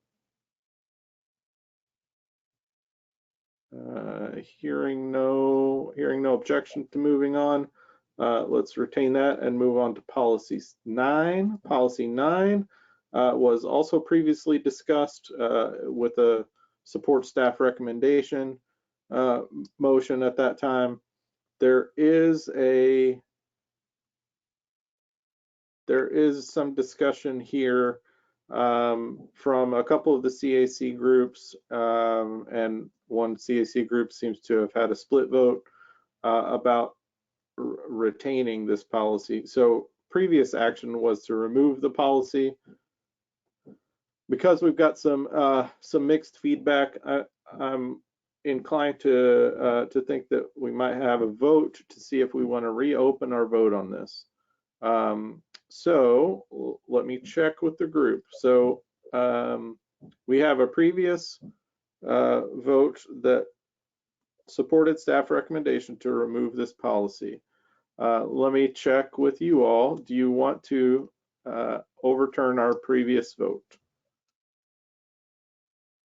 Hearing no objection to moving on, let's retain that and move on to policy 9. Policy 9 was also previously discussed with a support staff recommendation motion at that time. There is some discussion here from a couple of the CAC groups, and one CAC group seems to have had a split vote about retaining this policy. So previous action was to remove the policy. Because we've got some mixed feedback, I'm inclined to think that we might have a vote to see if we want to reopen our vote on this. So let me check with the group. So we have a previous vote that supported staff recommendation to remove this policy. Let me check with you all. Do you want to overturn our previous vote?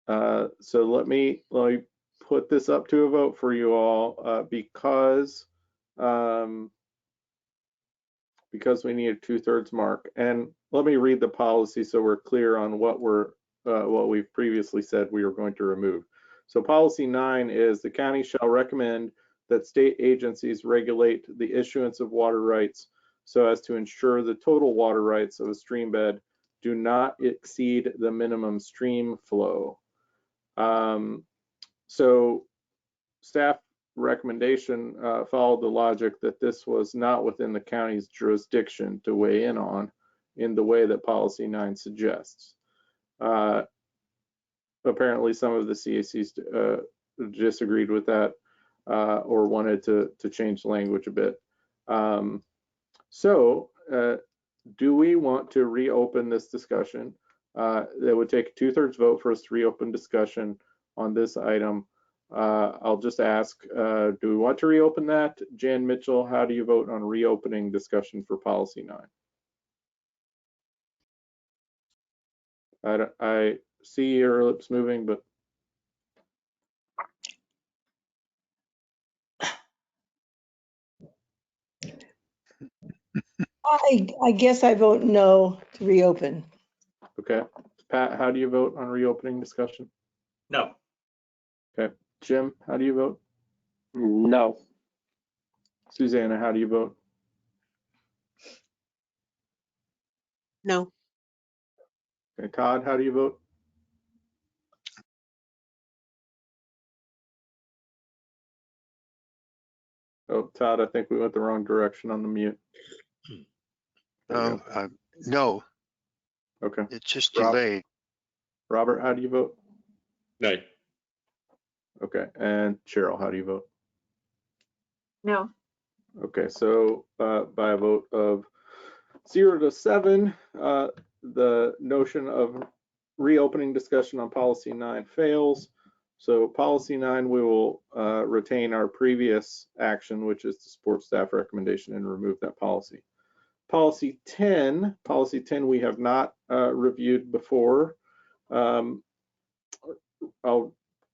So let me put this up to a vote for you all because we need a 2/3 mark. And let me read the policy so we're clear on what we've previously said we were going to remove. So policy 9 is the county shall recommend that state agencies regulate the issuance of water rights so as to ensure the total water rights of a stream bed do not exceed the minimum stream flow. So staff recommendation followed the logic that this was not within the county's jurisdiction to weigh in on in the way that policy 9 suggests. Apparently some of the CACs disagreed with that or wanted to change the language a bit. Do we want to reopen this discussion? It would take a 2/3 vote for us to reopen discussion on this item. I'll just ask, do we want to reopen that? Jan Mitchell, how do you vote on reopening discussion for policy 9? I see your lips moving, but. I guess I vote no to reopen. Okay. Pat, how do you vote on reopening discussion? No. Okay. Jim, how do you vote? No. Susanna, how do you vote? No. Okay. Todd, how do you vote? Oh, Todd, I think we went the wrong direction on the mute. No. Okay. It's just delayed. Robert, how do you vote? Nay. Okay. And Cheryl, how do you vote? No. Okay. So by a vote of 0 to 7, the notion of reopening discussion on policy 9 fails. So policy 9, we will retain our previous action, which is to support staff recommendation and remove that policy. Policy 10 we have not reviewed before. I'll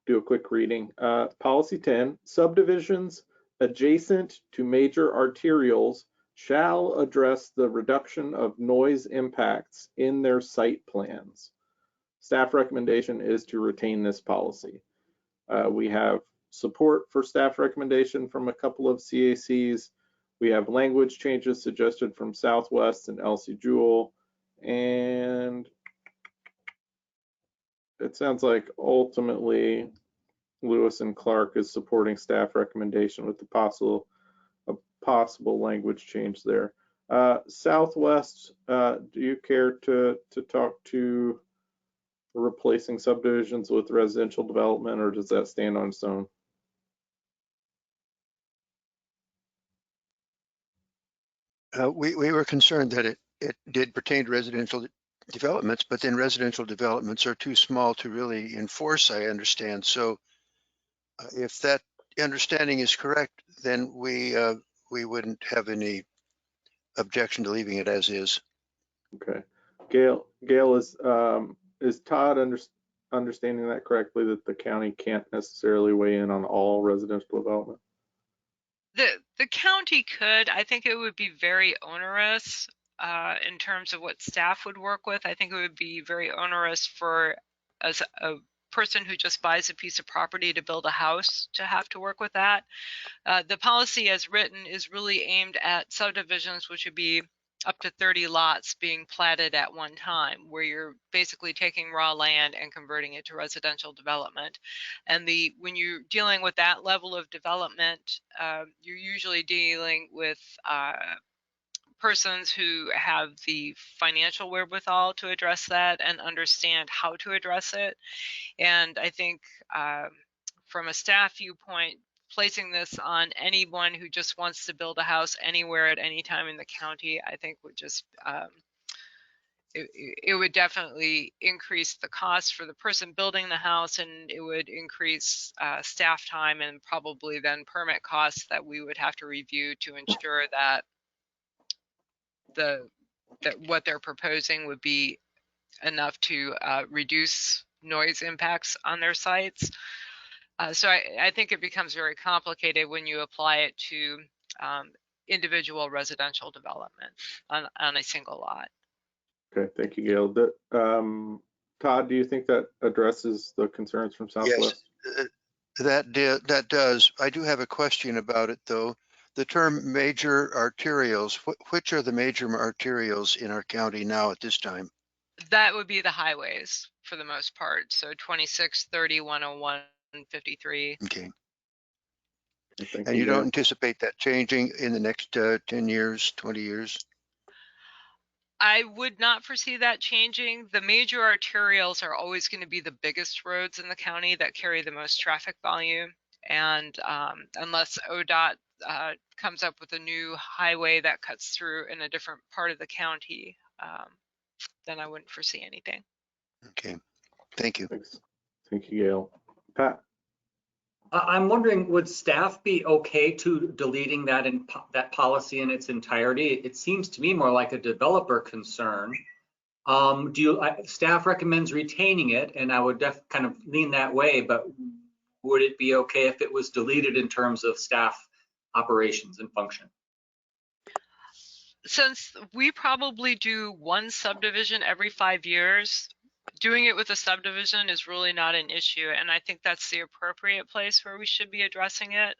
do a quick reading. Policy 10, subdivisions adjacent to major arterials shall address the reduction of noise impacts in their site plans. Staff recommendation is to retain this policy. We have support for staff recommendation from a couple of CACs. We have language changes suggested from Southwest and Elsie Jewell, and it sounds like ultimately Lewis and Clark is supporting staff recommendation with a possible language change there. Southwest, do you care to talk to replacing subdivisions with residential development, or does that stand on its own? We were concerned that it did pertain to residential developments, but then residential developments are too small to really enforce, I understand. So if that understanding is correct, then we wouldn't have any objection to leaving it as is. Okay. Gail, is Todd understanding that correctly, that the county can't necessarily weigh in on all residential development? The county could. I think it would be very onerous in terms of what staff would work with. I think it would be very onerous for as a person who just buys a piece of property to build a house to have to work with that. The policy as written is really aimed at subdivisions, which would be up to 30 lots being platted at one time, where you're basically taking raw land and converting it to residential development. And when you're dealing with that level of development, you're usually dealing with persons who have the financial wherewithal to address that and understand how to address it. And I think from a staff viewpoint, placing this on anyone who just wants to build a house anywhere at any time in the county, I think would just, it would definitely increase the cost for the person building the house, and it would increase staff time and probably then permit costs that we would have to review to ensure that what they're proposing would be enough to reduce noise impacts on their sites. So I think it becomes very complicated when you apply it to individual residential development on a single lot. Okay, thank you, Gail. Todd, do you think that addresses the concerns from Southwest? Yes, that does. I do have a question about it, though. The term major arterials, which are the major arterials in our county now at this time? That would be the highways for the most part. So 26, 30, 101, 53. Okay. And you don't anticipate that changing in the next 10 years, 20 years? I would not foresee that changing. The major arterials are always going to be the biggest roads in the county that carry the most traffic volume. And unless ODOT comes up with a new highway that cuts through in a different part of the county, then I wouldn't foresee anything. Okay, thank you. Thanks. Thank you, Gail. Pat? I'm wondering, would staff be okay to deleting that that policy in its entirety? It seems to me more like a developer concern. Staff recommends retaining it, and I would kind of lean that way, but would it be okay if it was deleted in terms of staff operations and function? Since we probably do one subdivision every 5 years, doing it with a subdivision is really not an issue, and I think that's the appropriate place where we should be addressing it.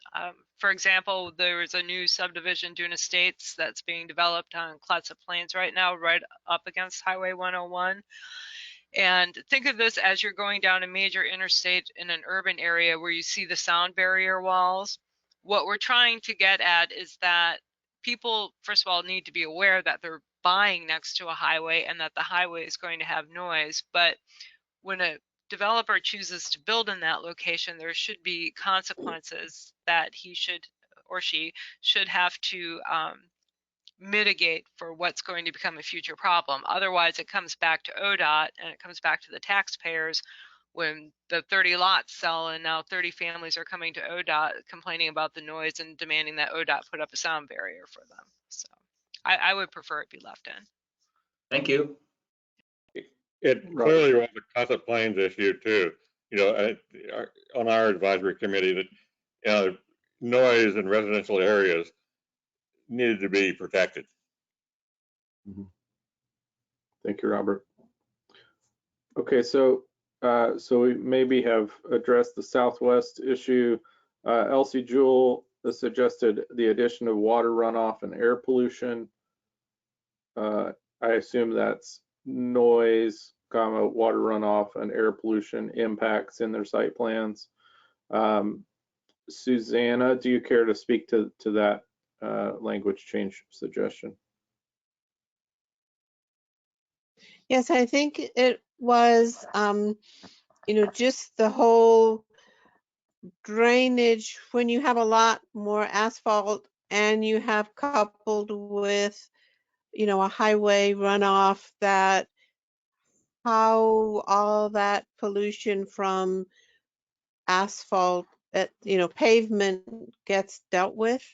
For example, there is a new subdivision, Dune Estates, that's being developed on Clatsop Plains right now, right up against Highway 101. And think of this as you're going down a major interstate in an urban area where you see the sound barrier walls. What we're trying to get at is that people, first of all, need to be aware that they're buying next to a highway and that the highway is going to have noise. But when a developer chooses to build in that location, there should be consequences that he should or she should have to mitigate for what's going to become a future problem. Otherwise, it comes back to ODOT and it comes back to the taxpayers when the 30 lots sell and now 30 families are coming to ODOT complaining about the noise and demanding that ODOT put up a sound barrier for them. So I would prefer it be left in. Thank you. It clearly was a Clatsop Plains issue too. You know, on our advisory committee, that noise in residential areas needed to be protected. Mm-hmm. Thank you, Robert. Okay, so we maybe have addressed the Southwest issue. Elsie Jewell suggested the addition of water runoff and air pollution. I assume that's noise, water runoff and air pollution impacts in their site plans. Susanna, do you care to speak to that language change suggestion? Yes, I think it was, just the whole drainage when you have a lot more asphalt and you have coupled with, a highway runoff, that how all that pollution from asphalt, pavement gets dealt with.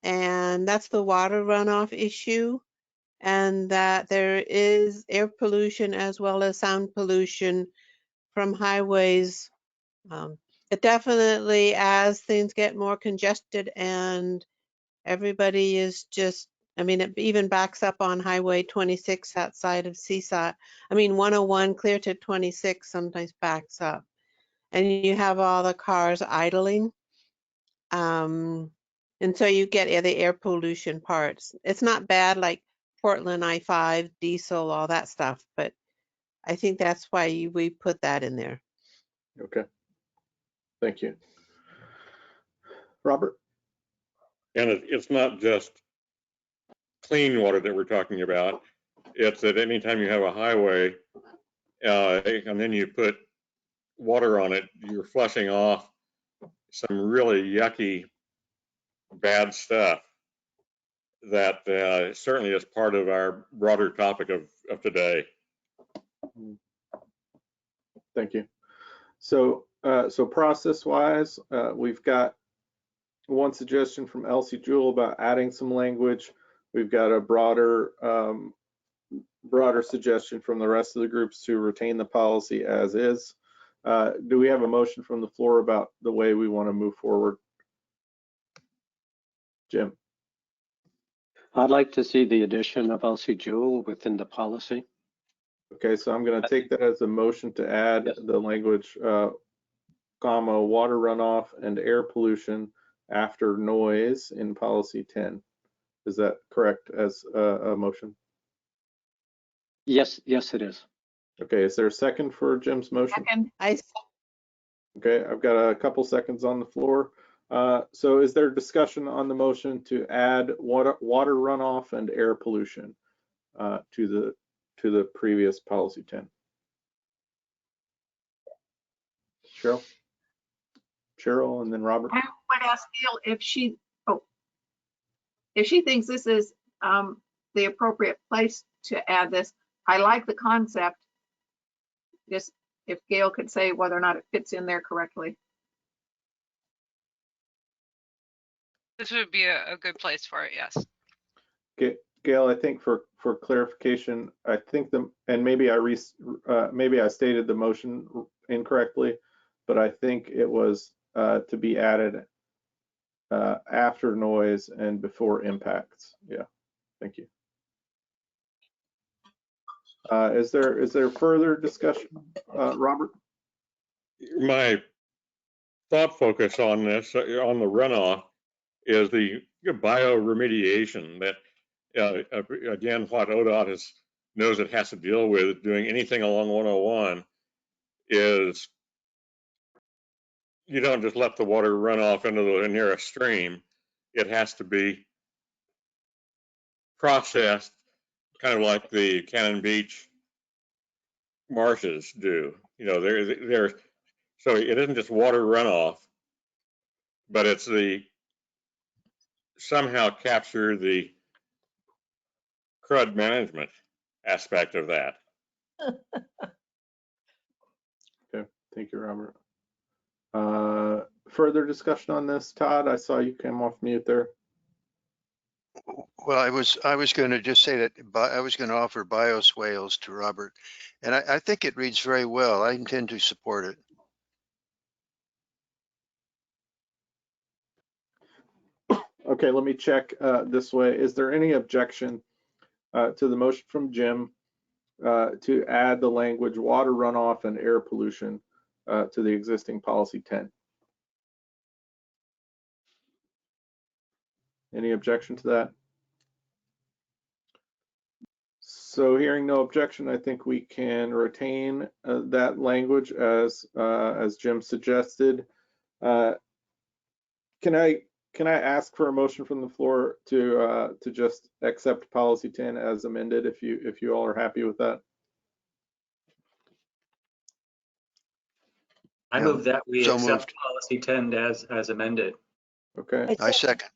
And that's the water runoff issue. And that there is air pollution as well as sound pollution from highways. It definitely, as things get more congested and everybody is just, it even backs up on Highway 26 outside of Seaside. 101 clear to 26 sometimes backs up. And you have all the cars idling. And so you get the air pollution parts. It's not bad like Portland I-5, diesel, all that stuff. But I think that's why we put that in there. Okay. Thank you. Robert? And it's not just clean water that we're talking about. It's that anytime you have a highway and then you put water on it, you're flushing off some really yucky, bad stuff that certainly is part of our broader topic of today. Thank you. So, so process-wise, we've got one suggestion from Elsie Jewell about adding some language. We've got a broader suggestion from the rest of the groups to retain the policy as is. Do we have a motion from the floor about the way we want to move forward? Jim? I'd like to see the addition of Elsie Jewell within the policy. Okay, so I'm going to take that as a motion to add the language, comma, water runoff and air pollution after noise in policy 10. Is that correct as a motion? Yes, it is. Okay, is there a second for Jim's motion? Second. Okay, I've got a couple seconds on the floor. So is there discussion on the motion to add water runoff and air pollution to the previous policy 10? Cheryl and then Robert. I would ask Gail if she thinks this is the appropriate place to add this. I like the concept. Just if Gail could say whether or not it fits in there correctly. This would be a good place for it, yes. Okay, Gail, I think for clarification, I think and maybe I stated the motion incorrectly, but I think it was to be added after noise and before impacts. Yeah, thank you. Is there further discussion, Robert? My thought focus on this, on the runoff, is the bioremediation that, again, what ODOT knows it has to deal with doing anything along 101 is you don't just let the water run off into the nearest stream. It has to be processed, kind of like the Cannon Beach marshes do. You know, so it isn't just water runoff, but it's the somehow capture the crud management aspect of that. Okay, thank you, Robert. Further discussion on this, Todd? I saw you came off mute there. Well, I was going to just say that I was going to offer bioswales to Robert, and I think it reads very well. I intend to support it. Okay, let me check this way. Is there any objection to the motion from Jim to add the language water runoff and air pollution to the existing policy 10? Any objection to that? So hearing no objection, I think we can retain that language as Jim suggested. Can I ask for a motion from the floor to just accept policy 10 as amended if you all are happy with that? I move that we So accept moved. policy 10 as amended. Okay. I second.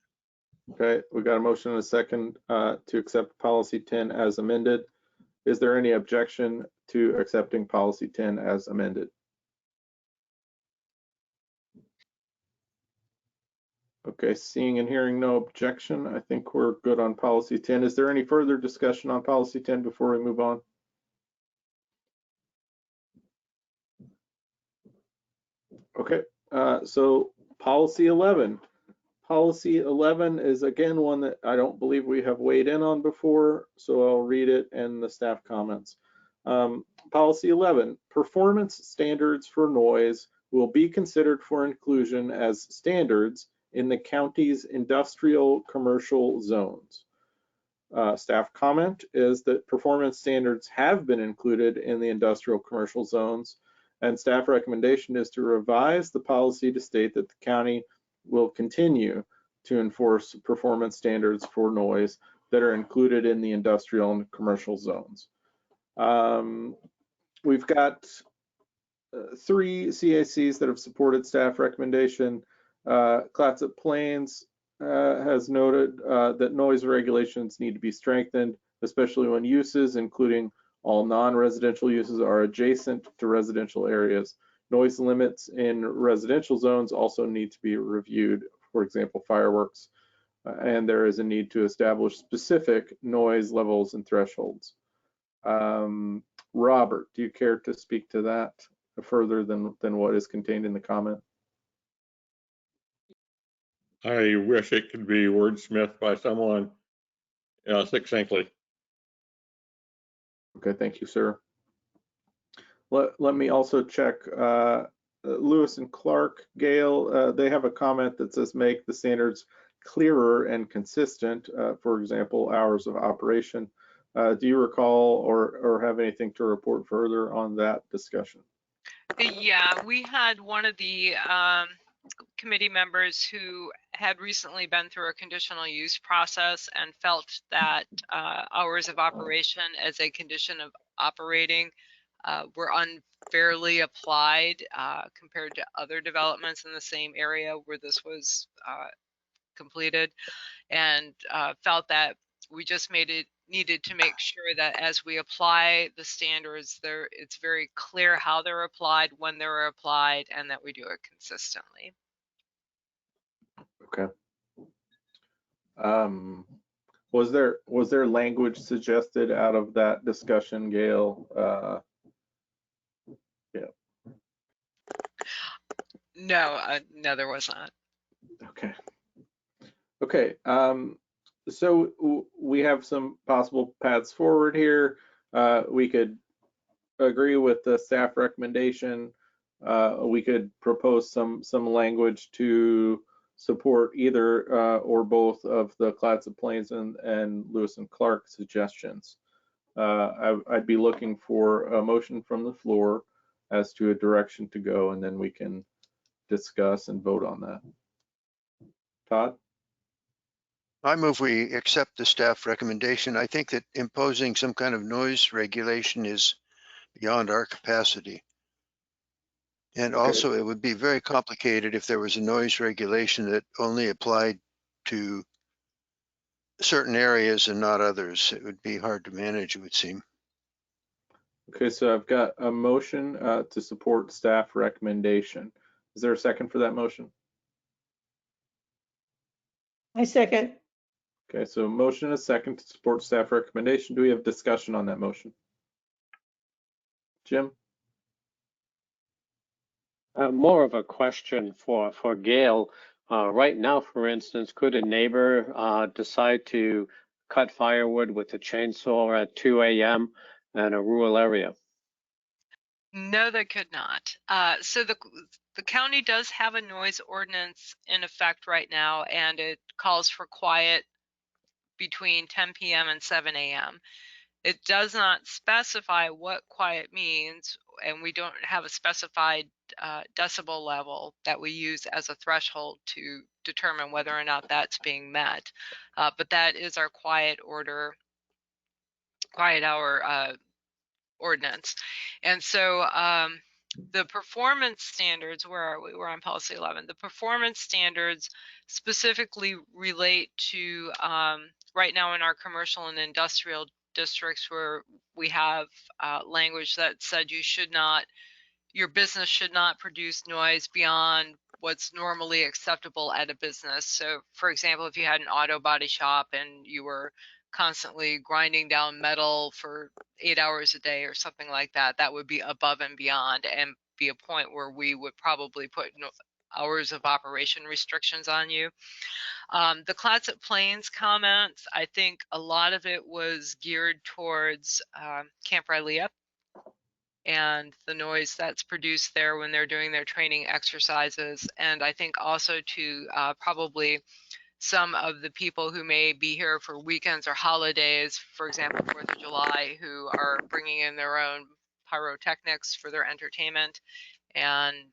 Okay, we got a motion and a second to accept policy 10 as amended. Is there any objection to accepting policy 10 as amended? Okay, seeing and hearing no objection, I think we're good on policy 10. Is there any further discussion on policy 10 before we move on? Okay, so policy 11. Policy 11 is again one that I don't believe we have weighed in on before, so I'll read it and the staff comments. Policy 11, performance standards for noise will be considered for inclusion as standards in the county's industrial commercial zones. staff comment is that performance standards have been included in the industrial commercial zones, and staff recommendation is to revise the policy to state that the county will continue to enforce performance standards for noise that are included in the industrial and commercial zones. We've got 3 CACs that have supported staff recommendation. Clatsop Plains has noted that noise regulations need to be strengthened, especially when uses, including all non-residential uses, are adjacent to residential areas. Noise limits in residential zones also need to be reviewed, for example, fireworks, and there is a need to establish specific noise levels and thresholds. Robert, do you care to speak to that further than what is contained in the comment? I wish it could be wordsmithed by someone succinctly. Okay, thank you, sir. Let me also check Lewis and Clark, Gail, they have a comment that says make the standards clearer and consistent, for example, hours of operation. Do you recall or have anything to report further on that discussion? Yeah, we had one of the committee members who had recently been through a conditional use process and felt that hours of operation as a condition of operating were unfairly applied compared to other developments in the same area where this was completed, and felt that we just needed to make sure that as we apply the standards, it's very clear how they're applied, when they're applied, and that we do it consistently. Okay. Was there language suggested out of that discussion, Gail? Yeah. No, there was not. Okay. Okay. So we have some possible paths forward here. We could agree with the staff recommendation. We could propose some language to support either or both of the Clatsop Plains and Lewis and Clark suggestions. I'd be looking for a motion from the floor as to a direction to go, and then we can discuss and vote on that. Todd? I move we accept the staff recommendation. I think that imposing some kind of noise regulation is beyond our capacity. And Okay. also, it would be very complicated if there was a noise regulation that only applied to certain areas and not others. It would be hard to manage, it would seem. Okay, so I've got a motion to support staff recommendation. Is there a second for that motion? I second. Okay, so a motion and a second to support staff recommendation. Do we have discussion on that motion? Jim? More of a question for Gail. Right now, for instance, could a neighbor decide to cut firewood with a chainsaw at 2 a.m. in a rural area? No, they could not. So the county does have a noise ordinance in effect right now, and it calls for quiet between 10 p.m. and 7 a.m. It does not specify what quiet means, and we don't have a specified decibel level that we use as a threshold to determine whether or not that's being met. But that is our quiet hour ordinance. And so the performance standards, where are we? We're on policy 11. The performance standards specifically relate to right now in our commercial and industrial districts where we have language that said your business should not produce noise beyond what's normally acceptable at a business. So for example, if you had an auto body shop and you were constantly grinding down metal for 8 hours a day or something like that, that would be above and beyond and be a point where we would probably put hours of operation restrictions on you. The Clatsop Plains comments, I think a lot of it was geared towards Camp Riley and the noise that's produced there when they're doing their training exercises, and I think also to probably some of the people who may be here for weekends or holidays, for example, 4th of July, who are bringing in their own pyrotechnics for their entertainment. And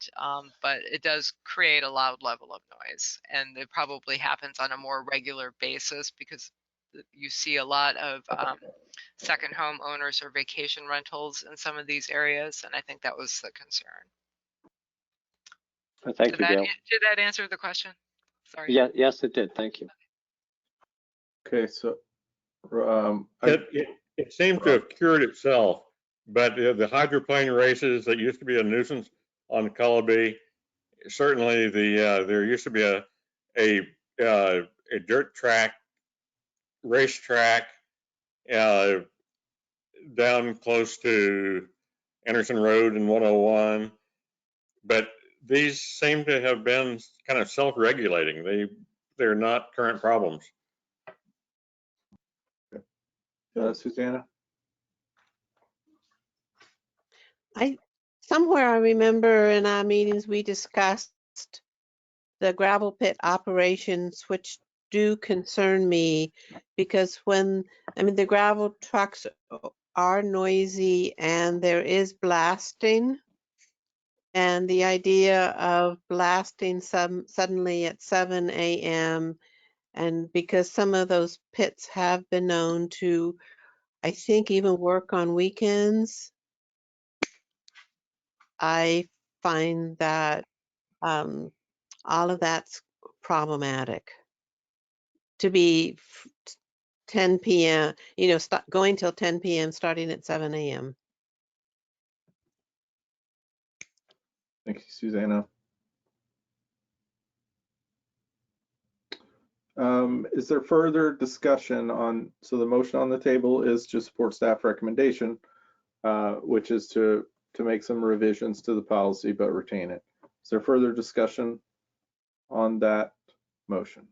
but it does create a loud level of noise, and it probably happens on a more regular basis because you see a lot of second home owners or vacation rentals in some of these areas, and I think that was the concern. Thank you, Gail. Did that answer the question? Sorry. Yeah, yes, it did. Thank you. Okay, so it seems to have cured itself, but the hydroplane races that used to be a nuisance on Cullowbee, certainly there used to be a dirt track, racetrack down close to Anderson Road and 101, but these seem to have been kind of self-regulating. They're not current problems. Susanna? Somewhere I remember in our meetings we discussed the gravel pit operations, which do concern me because the gravel trucks are noisy and there is blasting, and the idea of blasting suddenly at 7 a.m. and because some of those pits have been known to, I think, even work on weekends, I find that all of that's problematic. To be 10 p.m., going till 10 p.m., starting at 7 a.m. Thank you, Susanna. Is there further discussion on, so the motion on the table is to support staff recommendation, which is to make some revisions to the policy but retain it. Is there further discussion on that motion?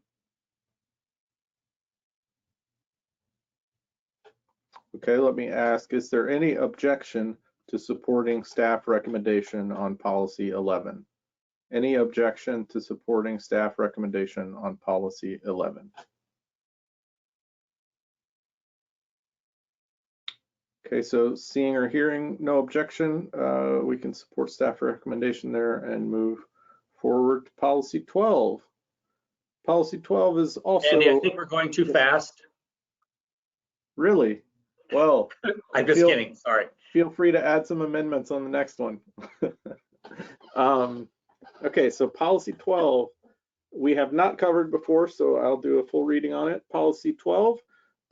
Okay, let me ask, is there any objection to supporting staff recommendation on policy 11? Any objection to supporting staff recommendation on policy 11? Okay, so seeing or hearing no objection, we can support staff recommendation there and move forward to policy 12. Policy 12 is also— Andy, I think we're going too fast. Really? Well, I'm just kidding, sorry. Feel free to add some amendments on the next one. Okay, so policy 12, we have not covered before, so I'll do a full reading on it. Policy 12,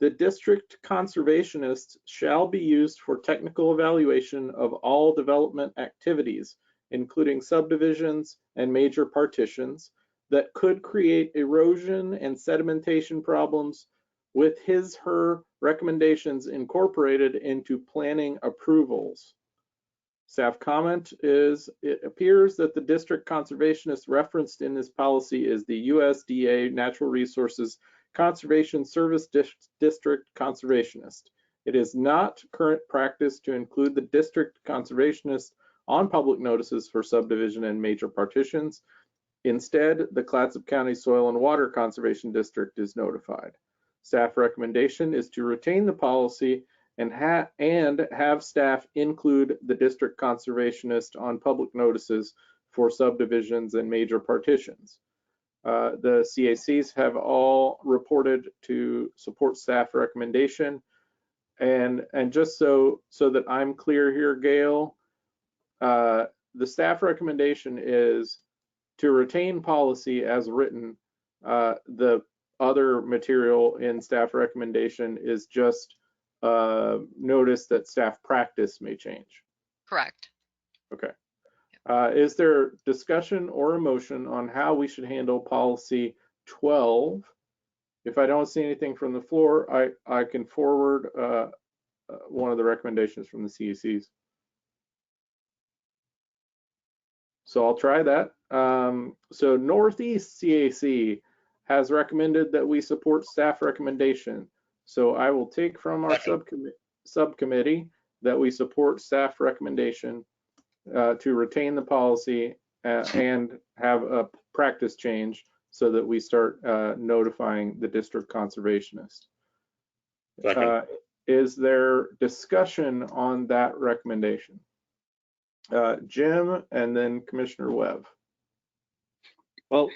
the district conservationist shall be used for technical evaluation of all development activities, including subdivisions and major partitions that could create erosion and sedimentation problems, with his/her recommendations incorporated into planning approvals. Staff comment is, it appears that the district conservationist referenced in this policy is the USDA Natural Resources Conservation Service District Conservationist. It is not current practice to include the district conservationist on public notices for subdivision and major partitions. Instead, the Clatsop County Soil and Water Conservation District is notified. Staff recommendation is to retain the policy and have staff include the district conservationist on public notices for subdivisions and major partitions. The CACs have all reported to support staff recommendation. And just so that I'm clear here, Gail, the staff recommendation is to retain policy as written. The other material in staff recommendation is just notice that staff practice may change. Correct. Okay. Is there discussion or a motion on how we should handle policy 12? If I don't see anything from the floor, I can forward one of the recommendations from the CACs. So I'll try that. So Northeast CAC has recommended that we support staff recommendation. So I will take from our subcommittee that we support staff recommendation to retain the policy and have a practice change so that we start notifying the district conservationist. Is there discussion on that recommendation? Jim and then Commissioner Webb. Well,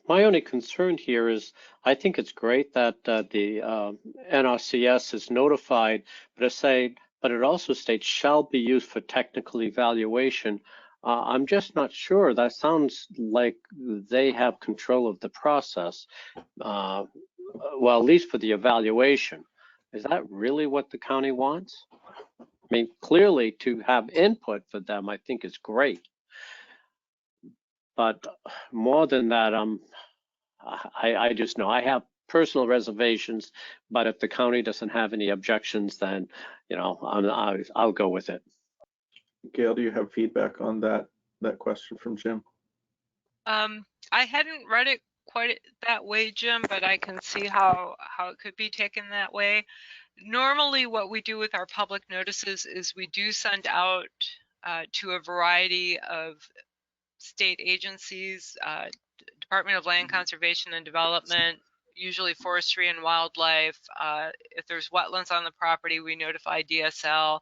my only concern here is I think it's great that the NRCS is notified, but it also states shall be used for technical evaluation. I'm just not sure. That sounds like they have control of the process. Well, at least for the evaluation. Is that really what the county wants? I mean, clearly to have input for them, I think is great. But more than that, I just know I have personal reservations, but if the county doesn't have any objections, then, you know, I'll go with it. Gail, do you have feedback on that question from Jim? I hadn't read it quite that way, Jim, but I can see how it could be taken that way. Normally what we do with our public notices is we do send out to a variety of state agencies, Department of Land Conservation and Development, usually Forestry and Wildlife. If there's wetlands on the property, we notify DSL,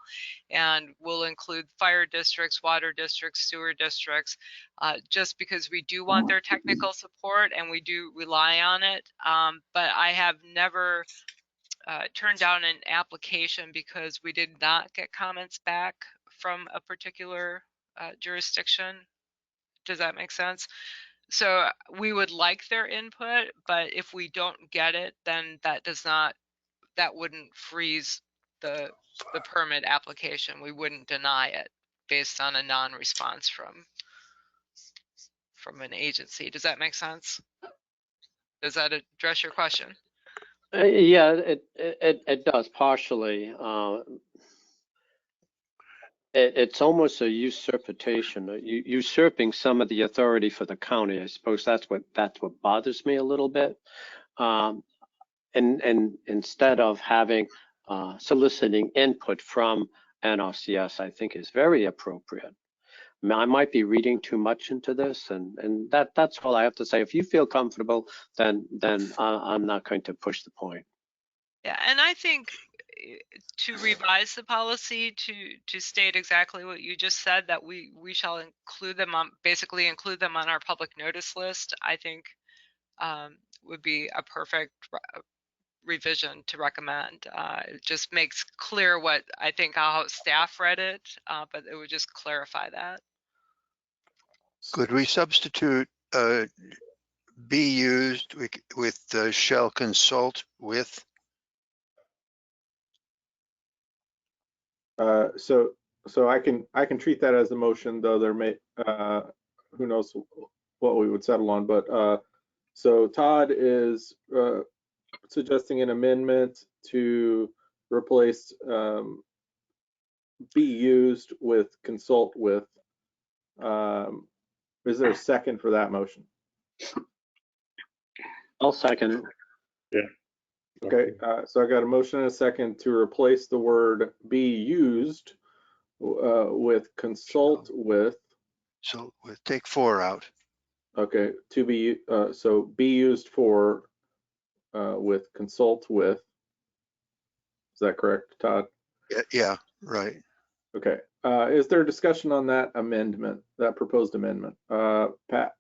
and we'll include fire districts, water districts, sewer districts, just because we do want their technical support and we do rely on it. But I have never turned down an application because we did not get comments back from a particular jurisdiction. Does that make sense? So we would like their input, but if we don't get it, then that wouldn't freeze the permit application. We wouldn't deny it based on a non-response from an agency. Does that make sense? Does that address your question? Yeah, it does partially. It's almost a usurpation, usurping some of the authority for the county. I suppose that's what bothers me a little bit. And instead of having soliciting input from NRCS, I think is very appropriate. I might be reading too much into this, and that's all I have to say. If you feel comfortable, then I'm not going to push the point. Yeah, and I think to revise the policy to state exactly what you just said, that we shall include them on, basically include them on our public notice list, I think would be a perfect revision to recommend. It just makes clear what I think how staff read it, but it would just clarify that. Could we substitute be used with shall consult with? So I can treat that as a motion, though there may who knows what we would settle on. But so Todd is suggesting an amendment to replace be used with consult with. Is there a second for that motion? I'll second it. Yeah. Okay, so I got a motion and a second to replace the word be used with consult with. So take 4 out. Okay, to be so be used for with consult with. Is that correct, Todd? Yeah, right. Okay. Is there discussion on that amendment, that proposed amendment? Pat?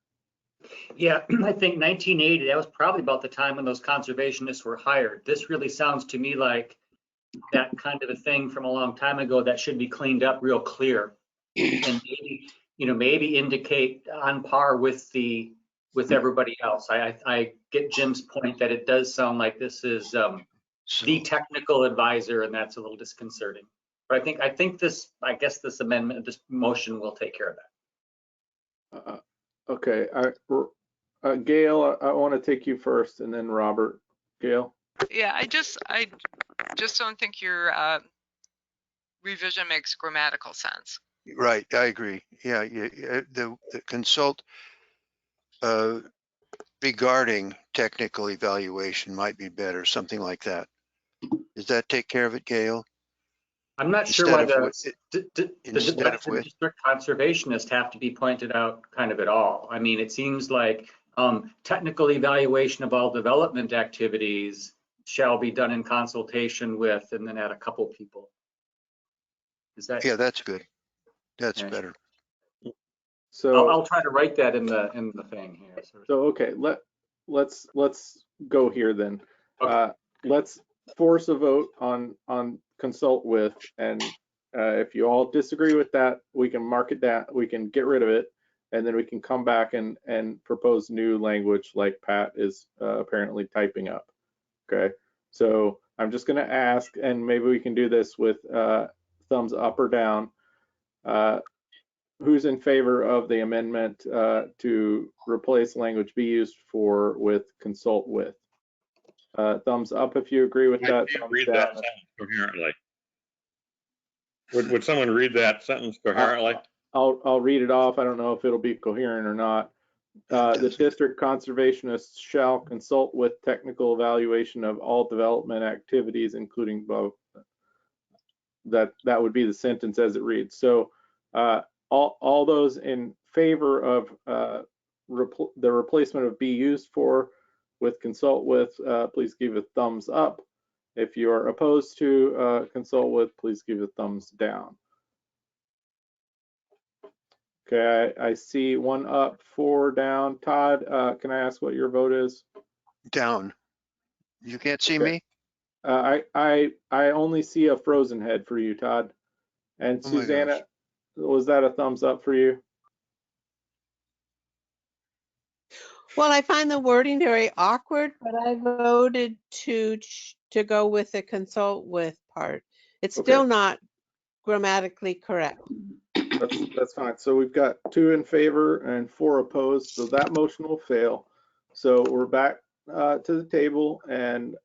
Yeah, I think 1980, that was probably about the time when those conservationists were hired. This really sounds to me like that kind of a thing from a long time ago that should be cleaned up real clear. And maybe, maybe indicate on par with everybody else. I get Jim's point that it does sound like this is the technical advisor, and that's a little disconcerting. But I think this amendment, this motion will take care of that. Okay, Gail, I want to take you first, and then Robert. Gail? Yeah, I just don't think your revision makes grammatical sense. Right, I agree. Yeah, the consult regarding technical evaluation might be better, something like that. Does that take care of it, Gail? I'm not sure why the district conservationists have to be pointed out kind of at all. I mean, it seems like Technical evaluation of all development activities shall be done in consultation with, and then add a couple people. Is that? Yeah, that's good. That's Okay. better. So I'll try to write that in the thing here. So okay, let's go here then. Okay. Let's force a vote on consult with, and if you all disagree with that, we can mark it down. We can get rid of it, and then we can come back and propose new language like Pat is apparently typing up. Okay, so I'm just going to ask, and maybe we can do this with thumbs up or down. Who's in favor of the amendment to replace language be used for with consult with? Thumbs up if you agree with that. Thumbs read that sentence coherently. Would someone read that sentence coherently? I'll read it off. I don't know if it'll be coherent or not. The district conservationists shall consult with technical evaluation of all development activities, including both. That would be the sentence as it reads. So all those in favor of the replacement of be used for with consult with, please give a thumbs up. If you are opposed to consult with, please give a thumbs down. Okay, I see 1 up, 4 down. Todd, can I ask what your vote is? Down. You can't see Okay. me? I only see a frozen head for you, Todd. And Oh my Susanna, gosh. was that a thumbs up for you? Well, I find the wording very awkward, but I voted to go with the consult with part. It's Okay. still not grammatically correct. That's fine. So we've got 2 in favor and 4 opposed. So that motion will fail. So we're back to the table. And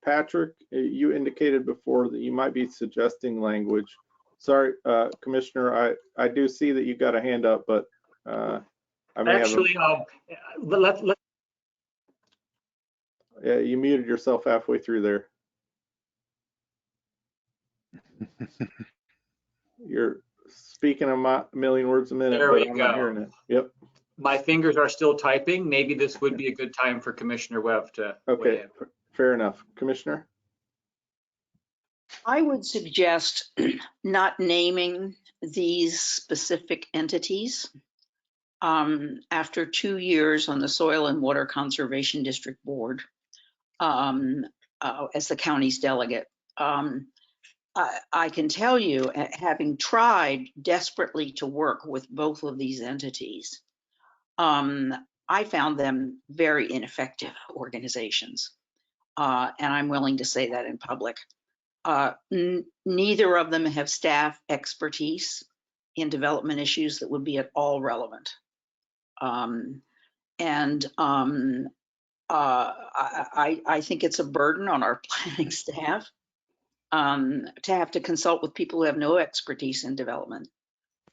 Patrick, you indicated before that you might be suggesting language. Sorry, Commissioner, I do see that you got a hand up, but I may Actually, yeah, you muted yourself halfway through there. You're speaking a million words a minute, There but we I'm not go. hearing it. Yep. My fingers are still typing. Maybe this would be a good time for Commissioner Webb to weigh Okay, in. fair enough. Commissioner? I would suggest not naming these specific entities. After 2 years on the Soil and Water Conservation District Board, as the county's delegate, I can tell you, having tried desperately to work with both of these entities, I found them very ineffective organizations. And I'm willing to say that in public. Neither of them have staff expertise in development issues that would be at all relevant. I think it's a burden on our planning staff to have to consult with people who have no expertise in development.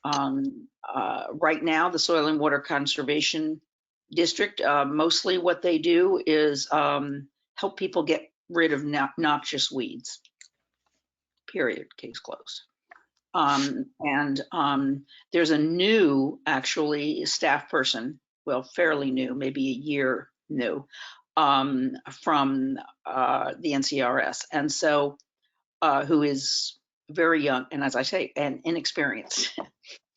Right now, the Soil and Water Conservation District, mostly what they do is help people get rid of noxious weeds. Period. Case closed. There's a new, actually, staff person, well, fairly new, maybe a year new, from the NCRS, and so who is very young, and as I say, and inexperienced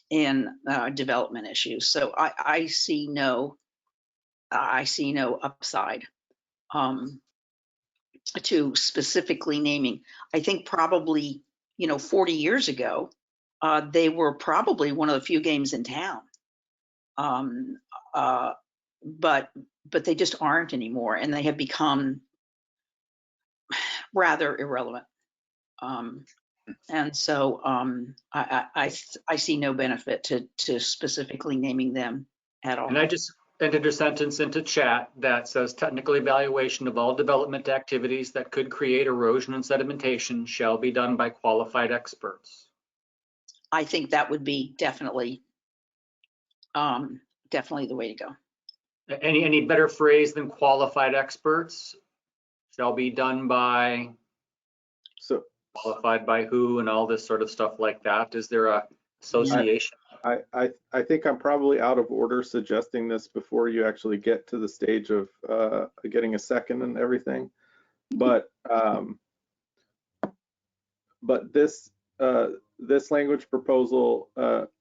in development issues. So I see no upside to specifically naming. I think probably 40 years ago, they were probably one of the few games in town, but they just aren't anymore, and they have become rather irrelevant. And so I see no benefit to specifically naming them at all. And I just entered a sentence into chat that says technical evaluation of all development activities that could create erosion and sedimentation shall be done by qualified experts. I think that would be definitely the way to go. Any better phrase than qualified experts? Shall be done by, so qualified by who, and all this sort of stuff like that. Is there a association? I think I'm probably out of order suggesting this before you actually get to the stage of getting a second and everything. But this this language proposal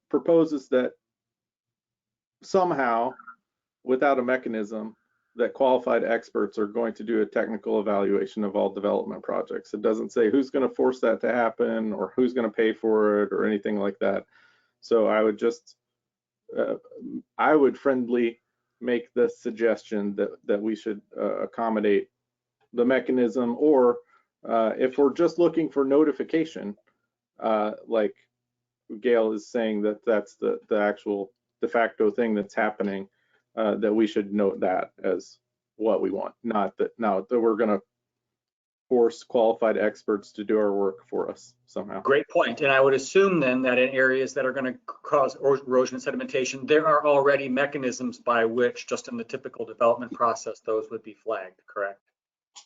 proposes that somehow, without a mechanism, that qualified experts are going to do a technical evaluation of all development projects. It doesn't say who's going to force that to happen or who's going to pay for it or anything like that. So I would just, I would friendly make the suggestion that we should accommodate the mechanism, or if we're just looking for notification, like Gail is saying that that's the actual de facto thing that's happening, that we should note that as what we want, not that we're going to force qualified experts to do our work for us somehow. Great point. And I would assume then that in areas that are going to cause erosion and sedimentation, there are already mechanisms by which, just in the typical development process, those would be flagged, correct?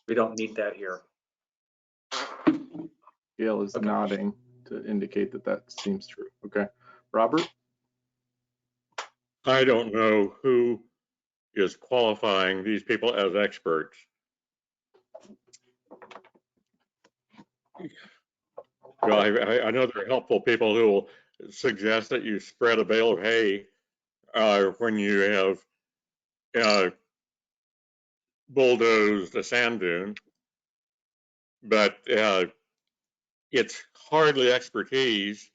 We don't need that here. Gail is nodding to indicate that that seems true. Okay. Robert? I don't know who is qualifying these people as experts. Well, I know there are helpful people who will suggest that you spread a bale of hay when you have bulldozed a sand dune, but it's hardly expertise,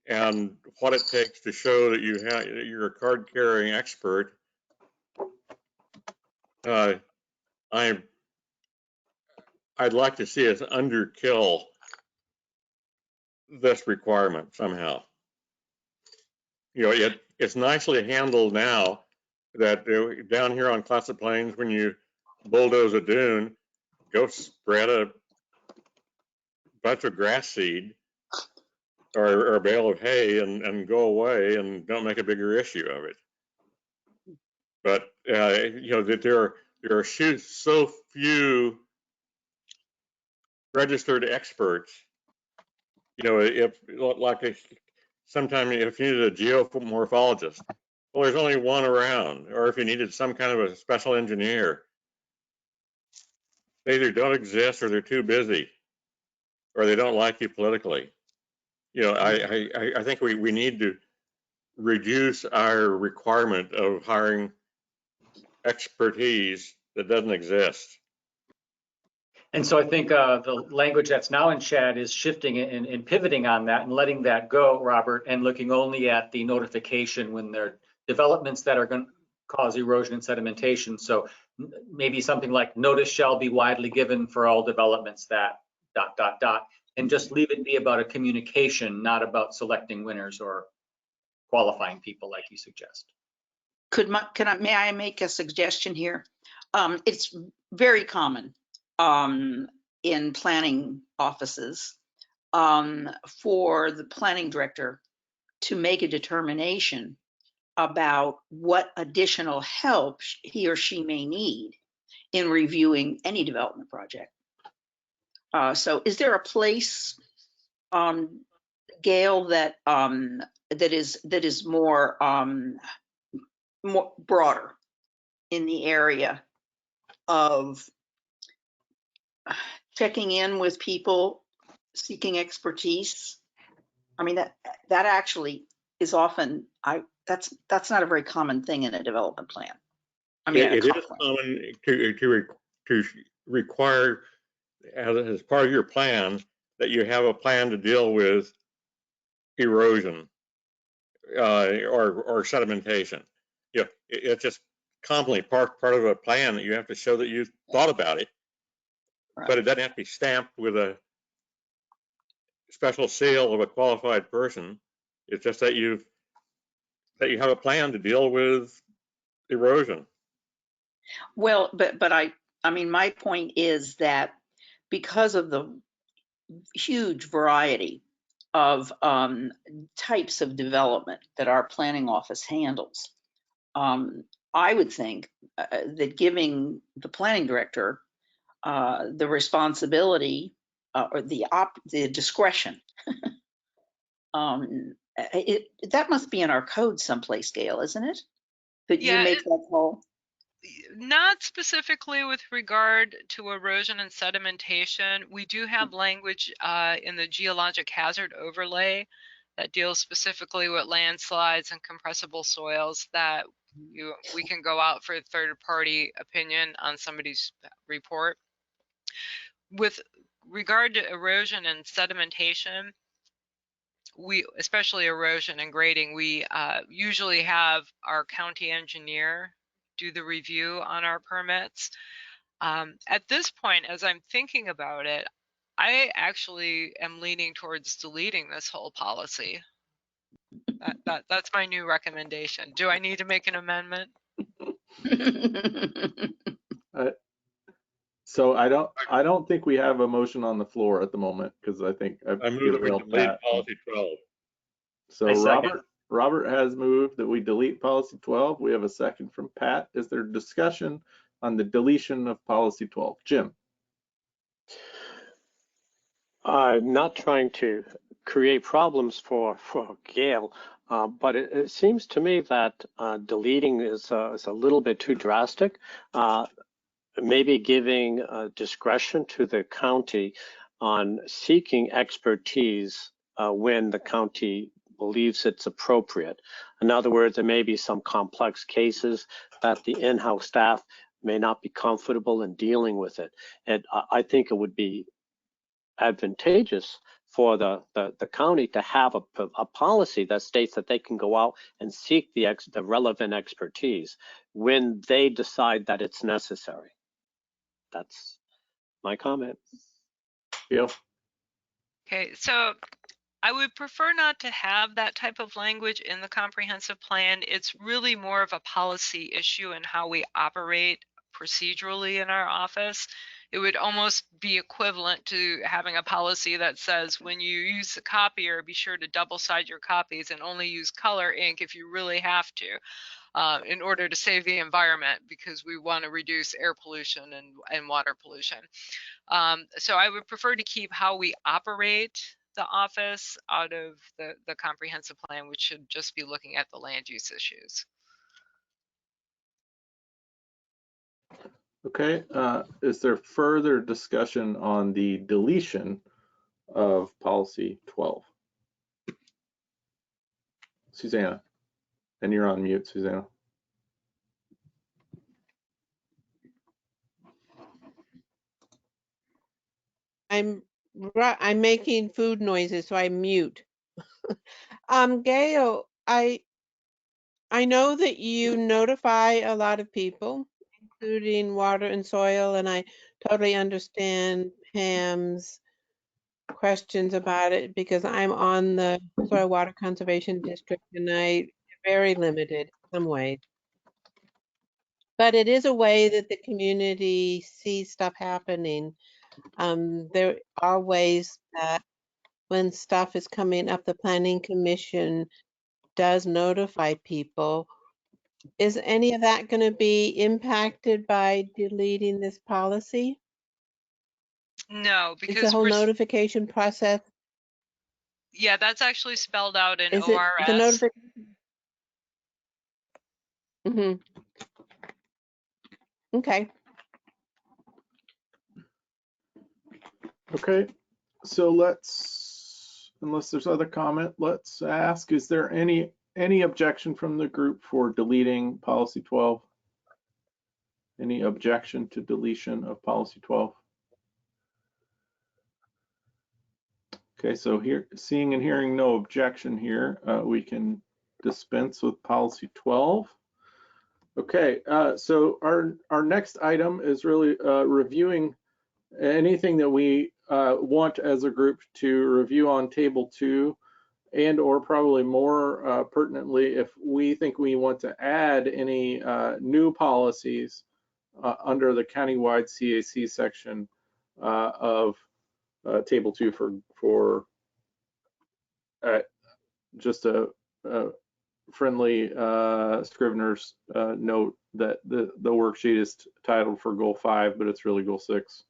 and what it takes to show that you're a card-carrying expert. I'd like to see us underkill this requirement somehow. You know, it's nicely handled now that down here on Classic Plains, when you bulldoze a dune, go spread a bunch of grass seed or a bale of hay and go away and don't make a bigger issue of it. But you know, that there are so few registered experts. You know, if like sometime if you needed a geomorphologist, well, there's only one around, or if you needed some kind of a special engineer, they either don't exist or they're too busy, or they don't like you politically. You know, I think we need to reduce our requirement of hiring expertise that doesn't exist. And so I think the language that's now in chat is shifting and pivoting on that and letting that go, Robert, and looking only at the notification when there are developments that are going to cause erosion and sedimentation. So maybe something like notice shall be widely given for all developments that ... and just leave it be about a communication, not about selecting winners or qualifying people like you suggest. May I make a suggestion here? It's very common in planning offices for the planning director to make a determination about what additional help he or she may need in reviewing any development project. So is there a place, Gail, that is more broader in the area of checking in with people seeking expertise? I mean, that actually is often, that's not a very common thing in a development plan. I mean, it is common to require as part of your plan that you have a plan to deal with erosion or sedimentation. You know, it's just commonly part of a plan that you have to show that you thought about it, right. But it doesn't have to be stamped with a special seal of a qualified person. It's just that you have a plan to deal with erosion. Well, but I mean, my point is that because of the huge variety of types of development that our planning office handles, I would think that giving the planning director the responsibility or the discretion that must be in our code someplace, Gail, isn't it? That you Yeah, make that call? not specifically with regard to erosion and sedimentation. We do have language in the geologic hazard overlay that deals specifically with landslides and compressible soils that we can go out for a third-party opinion on somebody's report. With regard to erosion and sedimentation, especially erosion and grading, we usually have our county engineer do the review on our permits. At this point, as I'm thinking about it, I actually am leaning towards deleting this whole policy. That's my new recommendation. Do I need to make an amendment? So I don't think we have a motion on the floor at the moment, because I think I move that we delete policy 12. So Robert has moved that we delete policy 12. We have a second from Pat. Is there discussion on the deletion of policy 12? Jim? Not trying to create problems for Gail, but it seems to me that deleting is a little bit too drastic. Maybe giving discretion to the county on seeking expertise when the county believes it's appropriate. In other words, there may be some complex cases that the in-house staff may not be comfortable in dealing with it. And I think it would be advantageous for the county to have a policy that states that they can go out and seek the relevant expertise when they decide that it's necessary. That's my comment. Yeah. Okay, so I would prefer not to have that type of language in the comprehensive plan. It's really more of a policy issue in how we operate procedurally in our office. It would almost be equivalent to having a policy that says when you use the copier, be sure to double side your copies and only use color ink if you really have to, in order to save the environment, because we want to reduce air pollution and water pollution. So I would prefer to keep how we operate the office out of the comprehensive plan, which should just be looking at the land use issues. Okay, is there further discussion on the deletion of policy 12? Susanna, and you're on mute, Susanna. I'm making food noises, so I mute. Gail, I know that you notify a lot of people, including water and soil, and I totally understand Pam's questions about it because I'm on the Soil Water Conservation District and I'm very limited in some ways. But it is a way that the community sees stuff happening. There are ways that when stuff is coming up, the Planning Commission does notify people. Is any of that going to be impacted by deleting this policy? No, because is the whole notification process. Yeah, that's actually spelled out in Is ORS. it the notification? Mm-hmm. Okay. Okay, so let's, unless there's other comment, let's ask, is there any objection from the group for deleting policy 12? Any objection to deletion of policy 12? Okay, so here, seeing and hearing no objection here, we can dispense with policy 12. Okay, so our next item is really reviewing anything that we want as a group to review on table 2, and or probably more pertinently, if we think we want to add any new policies under the countywide CAC section of table 2 for just a friendly Scrivener's note that the worksheet is titled for goal 5, but it's really goal 6.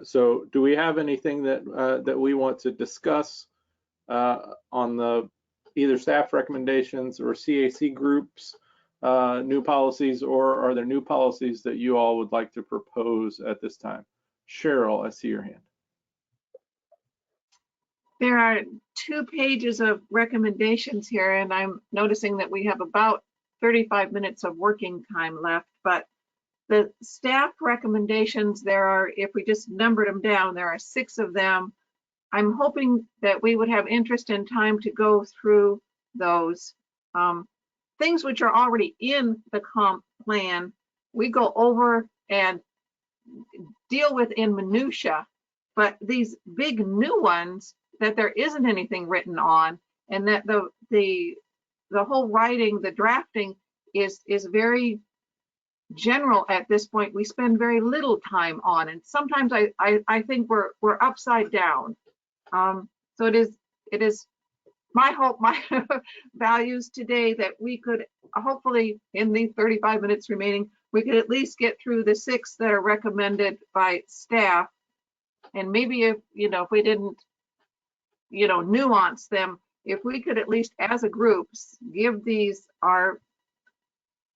So do we have anything that we want to discuss on the either staff recommendations or CAC groups new policies, or are there new policies that you all would like to propose at this time? Cheryl, I see your hand. There are 2 pages of recommendations here, and I'm noticing that we have about 35 minutes of working time left, but the staff recommendations, there are, if we just numbered them down, there are 6 of them. I'm hoping that we would have interest and time to go through those. Things which are already in the comp plan, we go over and deal with in minutia, but these big new ones that there isn't anything written on, and that the whole writing, the drafting is very general at this point. We spend very little time on, and sometimes I think we're upside down. So it is my hope, my values today that we could hopefully, in the 35 minutes remaining, we could at least get through the 6 that are recommended by staff. And maybe if we didn't, nuance them, if we could at least as a group give these our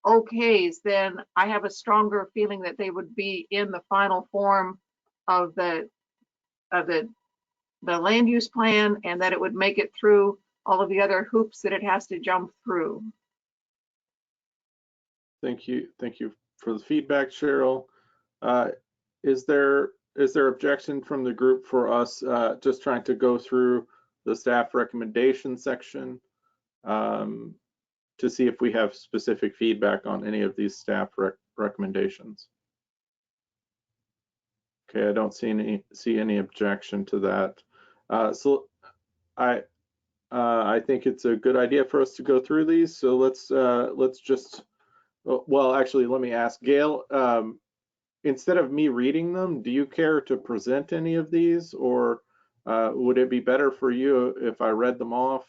okays, then I have a stronger feeling that they would be in the final form of the land use plan, and that it would make it through all of the other hoops that it has to jump through. Thank you for the feedback, Cheryl. Is there objection from the group for us just trying to go through the staff recommendation section to see if we have specific feedback on any of these staff recommendations? Okay, I don't see any objection to that. So I think it's a good idea for us to go through these. So let's just, well, actually, let me ask Gail, instead of me reading them, do you care to present any of these, or would it be better for you if I read them off?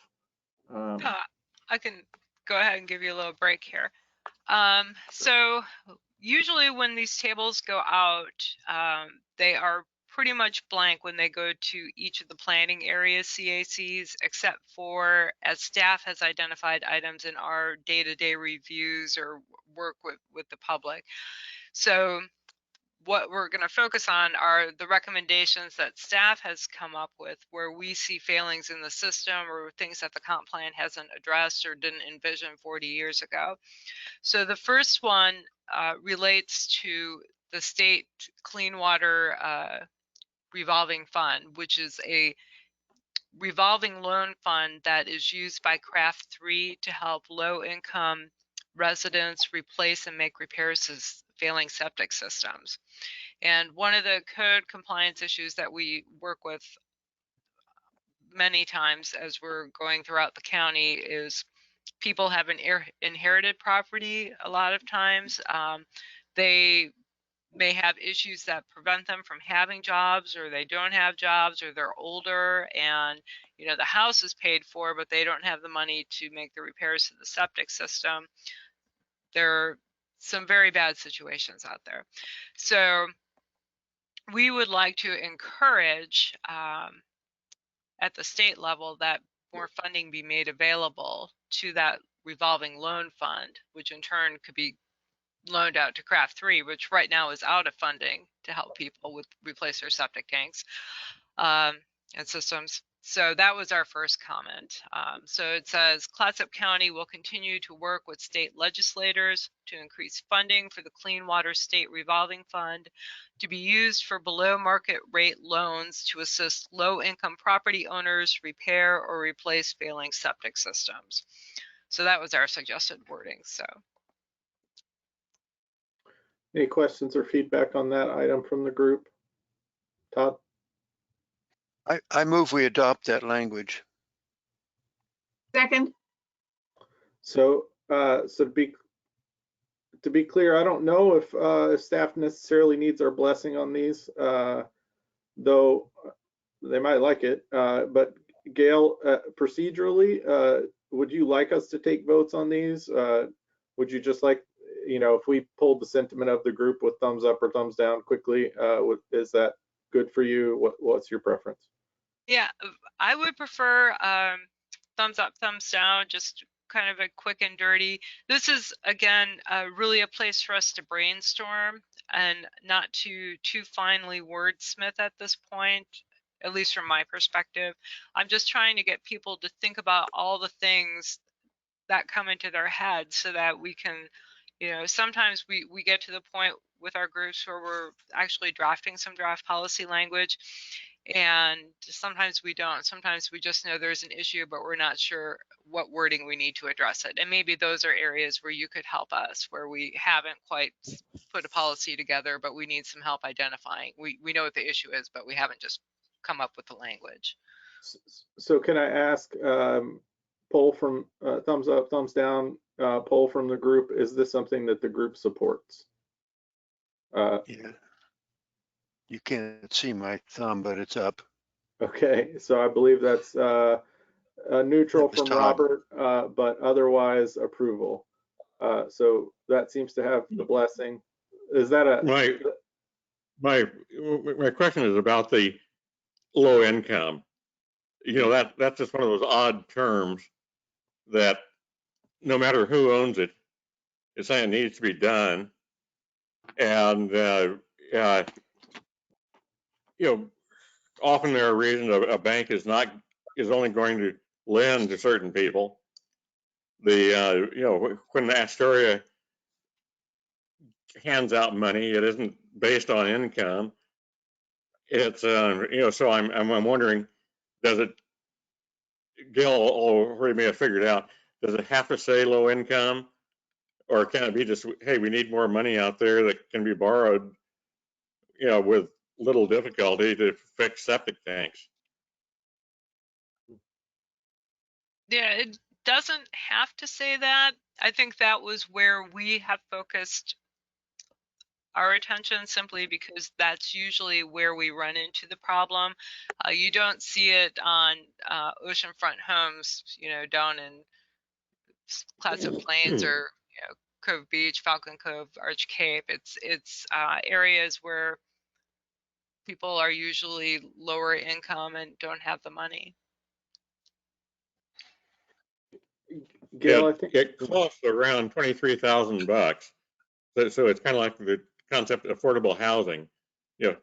I can go ahead and give you a little break here. So usually when these tables go out, they are pretty much blank when they go to each of the planning area CACs, except for as staff has identified items in our day-to-day reviews or work with the public. So what we're going to focus on are the recommendations that staff has come up with where we see failings in the system or things that the comp plan hasn't addressed or didn't envision 40 years ago. So the first one relates to the state clean water revolving fund, which is a revolving loan fund that is used by Craft 3 to help low-income residents replace and make repairs to failing septic systems. And one of the code compliance issues that we work with many times as we're going throughout the county is people have an inherited property a lot of times. They may have issues that prevent them from having jobs, or they don't have jobs, or they're older and the house is paid for, but they don't have the money to make the repairs to the septic system. There are some very bad situations out there. So we would like to encourage at the state level that more funding be made available to that revolving loan fund, which in turn could be loaned out to Craft 3, which right now is out of funding to help people replace their septic tanks and systems. So that was our first comment. So it says Clatsop County will continue to work with state legislators to increase funding for the Clean Water State Revolving Fund to be used for below market rate loans to assist low-income property owners repair or replace failing septic systems. So that was our suggested wording. So any questions or feedback on that item from the group? Todd? I move we adopt that language. Second. So to be clear, I don't know if staff necessarily needs our blessing on these, though they might like it. But Gail, procedurally, would you like us to take votes on these? Would you just like, if we pulled the sentiment of the group with thumbs up or thumbs down quickly, is that good for you? What's your preference? Yeah, I would prefer thumbs up, thumbs down, just kind of a quick and dirty. This is, again, really a place for us to brainstorm and not to too finely wordsmith at this point, at least from my perspective. I'm just trying to get people to think about all the things that come into their heads so that we can, you know, sometimes we get to the point with our groups where we're actually drafting some draft policy language, and sometimes we don't. Sometimes we just know there's an issue, but we're not sure what wording we need to address it. And maybe those are areas where you could help us, where we haven't quite put a policy together, but we need some help identifying. We know what the issue is, but we haven't just come up with the language. So can I ask, poll from thumbs up, thumbs down, poll from the group, is this something that the group supports? Yeah. You can't see my thumb, but it's up. Okay, so I believe that's neutral from Todd. Robert, but otherwise approval. So that seems to have the blessing. Is that a? My question is about the low income. You know, that's just one of those odd terms that no matter who owns it, it's saying it needs to be done. And you know, often there are reasons a bank is only going to lend to certain people. You know, when the Estuary hands out money, it isn't based on income. It's you know, so I'm wondering, does it? Gil already may have figured out. Does it have to say low income, or can it be just, hey, we need more money out there that can be borrowed, you know, with little difficulty to fix septic tanks? Yeah, it doesn't have to say that. I think that was where we have focused our attention, simply because that's usually where we run into the problem. You don't see it on oceanfront homes, you know, down in Clatsop Plains or, you know, Cove Beach, Falcon Cove, Arch Cape. It's areas where people are usually lower income and don't have the money. Gail, I think it costs around $23,000. So it's kind of like the concept of affordable housing. You know,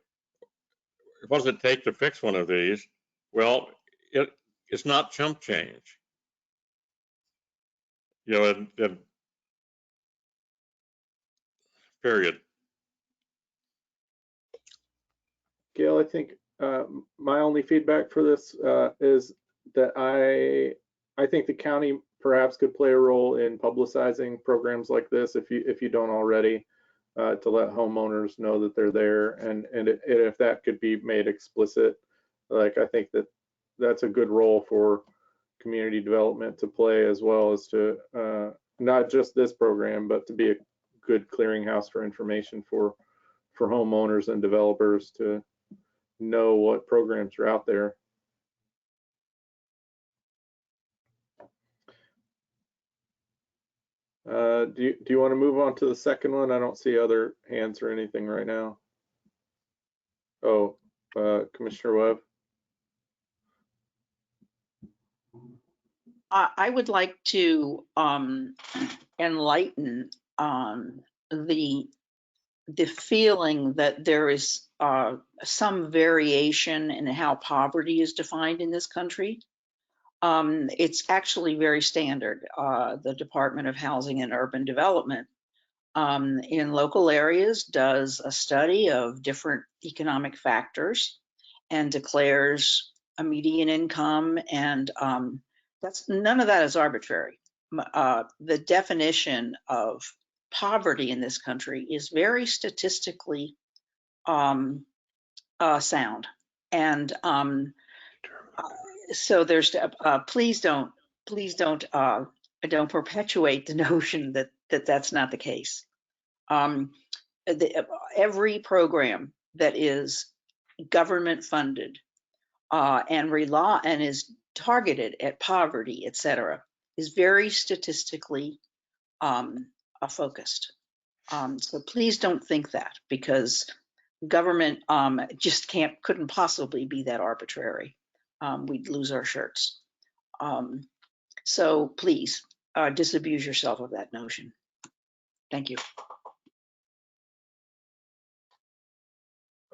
what does it take to fix one of these? Well, it's not chump change. You know, period. Gail, I think my only feedback for this is that I think the county perhaps could play a role in publicizing programs like this, if you don't already, to let homeowners know that they're there, and if that could be made explicit, like, I think that's a good role for community development to play, as well as to not just this program, but to be a good clearinghouse for information for homeowners and developers to know what programs are out there. Do you want to move on to the second one? I don't see other hands or anything right now. Oh, Commissioner Webb. I would like to enlighten the feeling that there is some variation in how poverty is defined in this country. It's actually very standard. The Department of Housing and Urban Development in local areas does a study of different economic factors and declares a median income, and none of that is arbitrary. The definition of poverty in this country is very statistically sound, and so there's please don't perpetuate the notion that that's not the case. Every program that is government funded and is targeted at poverty, etc., is very statistically focused. So please don't think that, because government just couldn't possibly be that arbitrary. we'd lose our shirts. So please disabuse yourself of that notion. Thank you.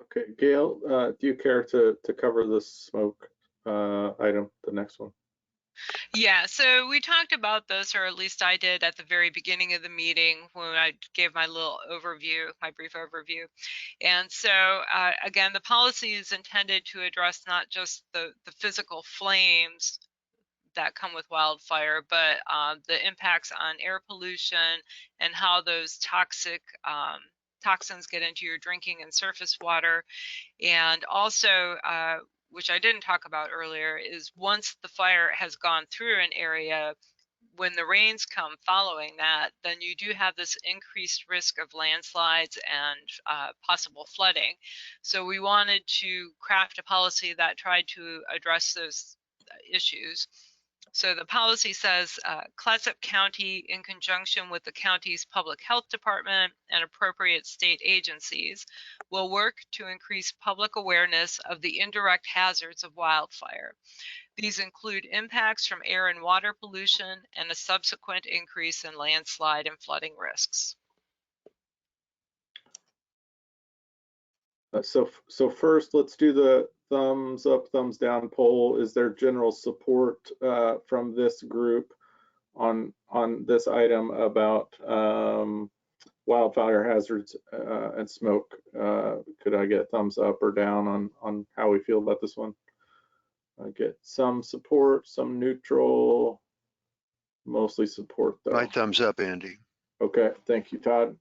Okay, Gail, do you care to cover the smoke item, the next one? Yeah, so we talked about this, or at least I did at the very beginning of the meeting when I gave my little overview, my brief overview. And so again, the policy is intended to address not just the physical flames that come with wildfire, but the impacts on air pollution and how those toxins get into your drinking and surface water. And also, which I didn't talk about earlier, is once the fire has gone through an area, when the rains come following that, then you do have this increased risk of landslides and possible flooding. So we wanted to craft a policy that tried to address those issues. So the policy says Clatsop County, in conjunction with the county's public health department and appropriate state agencies, will work to increase public awareness of the indirect hazards of wildfire. These include impacts from air and water pollution and a subsequent increase in landslide and flooding risks. So first, let's do the thumbs up, thumbs down poll. Is there general support from this group on this item about wildfire hazards and smoke? Could I get a thumbs up or down on how we feel about this one? I get some support, some neutral, mostly support though. My thumbs up, Andy. Okay, thank you, Todd.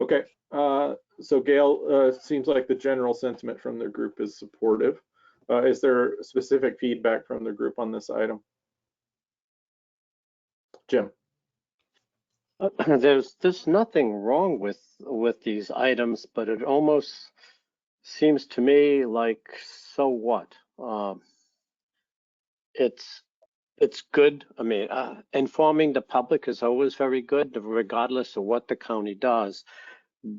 Okay, so Gail, seems like the general sentiment from the group is supportive. Is there specific feedback from the group on this item? Jim? There's nothing wrong with these items, but it almost seems to me like, so what? It's good. I mean, informing the public is always very good, regardless of what the county does.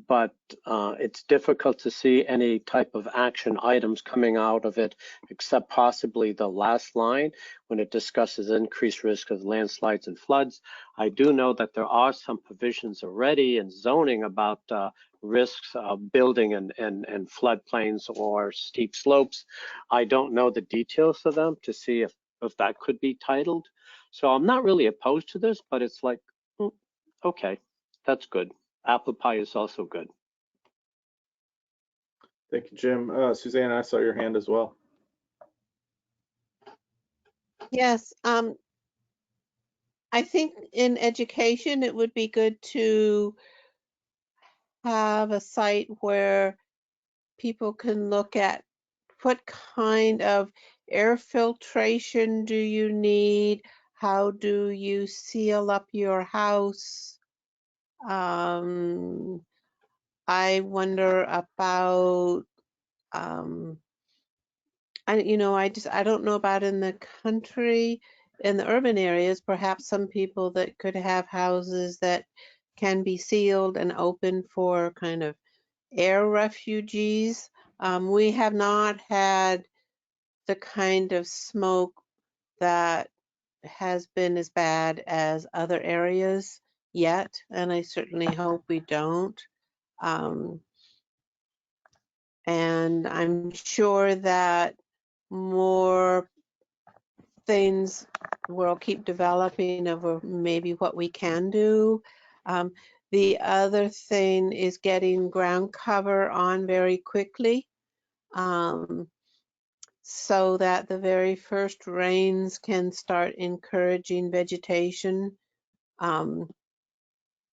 But it's difficult to see any type of action items coming out of it, except possibly the last line when it discusses increased risk of landslides and floods. I do know that there are some provisions already in zoning about risks of building and floodplains or steep slopes. I don't know the details of them to see if that could be titled. So I'm not really opposed to this, but it's like, okay, that's good. Apple pie is also good. Thank you, Jim. Suzanne, I saw your hand as well. Yes, I think in education, it would be good to have a site where people can look at what kind of air filtration do you need? How do you seal up your house? I wonder about, I don't know about in the country, in the urban areas, perhaps some people that could have houses that can be sealed and open for kind of air refugees. We have not had the kind of smoke that has been as bad as other areas yet, and I certainly hope we don't. And I'm sure that more things will keep developing of maybe what we can do. The other thing is getting ground cover on very quickly, so that the very first rains can start encouraging vegetation,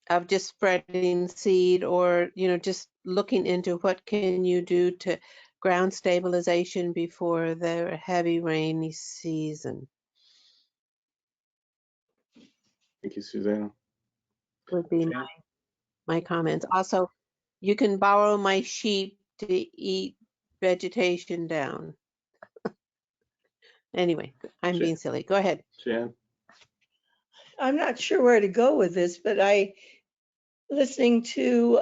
of just spreading seed, or just looking into what can you do to ground stabilization before the heavy rainy season. Thank you, Susanna. Would be my comments. Also, you can borrow my sheep to eat vegetation down. Anyway, I'm being silly. Go ahead. Jan? I'm not sure where to go with this, but listening to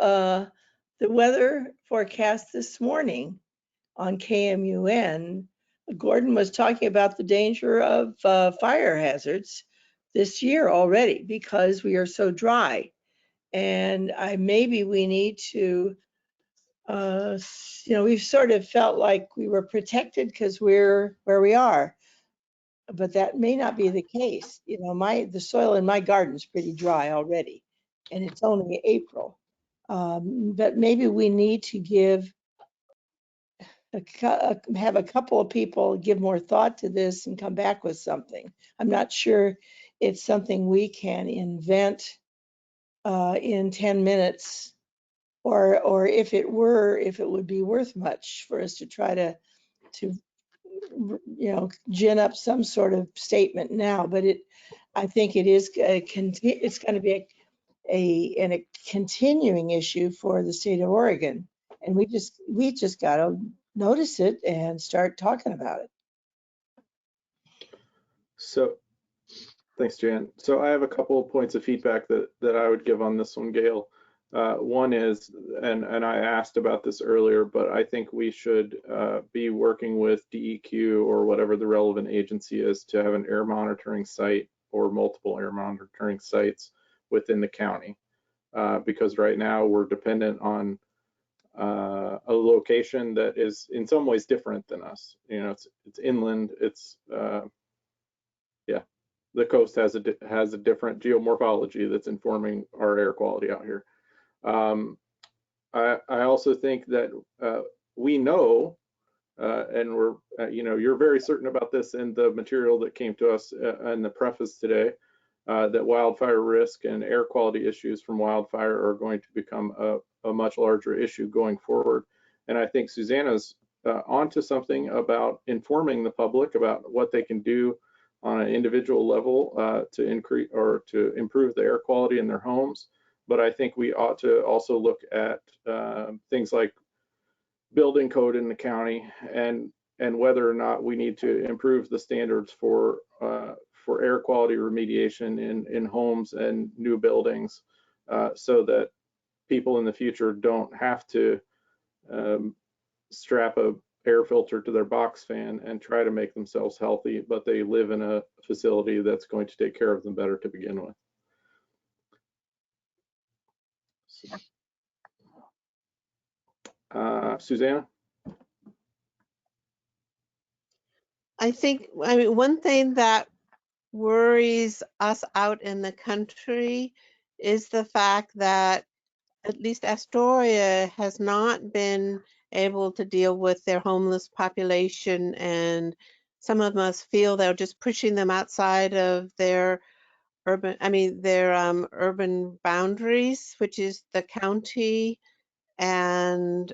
the weather forecast this morning on KMUN, Gordon was talking about the danger of fire hazards this year already because we are so dry. And maybe we need to, we've sort of felt like we were protected because we're where we are, but that may not be the case. The soil in my garden's pretty dry already, and it's only April. But maybe we need to have a couple of people give more thought to this and come back with something. I'm not sure it's something we can invent in 10 minutes, or if it would be worth much for us to try to gin up some sort of statement now. But I think it is it's going to be a continuing issue for the state of Oregon, and we just got to notice it and start talking about it. So, thanks, Jan. So I have a couple of points of feedback that I would give on this one, Gail. One is, and I asked about this earlier, but I think we should be working with DEQ or whatever the relevant agency is to have an air monitoring site or multiple air monitoring sites within the county. Because right now we're dependent on a location that is in some ways different than us. It's inland. It's the coast has a different geomorphology that's informing our air quality out here. I also think that we know, and we're, you're very certain about this in the material that came to us in the preface today, that wildfire risk and air quality issues from wildfire are going to become a much larger issue going forward. And I think Susanna's onto something about informing the public about what they can do on an individual level to increase or to improve the air quality in their homes. But I think we ought to also look at things like building code in the county and whether or not we need to improve the standards for air quality remediation in homes and new buildings so that people in the future don't have to strap a air filter to their box fan and try to make themselves healthy, but they live in a facility that's going to take care of them better to begin with. Susanna? I mean, one thing that worries us out in the country is the fact that at least Astoria has not been able to deal with their homeless population, and some of us feel they're just pushing them outside of their urban boundaries, which is the county. And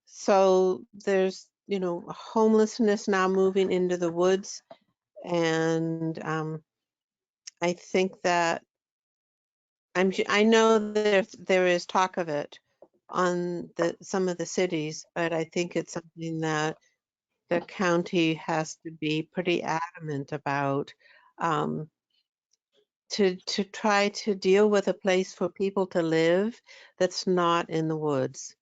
so there's, homelessness now moving into the woods. And I think that I know there is talk of it on some of the cities, but I think it's something that the county has to be pretty adamant about to try to deal with a place for people to live that's not in the woods.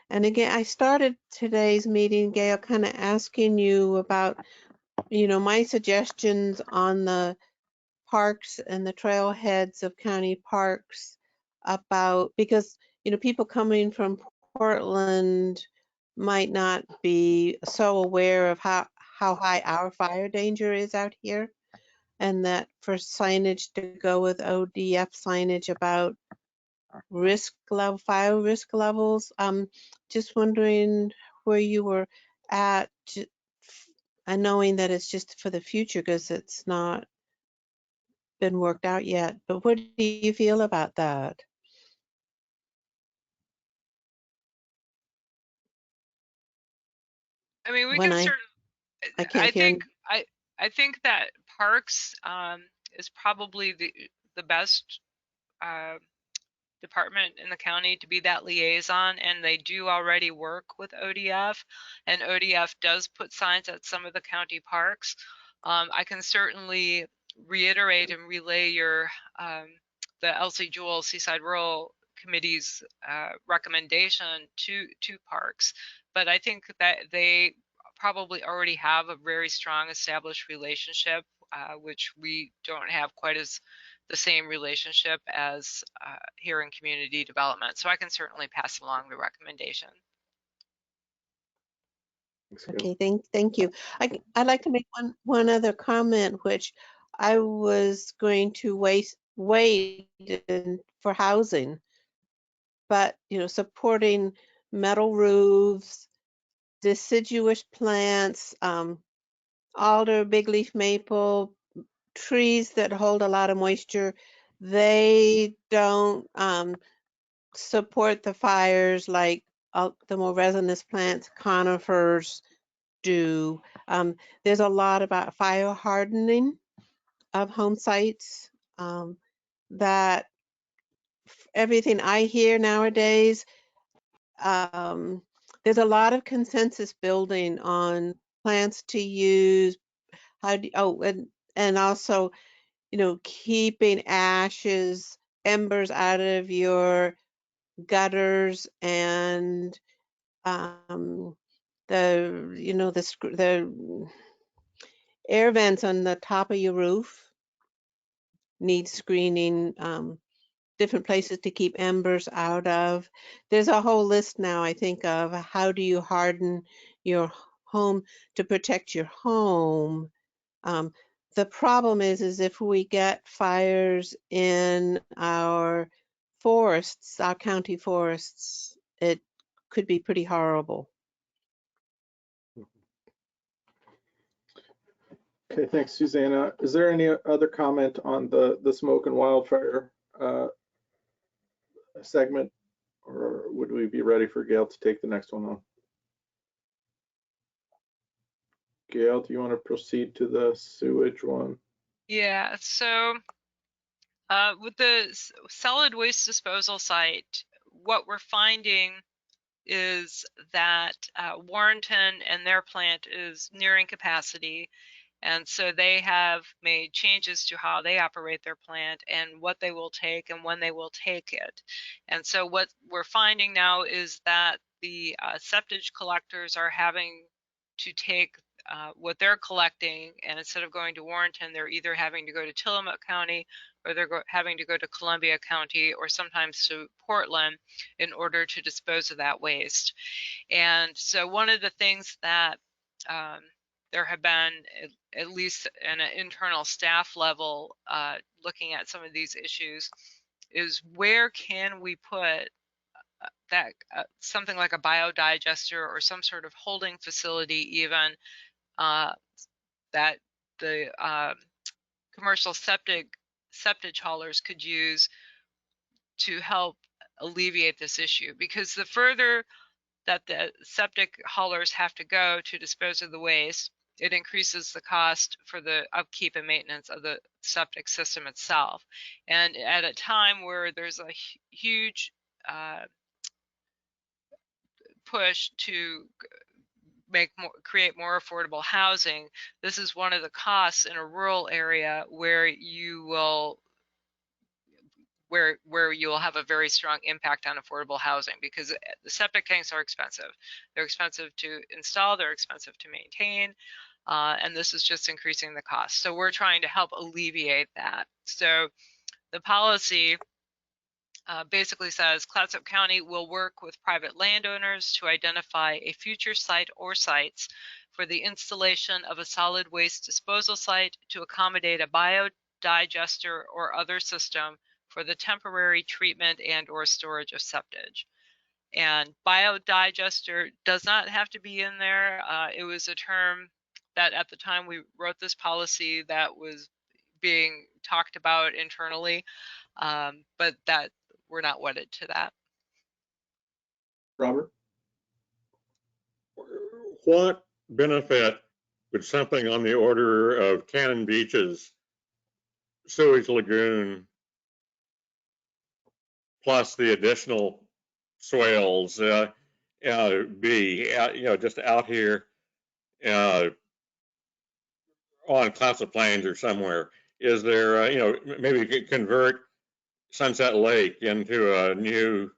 And again, I started today's meeting, Gail, kind of asking you about, my suggestions on the parks and the trailheads of county parks because, people coming from Portland might not be so aware of how high our fire danger is out here, and that for signage to go with ODF signage about fire risk levels. Just wondering where you were at, and knowing that it's just for the future because it's not been worked out yet. But what do you feel about that? I mean, we When can I can't hear. I think that parks is probably the best department in the county to be that liaison, and they do already work with ODF, and ODF does put signs at some of the county parks. I can certainly reiterate and relay your the Elsie Jewell Seaside Rural committee's recommendation to parks, but I think that they probably already have a very strong established relationship, which we don't have quite as the same relationship as here in community development. So I can certainly pass along the recommendation. Okay, thank you. I'd like to make one other comment, which I was going to wait for housing, but supporting metal roofs, deciduous plants, alder, big leaf maple, trees that hold a lot of moisture, they don't support the fires like the more resinous plants, conifers, do. There's a lot about fire hardening of home sites that everything I hear nowadays, there's a lot of consensus building on plants to use, and also, keeping ashes, embers out of your gutters, and the air vents on the top of your roof need screening, different places to keep embers out of. There's a whole list now, I think, of how do you harden your home to protect your home. The problem is if we get fires in our forests, our county forests, it could be pretty horrible. Okay, thanks, Susanna. Is there any other comment on the smoke and wildfire segment, or would we be ready for Gail to take the next one on? Gail, do you want to proceed to the sewage one? Yeah, so with the solid waste disposal site, what we're finding is that Warrenton and their plant is nearing capacity. And so they have made changes to how they operate their plant and what they will take and when they will take it. And so what we're finding now is that the septage collectors are having to take what they're collecting, and instead of going to Warrenton, they're either having to go to Tillamook County, or they're having to go to Columbia County, or sometimes to Portland in order to dispose of that waste. And so one of the things that there have been, at least in an internal staff level, looking at some of these issues, is where can we put that something like a biodigester or some sort of holding facility, even that the commercial septage haulers could use to help alleviate this issue. Because the further that the septic haulers have to go to dispose of the waste, it increases the cost for the upkeep and maintenance of the septic system itself. And at a time where there's a huge push to create more affordable housing, this is one of the costs in a rural area where you will have a very strong impact on affordable housing, because the septic tanks are expensive. They're expensive to install, they're expensive to maintain, and this is just increasing the cost. So we're trying to help alleviate that. So the policy basically says Clatsop County will work with private landowners to identify a future site or sites for the installation of a solid waste disposal site to accommodate a biodigester or other system for the temporary treatment and or storage of septage. And biodigester does not have to be in there. It was a term that at the time we wrote this policy that was being talked about internally, but that we're not wedded to that. Robert? What benefit would something on the order of Cannon Beach's sewage lagoon plus the additional swales be, just out here on Clatsop Plains or somewhere? Is there, maybe convert Sunset Lake into a new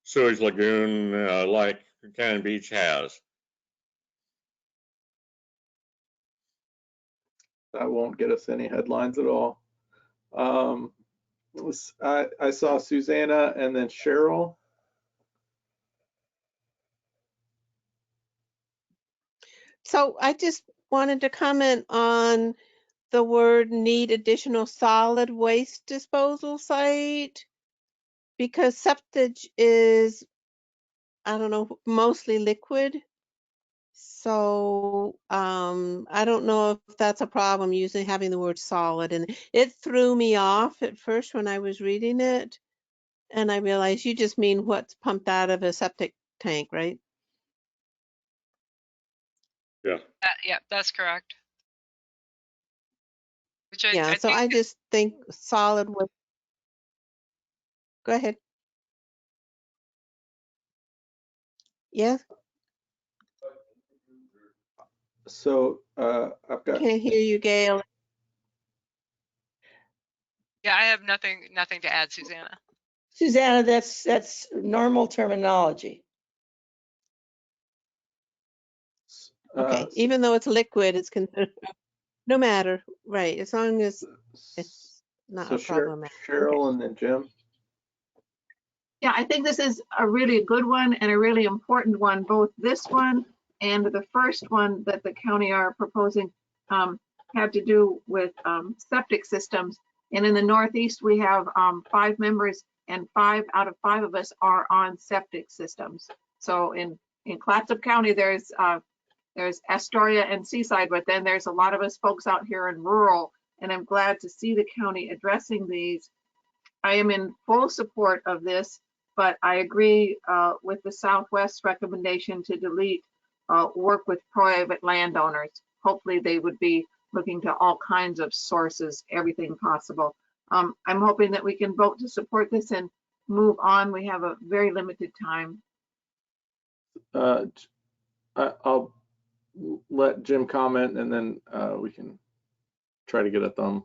sewage lagoon like Cannon Beach has. That won't get us any headlines at all. I saw Susanna and then Cheryl. So I just wanted to comment on the word need additional solid waste disposal site, because septage is, I don't know, mostly liquid. So I don't know if that's a problem using having the word solid, and it threw me off at first when I was reading it, and I realized you just mean what's pumped out of a septic tank, right? Yeah. Yeah, that's correct. Which Yeah, so I just think solid waste. Go ahead. Yeah. So I've got. Can't hear you, Gail. Yeah, I have nothing to add, Susanna. Susanna, that's normal terminology. Okay, even though it's liquid, it's considered, no matter, right, as long as it's not a problem. Cheryl and then Jim. Yeah, I think this is a really good one and a really important one. Both this one and the first one that the county are proposing have to do with septic systems. And in the Northeast, we have 5 members, and 5 out of 5 of us are on septic systems. So in Clatsop County, there's Astoria and Seaside, but then there's a lot of us folks out here in rural, and I'm glad to see the county addressing these. I am in full support of this, but I agree with the Southwest recommendation to delete work with private landowners. Hopefully they would be looking to all kinds of sources, everything possible. I'm hoping that we can vote to support this and move on. We have a very limited time. I'll let Jim comment, and then we can try to get a thumb.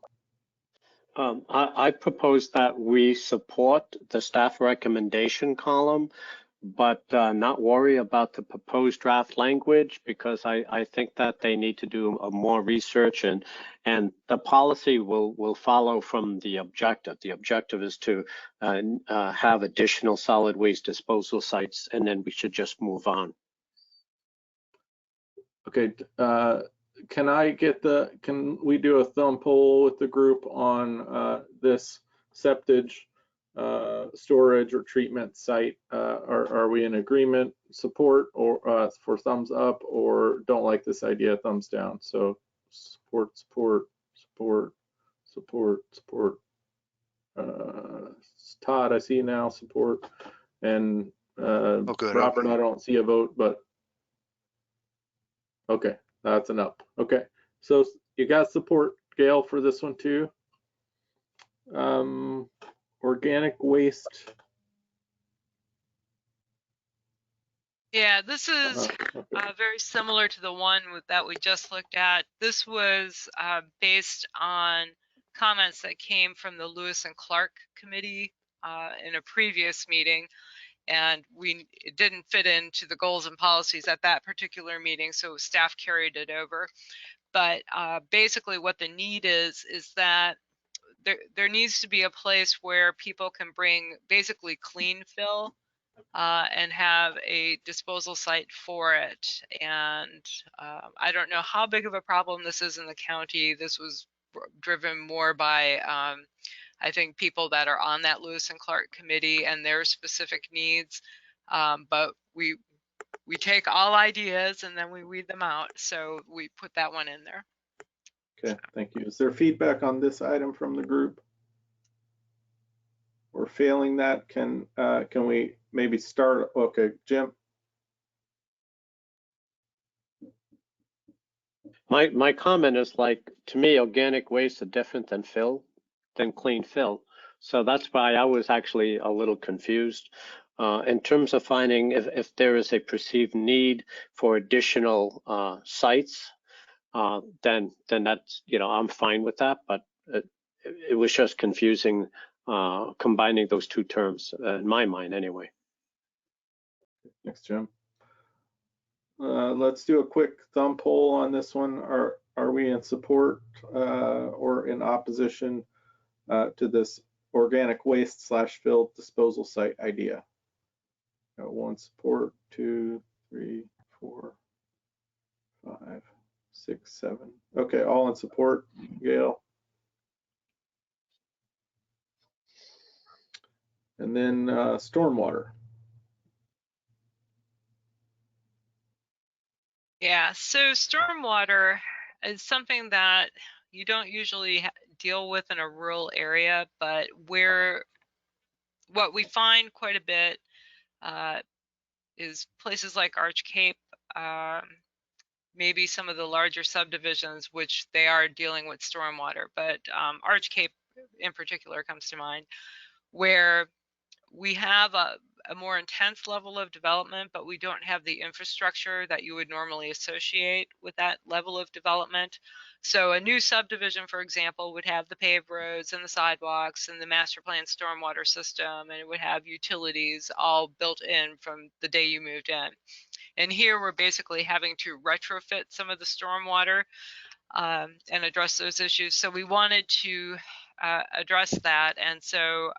I propose that we support the staff recommendation column, but not worry about the proposed draft language, because I think that they need to do more research, and the policy will follow from the objective. The objective is to have additional solid waste disposal sites, and then we should just move on. Okay, can we do a thumb poll with the group on this septage storage or treatment site? Are we in agreement, support, or for thumbs up, or don't like this idea, thumbs down? So support, support, support, support, support. Todd, I see now support, and Robert, I don't see a vote, but okay, that's an up. Okay, so you got support, Gail, for this one too. Organic waste. Yeah, this is very similar to the one that we just looked at. This was based on comments that came from the Lewis and Clark committee in a previous meeting, and it didn't fit into the goals and policies at that particular meeting, so staff carried it over. But basically what the need is that there needs to be a place where people can bring basically clean fill and have a disposal site for it. And I don't know how big of a problem this is in the county. This was driven more by I think people that are on that Lewis and Clark committee and their specific needs. But we take all ideas and then we weed them out. So we put that one in there. Okay, thank you. Is there feedback on this item from the group? We're failing that. Can we maybe start? Okay, Jim. My comment is, like, to me, organic waste are different than clean fill. So that's why I was actually a little confused. In terms of finding if there is a perceived need for additional sites, then that's, I'm fine with that. But it was just confusing combining those two terms, in my mind anyway. Thanks, Jim. Let's do a quick thumb poll on this one. Are we in support or in opposition to this organic waste / fill disposal site idea? Got 1 support, 2, 3, 4, 5, 6, 7. Okay, all in support. Gail. And then stormwater. Yeah, so stormwater is something that you don't usually deal with in a rural area, but what we find quite a bit is places like Arch Cape, maybe some of the larger subdivisions, which they are dealing with stormwater, but Arch Cape in particular comes to mind, where we have a more intense level of development, but we don't have the infrastructure that you would normally associate with that level of development. So a new subdivision, for example, would have the paved roads and the sidewalks and the master plan stormwater system, and it would have utilities all built in from the day you moved in. And here we're basically having to retrofit some of the stormwater and address those issues. So we wanted to address that. And so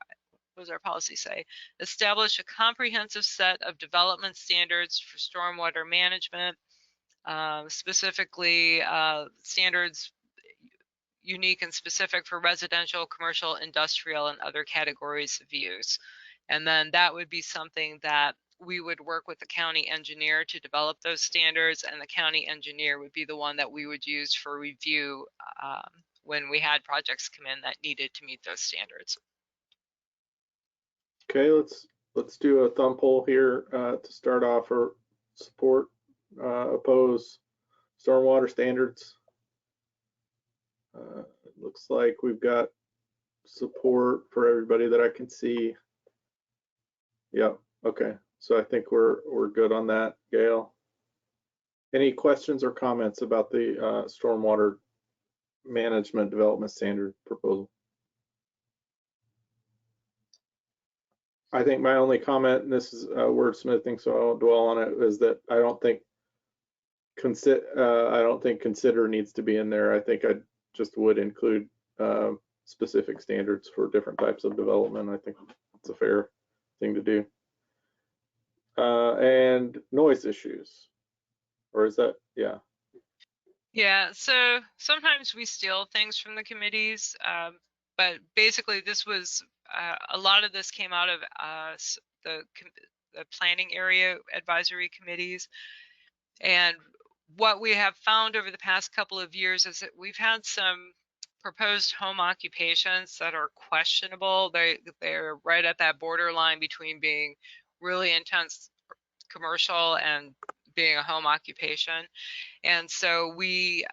what does our policy say? Establish a comprehensive set of development standards for stormwater management, specifically standards unique and specific for residential, commercial, industrial, and other categories of use. And then that would be something that we would work with the county engineer to develop those standards, and the county engineer would be the one that we would use for review when we had projects come in that needed to meet those standards. Okay, let's do a thumb poll here to start off, or support, oppose stormwater standards. It looks like we've got support for everybody that I can see. Yep, okay, so I think we're good on that. Gail, any questions or comments about the stormwater management development standard proposal? I think my only comment, and this is wordsmithing, so I won't dwell on it, is that I don't think consider needs to be in there. I think I just would include specific standards for different types of development. I think it's a fair thing to do. And noise issues, or is that, yeah. Yeah, so sometimes we steal things from the committees, but basically this was, a lot of this came out of the planning area advisory committees. And what we have found over the past couple of years is that we've had some proposed home occupations that are questionable. They're right at that borderline between being really intense commercial and being a home occupation. And so we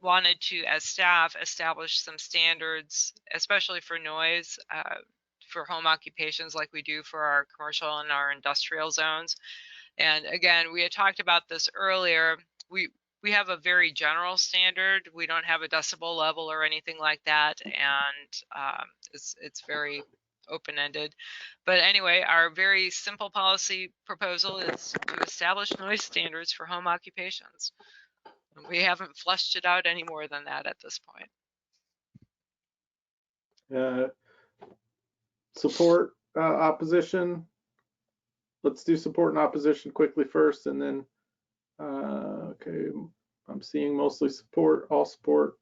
wanted to, as staff, establish some standards, especially for noise, for home occupations like we do for our commercial and our industrial zones. And again, we had talked about this earlier. We have a very general standard. We don't have a decibel level or anything like that, and it's very open-ended. But anyway, our very simple policy proposal is to establish noise standards for home occupations. We haven't fleshed it out any more than that at this point. Support, opposition. Let's do support and opposition quickly first, and then, okay, I'm seeing mostly support, all support,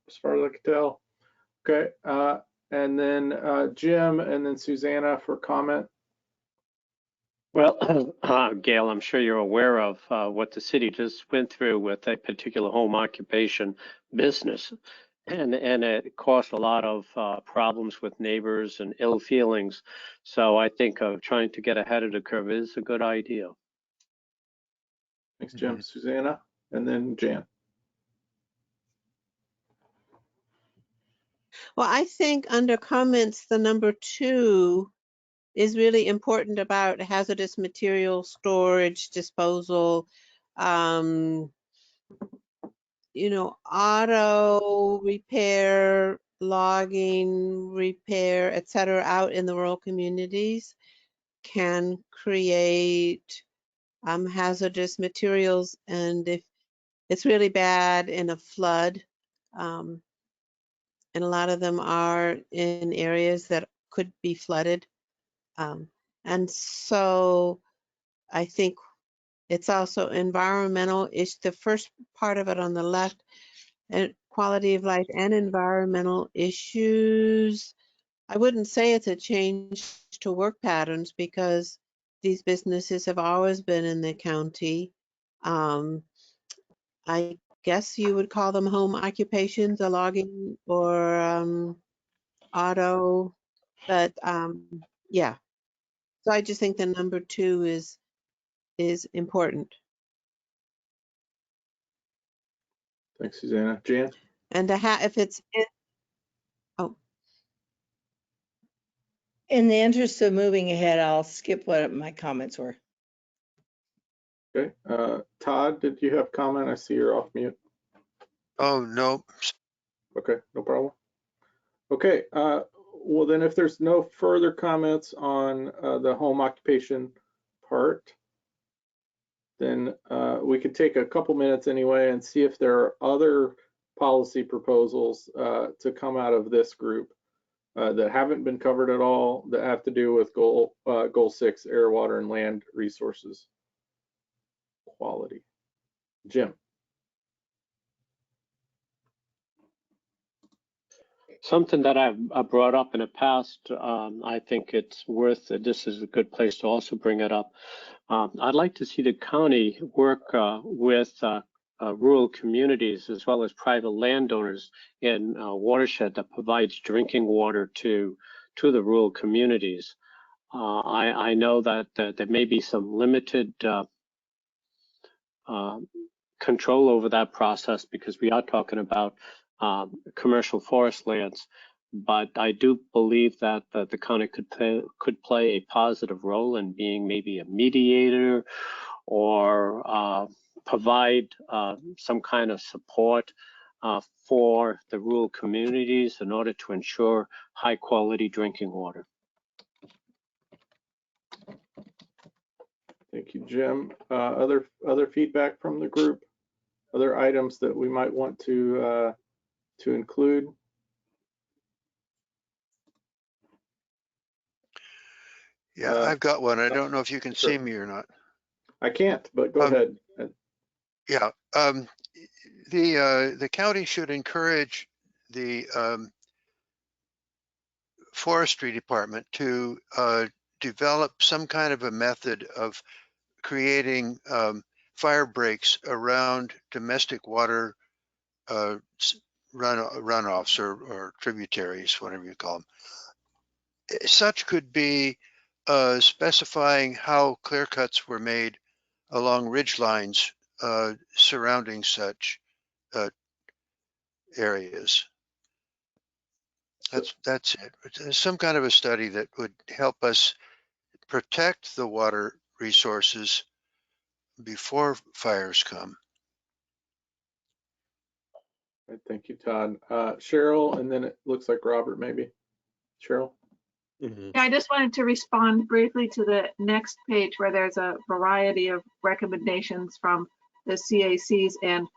as far as I can tell. Okay, and then Jim, and then Susanna for comment. Well, Gail, I'm sure you're aware of what the city just went through with a particular home occupation business. And it caused a lot of problems with neighbors and ill feelings. So I think trying to get ahead of the curve is a good idea. Thanks, Jim. Susanna, and then Jan. Well, I think under comments, the number 2 is really important about hazardous material storage, disposal, you know, auto repair, logging, repair, etc., out in the rural communities can create hazardous materials. And if it's really bad in a flood, and a lot of them are in areas that could be flooded. And so I think it's also environmental. It's the first part of it on the left, and quality of life and environmental issues. I wouldn't say it's a change to work patterns because these businesses have always been in the county. I guess you would call them home occupations, a logging or auto, but yeah. So I just think the number 2 is important. Thanks, Susanna. Jan? And if it's In the interest of moving ahead, I'll skip what my comments were. Okay. Todd, did you have comment? I see you're off mute. Oh, no. Okay, no problem. Okay, well then if there's no further comments on the home occupation part, then we could take a couple minutes anyway and see if there are other policy proposals to come out of this group that haven't been covered at all, that have to do with goal 6, air, water, and land resources quality. Jim. Something that I've brought up in the past, I think it's worth, this is a good place to also bring it up. I'd like to see the county work with rural communities as well as private landowners in a watershed that provides drinking water to the rural communities. I know that there may be some limited control over that process because we are talking about commercial forest lands, but I do believe that the county could play a positive role in being maybe a mediator or provide some kind of support for the rural communities in order to ensure high quality drinking water. Thank you, Jim. Other feedback from the group? Other items that we might want to include? Yeah, I've got one. I don't know if you can see me or not. I can't, but go ahead. Yeah, the county should encourage the forestry department to develop some kind of a method of creating fire breaks around domestic water runoffs or tributaries, whatever you call them. Such could be specifying how clear cuts were made along ridge lines surrounding such areas. That's it. Some kind of a study that would help us protect the water resources before fires come. Thank you, Todd. Cheryl, and then it looks like Robert, maybe. Cheryl? Yeah, I just wanted to respond briefly to the next page where there's a variety of recommendations from the CACs, and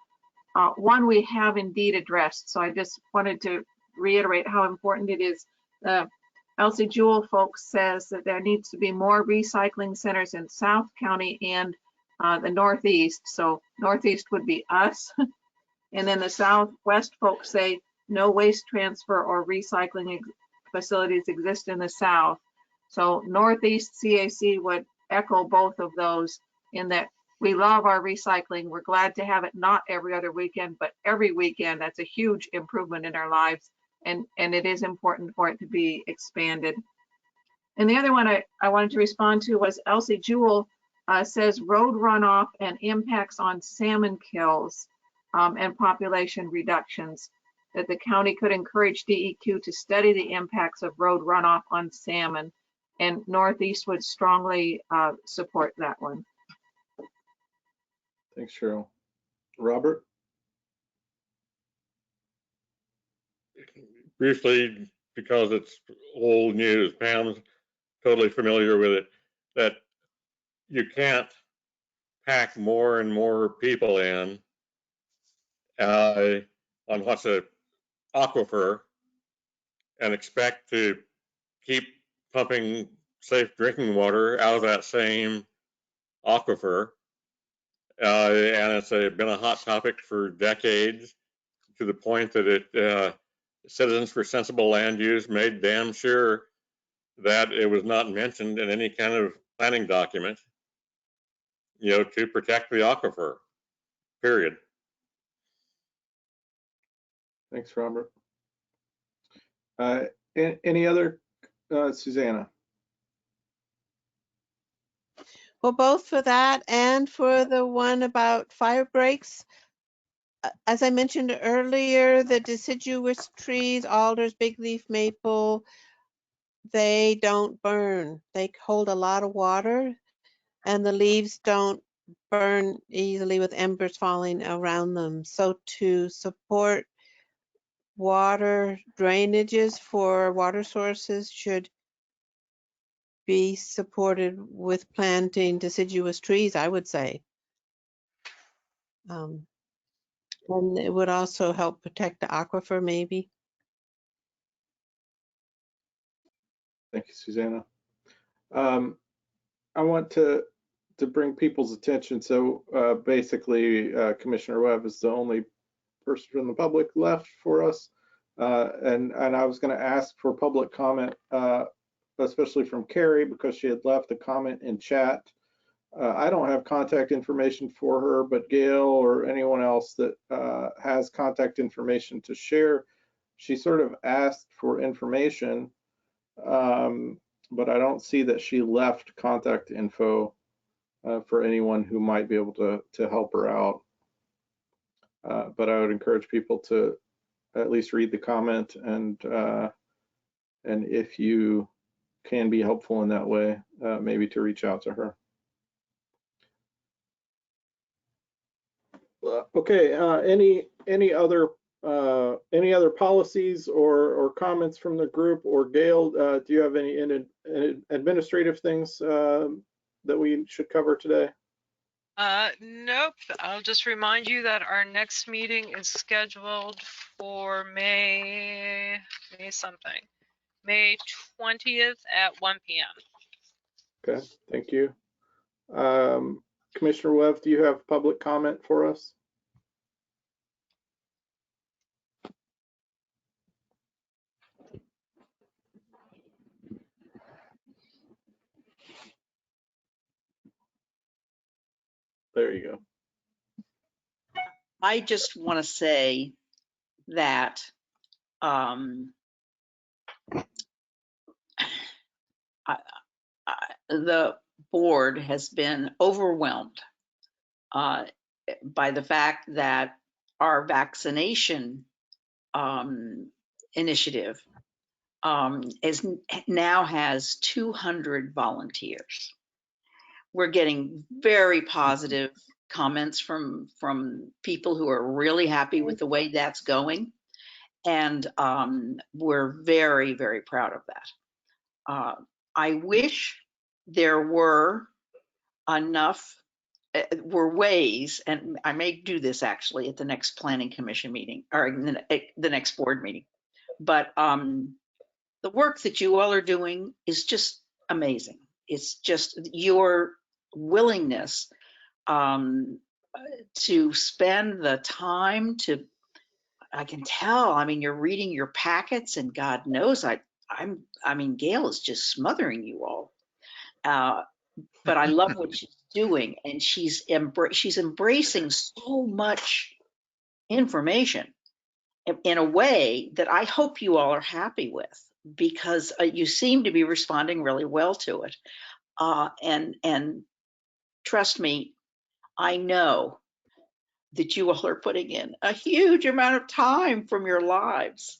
one we have indeed addressed. So I just wanted to reiterate how important it is. Elsie Jewell folks says that there needs to be more recycling centers in South County and the Northeast. So Northeast would be us. And then the Southwest folks say no waste transfer or recycling facilities exist in the South. So Northeast CAC would echo both of those in that we love our recycling. We're glad to have it not every other weekend, but every weekend. That's a huge improvement in our lives. And it is important for it to be expanded. And the other one I wanted to respond to was Elsie Jewell says road runoff and impacts on salmon kills and population reductions, that the county could encourage DEQ to study the impacts of road runoff on salmon, and Northeast would strongly support that one. Thanks, Cheryl. Robert? briefly, because it's old news, Pam's totally familiar with it, that you can't pack more and more people in on what's an aquifer and expect to keep pumping safe drinking water out of that same aquifer. And it's been a hot topic for decades, to the point that Citizens for Sensible Land Use made damn sure that it was not mentioned in any kind of planning document, to protect the aquifer, period. Thanks, Robert. Any other, Susanna? Well, both for that and for the one about fire breaks. As I mentioned earlier, the deciduous trees, alders, big leaf maple, they don't burn. They hold a lot of water, and the leaves don't burn easily with embers falling around them. So to support water drainages for water sources should be supported with planting deciduous trees, I would say. And it would also help protect the aquifer, maybe. Thank you, Susanna. I want to bring people's attention. So basically, Commissioner Webb is the only person from the public left for us. And I was going to ask for public comment, especially from Carrie, because she had left a comment in chat. I don't have contact information for her, but Gail or anyone else that has contact information to share. She sort of asked for information, but I don't see that she left contact info for anyone who might be able to help her out. But I would encourage people to at least read the comment, and if you can be helpful in that way, maybe to reach out to her. Okay, any other policies or comments from the group? Or Gail, do you have any administrative things that we should cover today? Nope. I'll just remind you that our next meeting is scheduled for May 20th at 1 p.m. Okay, thank you. Commissioner Webb, do you have public comment for us? There you go. I just want to say that the board has been overwhelmed by the fact that our vaccination initiative now has 200 volunteers. We're getting very positive comments from people who are really happy with the way that's going. And we're very, very proud of that. I wish there were enough, ways, and I may do this actually at the next planning commission meeting or the next board meeting, but the work that you all are doing is just amazing. It's just your willingness to spend the time to, I can tell, I mean, you're reading your packets, and God knows I mean, Gail is just smothering you all. But I love what she's doing, and she's embracing so much information in a way that I hope you all are happy with, because you seem to be responding really well to it. And trust me, I know that you all are putting in a huge amount of time from your lives.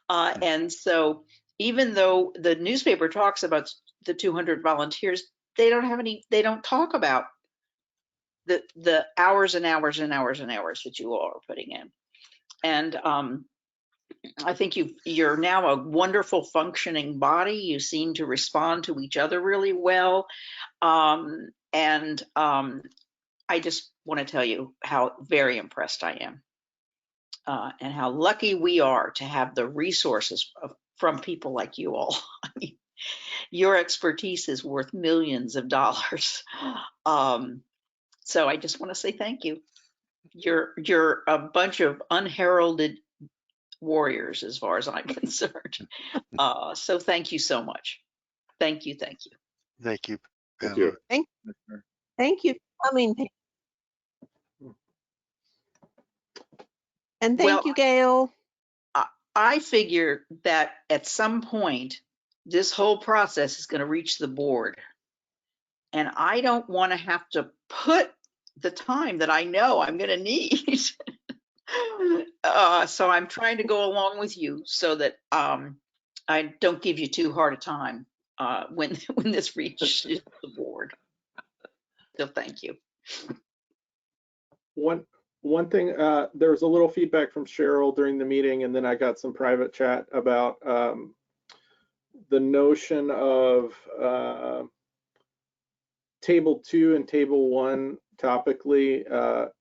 And so even though the newspaper talks about the 200 volunteers, they don't talk about the hours and hours and hours and hours that you all are putting in. And I think you're now a wonderful functioning body. You seem to respond to each other really well. I just want to tell you how very impressed I am and how lucky we are to have the resources from people like you all. I mean, your expertise is worth millions of dollars. So I just want to say thank you. You're a bunch of unheralded warriors as far as I'm concerned. So thank you so much. Thank you. Thank you. Thank you. Thank you. Thank you for coming. And thank you, Gail. I figure that at some point, this whole process is going to reach the board. And I don't want to have to put the time that I know I'm going to need. So I'm trying to go along with you so that I don't give you too hard a time when this reaches the board. So thank you. One thing, there was a little feedback from Cheryl during the meeting, and then I got some private chat about the notion of table 2 and table 1 topically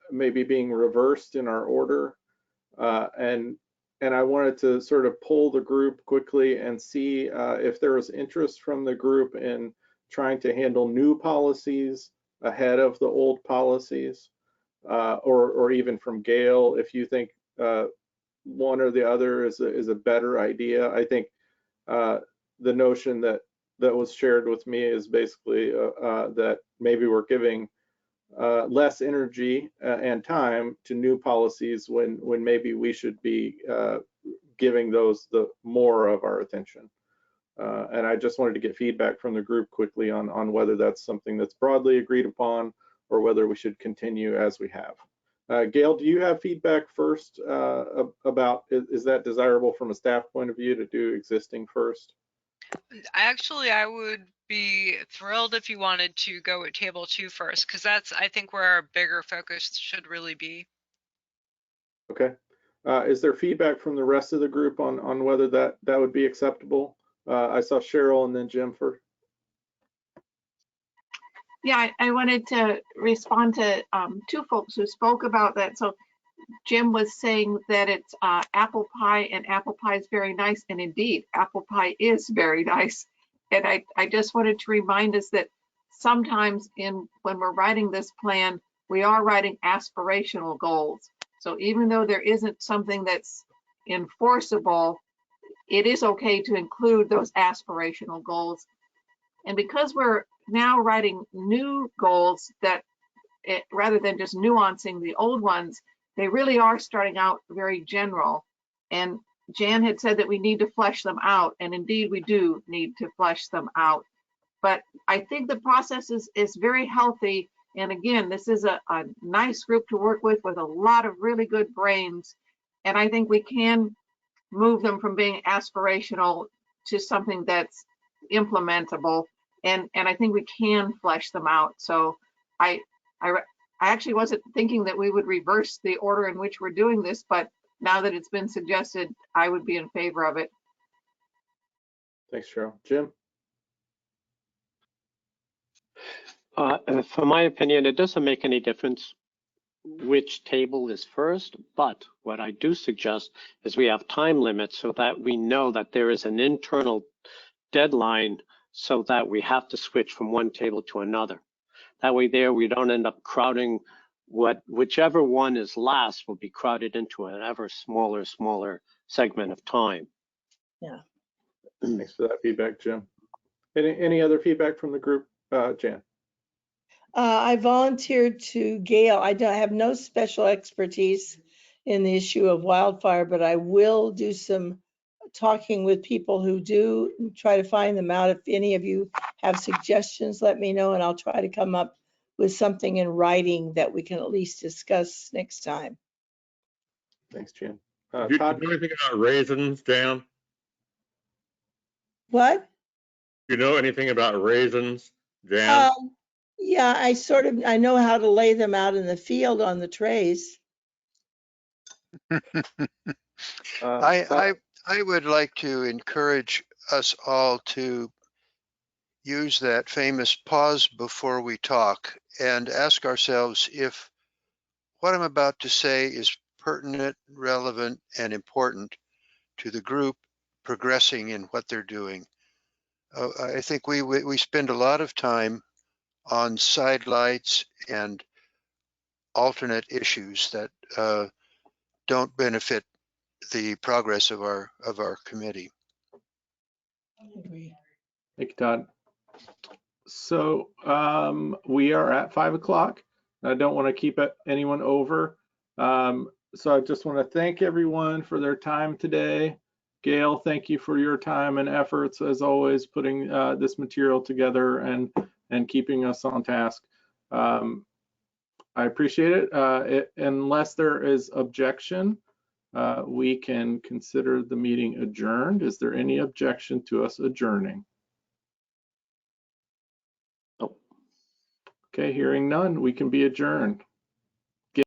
maybe being reversed in our order. And I wanted to sort of poll the group quickly and see if there was interest from the group in trying to handle new policies ahead of the old policies. Or even from Gail, if you think one or the other is a better idea. I think the notion that was shared with me is basically that maybe we're giving less energy and time to new policies when maybe we should be giving those the more of our attention. And I just wanted to get feedback from the group quickly on whether that's something that's broadly agreed upon or whether we should continue as we have. Gail, do you have feedback first about, is that desirable from a staff point of view to do existing first? Actually, I would be thrilled if you wanted to go with table 2 first, because that's, I think, where our bigger focus should really be. Okay. Is there feedback from the rest of the group on whether that would be acceptable? I saw Cheryl and then Jim first. Yeah, I wanted to respond to two folks who spoke about that. So Jim was saying that it's apple pie, and apple pie is very nice. And indeed, apple pie is very nice. And I just wanted to remind us that sometimes when we're writing this plan, we are writing aspirational goals. So even though there isn't something that's enforceable, it is okay to include those aspirational goals. And because we're now writing new goals that rather than just nuancing the old ones, they really are starting out very general. And Jan had said that we need to flesh them out, and indeed we do need to flesh them out. But I think the process is very healthy. And again, this is a nice group to work with a lot of really good brains. And I think we can move them from being aspirational to something that's implementable. And I think we can flesh them out. So I actually wasn't thinking that we would reverse the order in which we're doing this, but now that it's been suggested, I would be in favor of it. Thanks, Cheryl. Jim? For my opinion, it doesn't make any difference which table is first, but what I do suggest is we have time limits so that we know that there is an internal deadline so that we have to switch from one table to another. That way there we don't end up crowding whichever one is last will be crowded into an ever smaller segment of time. Yeah. Thanks for that feedback, Jim. Any other feedback from the group, Jan? I volunteered to Gail. I have no special expertise in the issue of wildfire, but I will do some talking with people who do, try to find them out. If any of you have suggestions, let me know, and I'll try to come up with something in writing that we can at least discuss next time. Thanks, Jan. Do you know anything about raisins, Jan? What? Do you know anything about raisins, Jan? Yeah, I know how to lay them out in the field on the trays. But I would like to encourage us all to use that famous pause before we talk and ask ourselves if what I'm about to say is pertinent, relevant, and important to the group progressing in what they're doing. I think we spend a lot of time on sidelights and alternate issues that don't benefit the progress of our committee. Thank you, Todd. So we are at 5 o'clock. I don't want to keep anyone over. So I just want to thank everyone for their time today. Gail, thank you for your time and efforts, as always, putting this material together and keeping us on task. I appreciate it. Unless there is objection, we can consider the meeting adjourned. Is there any objection to us adjourning? Okay, hearing none, we can be adjourned.